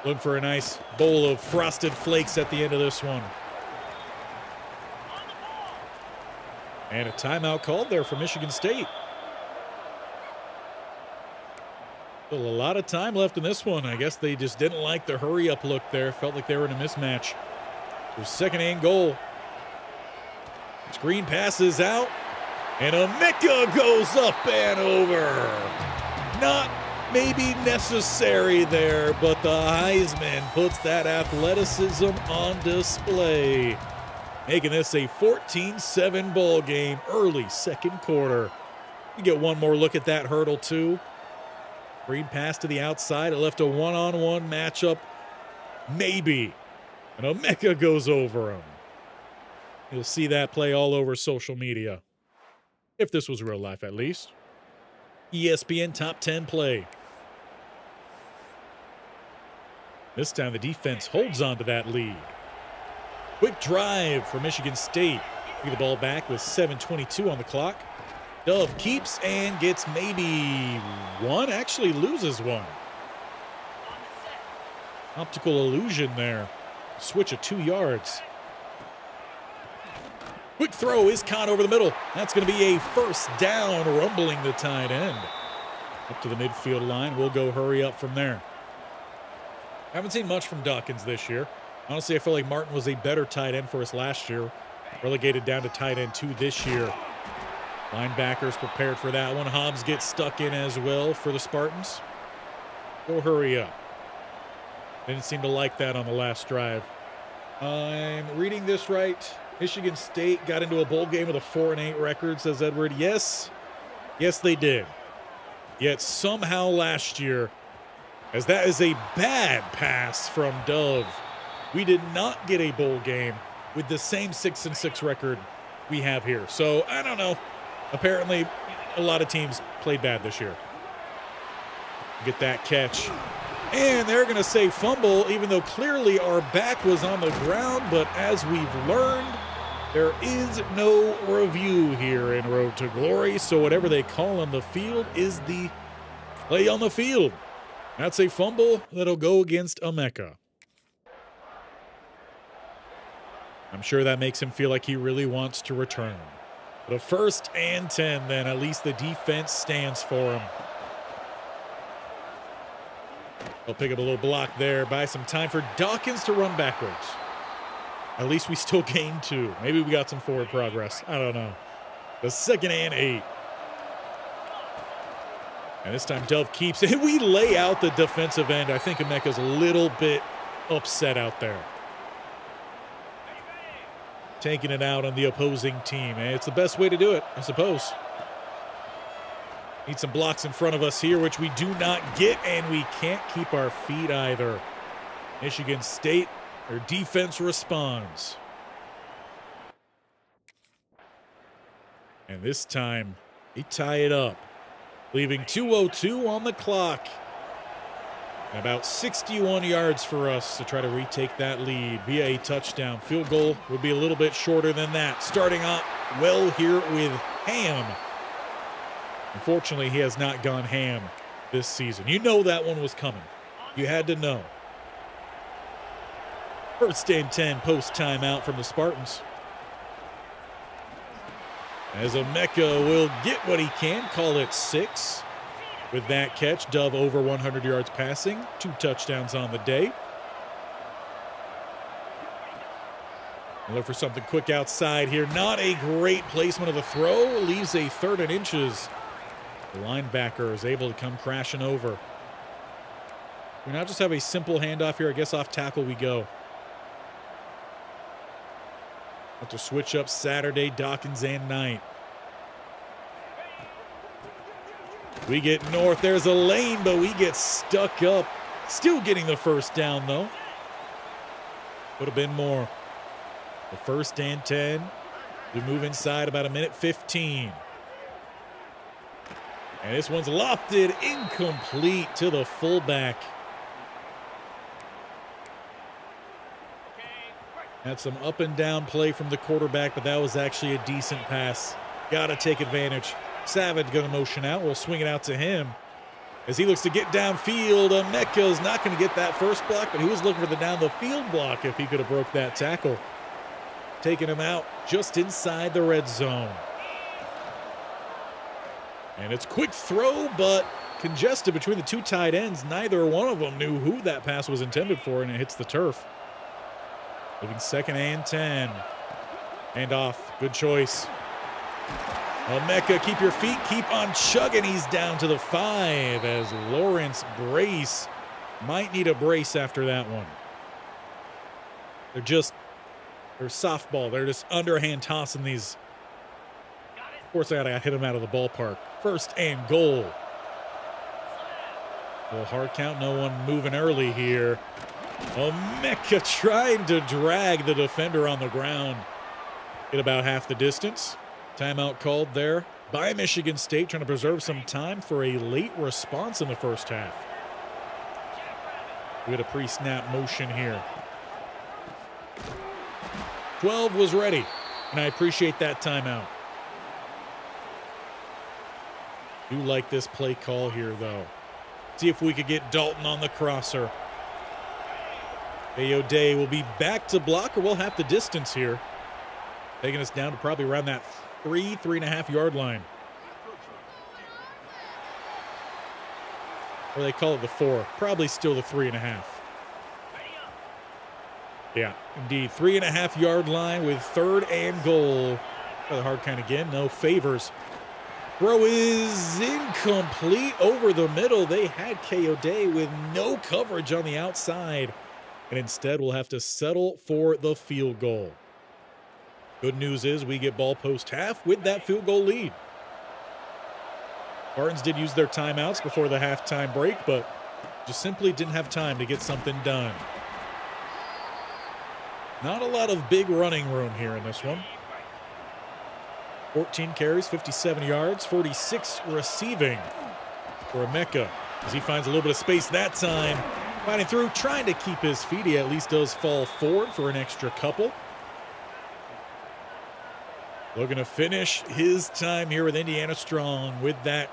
Looking for a nice bowl of frosted flakes at the end of this one. And a timeout called there for Michigan State. Still a lot of time left in this one. I guess they just didn't like the hurry-up look there. Felt like they were in a mismatch. So 2nd and goal. Screen passes out. And Emeka goes up and over. Not maybe necessary there, but the Heisman puts that athleticism on display, making this a 14-7 ball game early second quarter. You get one more look at that hurdle too. Screen pass to the outside. It left a one-on-one matchup, maybe, and Emeka goes over him. You'll see that play all over social media, if this was real life at least. ESPN Top 10 play. This time the defense holds on to that lead. Quick drive for Michigan State. Get the ball back with 7:22 on the clock. Dove keeps and gets maybe 1, actually loses 1. Optical illusion there. Switch of 2 yards. Quick throw is caught over the middle. That's going to be a first down, rumbling the tight end. Up to the midfield line. We'll go hurry up from there. Haven't seen much from Dawkins this year. Honestly, I feel like Martin was a better tight end for us last year. Relegated down to tight end 2 this year. Linebackers prepared for that one. Hobbs gets stuck in as well for the Spartans. Go hurry up. Didn't seem to like that on the last drive. I'm reading this right. Michigan State got into a bowl game with a 4-8 record, says Edward. Yes, they did. Yet somehow last year, as that is a bad pass from Dove, we did not get a bowl game with the same 6-6 record we have here. So I don't know. Apparently, a lot of teams played bad this year. Get that catch. And they're going to say fumble, even though clearly our back was on the ground. But as we've learned, there is no review here in Road to Glory. So whatever they call on the field is the play on the field. That's a fumble that'll go against Emeka. I'm sure that makes him feel like he really wants to return. But a 1st and 10, then at least the defense stands for him. They'll pick up a little block there, buy some time for Dawkins to run backwards. At least we still gained 2. Maybe we got some forward progress. I don't know. The 2nd and 8. And this time Dove keeps it. We lay out the defensive end. I think Emeka's a little bit upset out there. Taking it out on the opposing team. And it's the best way to do it, I suppose. Need some blocks in front of us here, which we do not get, and we can't keep our feet either. Michigan State, their defense responds. And this time, they tie it up, leaving 2:02 on the clock. And about 61 yards for us to try to retake that lead via a touchdown. Field goal would be a little bit shorter than that. Starting out well here with Ham. Unfortunately, he has not gone ham this season. You know that one was coming. You had to know. First and 10 post timeout from the Spartans. As Emeka will get what he can, call it 6. With that catch, Dove over 100 yards passing, 2 touchdowns on the day. We'll look for something quick outside here. Not a great placement of the throw. Leaves a 3rd and inches. The linebacker is able to come crashing over. We now just have a simple handoff here. I guess off tackle we go. Have to switch up Saturday, Dawkins, and Knight. We get north. There's a lane, but we get stuck up. Still getting the first down, though. Would have been more. The 1st and 10. We move inside about 1:15. And this one's lofted, incomplete to the fullback. Had some up and down play from the quarterback, but that was actually a decent pass. Got to take advantage. Savage going to motion out. We'll swing it out to him as he looks to get downfield. Emeka's not going to get that first block, but he was looking for the down the field block if he could have broke that tackle. Taking him out just inside the red zone. And it's quick throw, but congested between the 2 tight ends. Neither one of them knew who that pass was intended for, and it hits the turf. Moving 2nd and 10. Hand off. Good choice. Emeka, keep your feet, keep on chugging. He's down to the 5 as Lawrence Brace might need a brace after that one. They're softball. They're just underhand tossing these. Of course, I got to hit him out of the ballpark. 1st and goal. Well, hard count, no one moving early here. Emeka trying to drag the defender on the ground. Get about half the distance. Timeout called there by Michigan State, trying to preserve some time for a late response in the first half. We had a pre-snap motion here. 12 was ready, and I appreciate that timeout. Do like this play call here, though. See if we could get Dalton on the crosser. Kayode will be back to block, or we'll have the distance here. Taking us down to probably around that 3.5 yard line. Or they call it the 4. Probably still the 3.5. Yeah, indeed. 3.5 yard line with 3rd and goal. The hard count again. No favors. Throw is incomplete over the middle. They had Kayode with no coverage on the outside. And instead we'll have to settle for the field goal. Good news is we get ball post half with that field goal lead. Spartans did use their timeouts before the halftime break, but just simply didn't have time to get something done. Not a lot of big running room here in this one. 14 carries, 57 yards, 46 receiving for Emeka as he finds a little bit of space that time. Fighting through, trying to keep his feet. He at least does fall forward for an extra couple. Looking to finish his time here with Indiana strong with that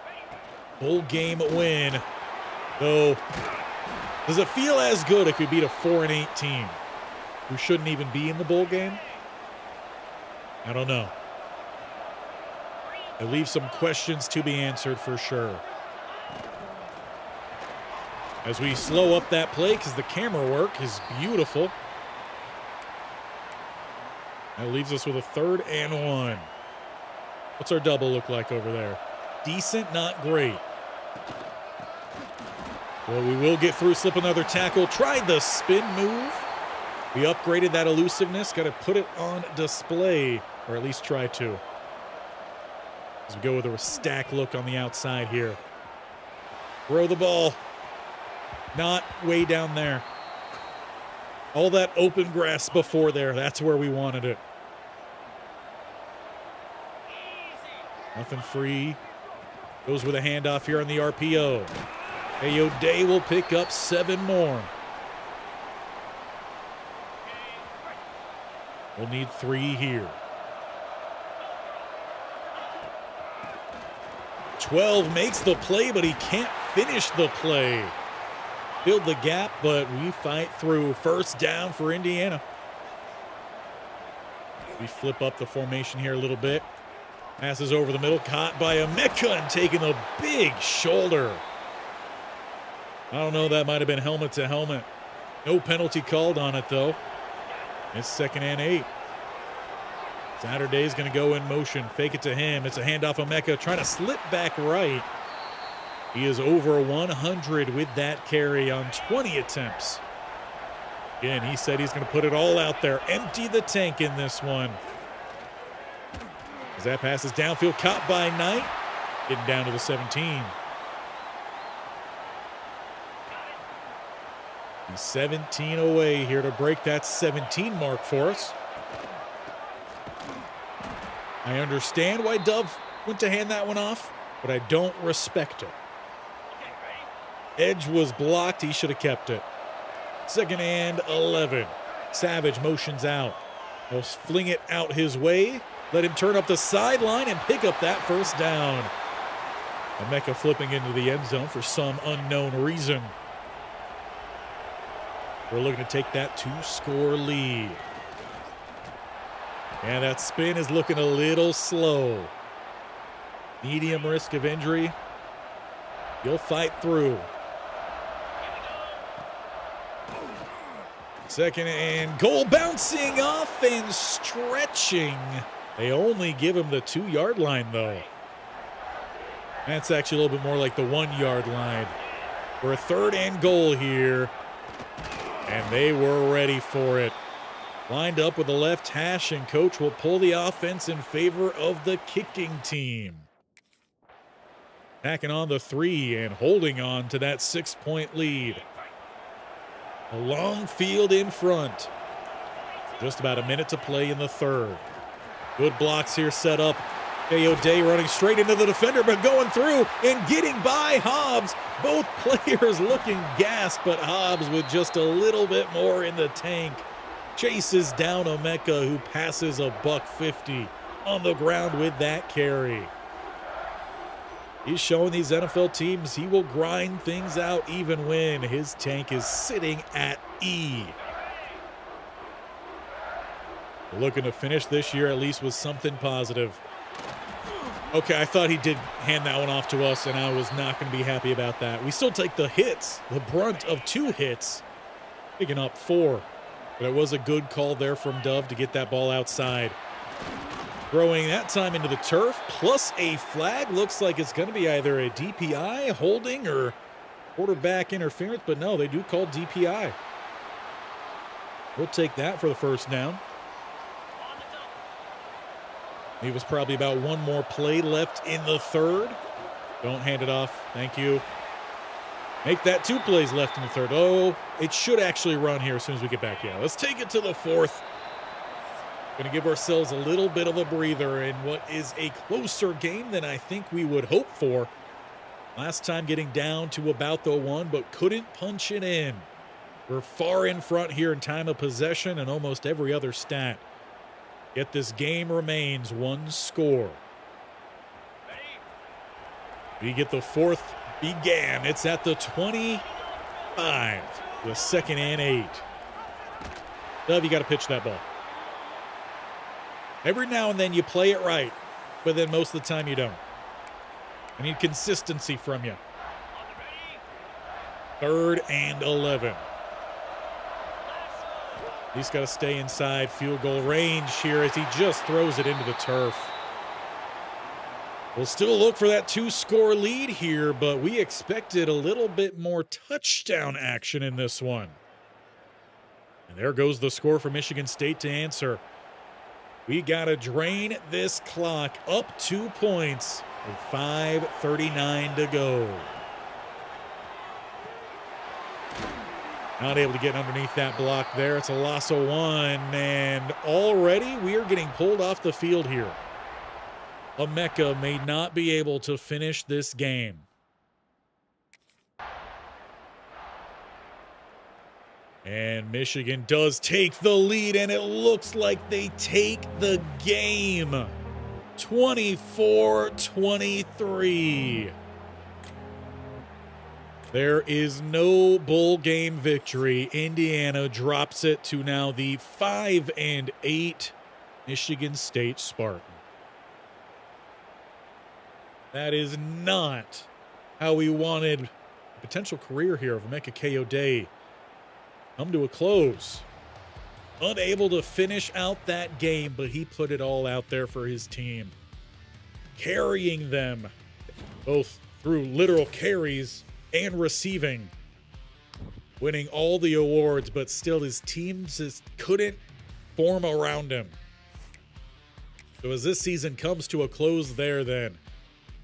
bowl game win. Though, does it feel as good if you beat a 4-8 team who shouldn't even be in the bowl game? I don't know. It leaves some questions to be answered for sure. As we slow up that play because the camera work is beautiful. That leaves us with a 3rd and 1. What's our double look like over there? Decent, not great. Well, we will get through, slip another tackle. Tried the spin move. We upgraded that elusiveness. Got to put it on display, or at least try to. As we go with a stack look on the outside here. Throw the ball. Not way down there. All that open grass before there, that's where we wanted it. Nothing free. Goes with a handoff here on the RPO. Kayode will pick up 7 more. We'll need 3 here. 12 makes the play, but he can't finish the play. Build the gap, but we fight through. First down for Indiana. We flip up the formation here a little bit. Passes over the middle, caught by Emeka and taking a big shoulder. I don't know, that might have been helmet to helmet. No penalty called on it, though. It's 2nd and 8. Saturday's going to go in motion. Fake it to him. It's a handoff Emeka trying to slip back right. He is over 100 with that carry on 20 attempts. Again, he said he's going to put it all out there. Empty the tank in this one. As that pass is downfield, caught by Knight. Getting down to the 17. He's 17 away here to break that 17 mark for us. I understand why Dove went to hand that one off, but I don't respect it. Edge was blocked. He should have kept it. 2nd and 11. Savage motions out. He'll fling it out his way. Let him turn up the sideline and pick up that first down. Emeka flipping into the end zone for some unknown reason. We're looking to take that 2-score lead. And that spin is looking a little slow. Medium risk of injury. You'll fight through. 2nd and goal, bouncing off and stretching. They only give him the 2-yard line, though. That's actually a little bit more like the 1-yard line. We're 3rd and goal here. And they were ready for it. Lined up with the left hash, and coach will pull the offense in favor of the kicking team. Packing on the 3 and holding on to that 6-point lead. A long field in front. Just about a minute to play in the 3rd. Good blocks here set up. Kayode running straight into the defender, but going through and getting by Hobbs. Both players looking gassed, but Hobbs with just a little bit more in the tank. Chases down Emeka, who passes a $150 on the ground with that carry. He's showing these NFL teams he will grind things out even when his tank is sitting at E. We're looking to finish this year at least with something positive. Okay, I thought he did hand that one off to us, and I was not going to be happy about that. We still take the hits, the brunt of 2 hits, picking up 4. But it was a good call there from Dove to get that ball outside. Throwing that time into the turf, plus a flag. Looks like it's going to be either a DPI, holding, or quarterback interference, but no, they do call DPI. We'll take that for the first down. He was probably about 1 more play left in the 3rd. Don't hand it off. Thank you. Make that 2 plays left in the 3rd. Oh, it should actually run here as soon as we get back. Yeah, let's take it to the 4th. Going to give ourselves a little bit of a breather in what is a closer game than I think we would hope for. Last time getting down to about the 1, but couldn't punch it in. We're far in front here in time of possession and almost every other stat. Yet this game remains 1 score. We get the 4th began. It's at the 25. The 2nd and 8. Dove, you got to pitch that ball. Every now and then you play it right, but then most of the time you don't. I need consistency from you. 3rd and 11. He's got to stay inside field goal range here as he just throws it into the turf. We'll still look for that 2-score lead here, but we expected a little bit more touchdown action in this one. And there goes the score for Michigan State to answer. We got to drain this clock up 2 points with 5:39 to go. Not able to get underneath that block there. It's a loss of 1, and already we are getting pulled off the field here. Emeka may not be able to finish this game. And Michigan does take the lead, and it looks like they take the game. 24-23. There is no bowl game victory. Indiana drops it to now the 5-8 Michigan State Spartans. That is not how we wanted the potential career here of Emeka Kayode come to a close. Unable to finish out that game, but he put it all out there for his team, carrying them both through literal carries and receiving, winning all the awards, but still his team just couldn't form around him. So as this season comes to a close there then,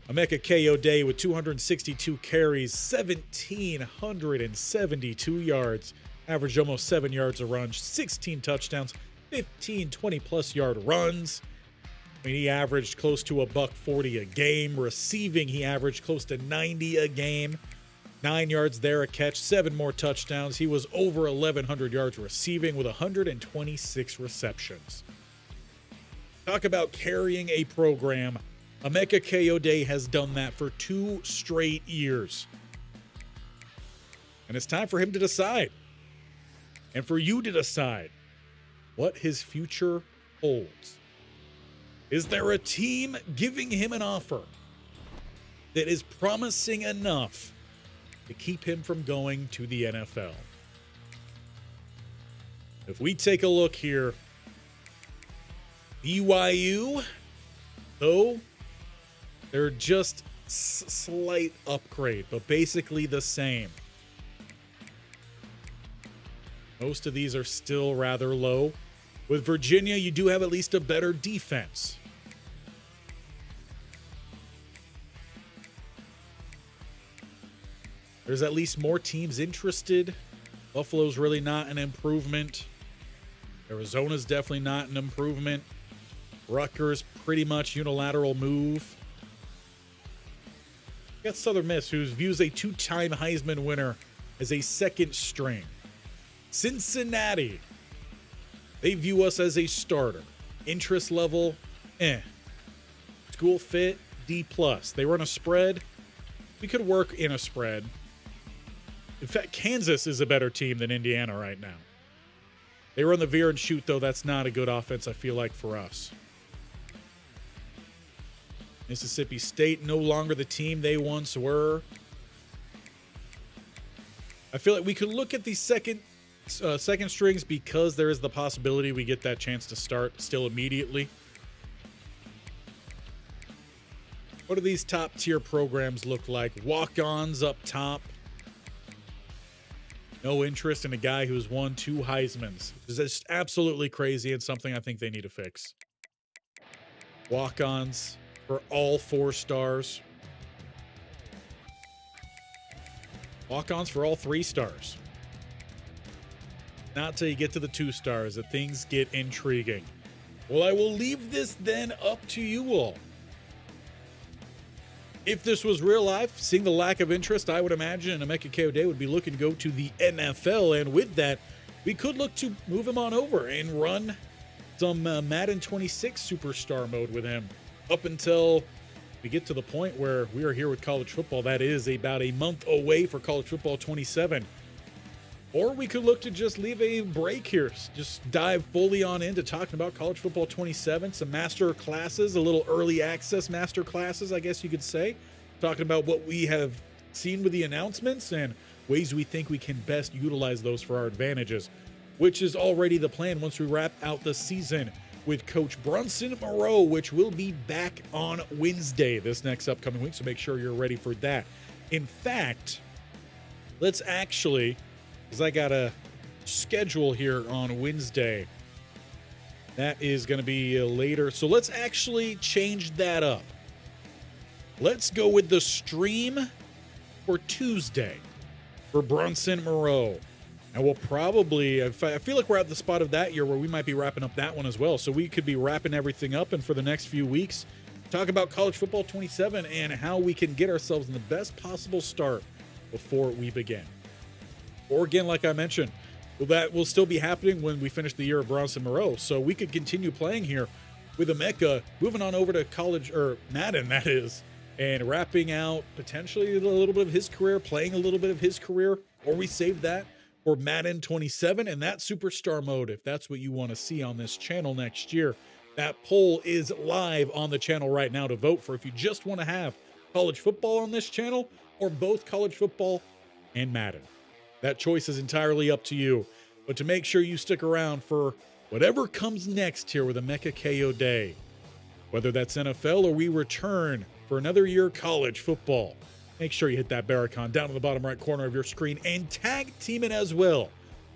Emeka Kayode with 262 carries, 1,772 yards, averaged almost 7 yards a run, 16 touchdowns, 15 20-plus yard runs. I mean, he averaged close to $140 a game. Receiving, he averaged close to 90 a game. 9 yards there a catch, 7 more touchdowns. He was over 1,100 yards receiving with 126 receptions. Talk about carrying a program. Emeka Kayode has done that for 2 straight years. And it's time for him to decide. And for you to decide what his future holds. Is there a team giving him an offer that is promising enough to keep him from going to the NFL? If we take a look here, BYU, though, they're just slight upgrade, but basically the same. Most of these are still rather low. With Virginia, you do have at least a better defense. There's at least more teams interested. Buffalo's really not an improvement. Arizona's definitely not an improvement. Rutgers, pretty much unilateral move. You got Southern Miss, who views a 2-time Heisman winner as a second string. Cincinnati, they view us as a starter. Interest level, School fit, D+. They run a spread. We could work in a spread. In fact, Kansas is a better team than Indiana right now. They run the veer and shoot, though. That's not a good offense, I feel like, for us. Mississippi State, no longer the team they once were. I feel like we could look at the second strings because there is the possibility we get that chance to start still immediately. What do these top tier programs look like? Walk-ons up top. No interest in a guy who's won 2 Heismans. It's just absolutely crazy and something I think they need to fix. Walk-ons for all 4 stars. Walk-ons for all 3 stars. Not till you get to the 2 stars that things get intriguing. Well, I will leave this then up to you all. If this was real life, seeing the lack of interest, I would imagine Emeka Kayode would be looking to go to the NFL. And with that, we could look to move him on over and run some Madden 26 superstar mode with him up until we get to the point where we are here with college football. That is about a month away for college football 27. Or we could look to just leave a break here, just dive fully on into talking about college football 27, some master classes, a little early access master classes, I guess you could say, talking about what we have seen with the announcements and ways we think we can best utilize those for our advantages, which is already the plan once we wrap out the season with Coach Brunson Moreau, which will be back on Wednesday this next upcoming week, so make sure you're ready for that. In fact, let's actually, because I got a schedule here on Wednesday. That is going to be later. So let's actually change that up. Let's go with the stream for Tuesday for Brunson Moreau. And we'll probably, I feel like we're at the spot of that year where we might be wrapping up that one as well. So we could be wrapping everything up. And for the next few weeks, talk about college football 27 and how we can get ourselves in the best possible start before we begin. Or again, like I mentioned, that will still be happening when we finish the year of Bronson Moreau. So we could continue playing here with Emeka, moving on over to college, or Madden, that is, and wrapping out potentially a little bit of his career, playing a little bit of his career, or we save that for Madden 27 and that superstar mode if that's what you want to see on this channel next year. That poll is live on the channel right now to vote for if you just want to have college football on this channel or both college football and Madden. That choice is entirely up to you. But to make sure you stick around for whatever comes next here with Emeka Kayode, whether that's NFL or we return for another year of college football, make sure you hit that bell icon down in the bottom right corner of your screen and tag team it as well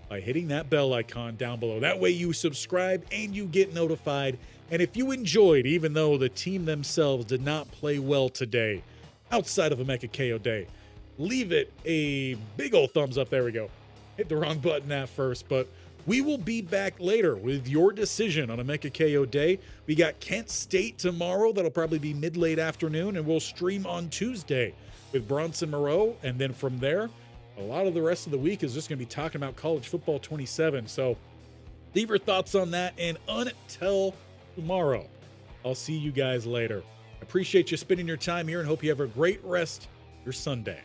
by hitting that bell icon down below. That way you subscribe and you get notified. And if you enjoyed, even though the team themselves did not play well today, outside of Emeka Kayode, leave it a big old thumbs up. There we go. Hit the wrong button at first, but we will be back later with your decision on Emeka Kayode. We got Kent State tomorrow. That'll probably be mid-late afternoon, and we'll stream on Tuesday with Bronson Moreau. And then from there, a lot of the rest of the week is just going to be talking about college football 27. So leave your thoughts on that. And until tomorrow, I'll see you guys later. I appreciate you spending your time here and hope you have a great rest of your Sunday.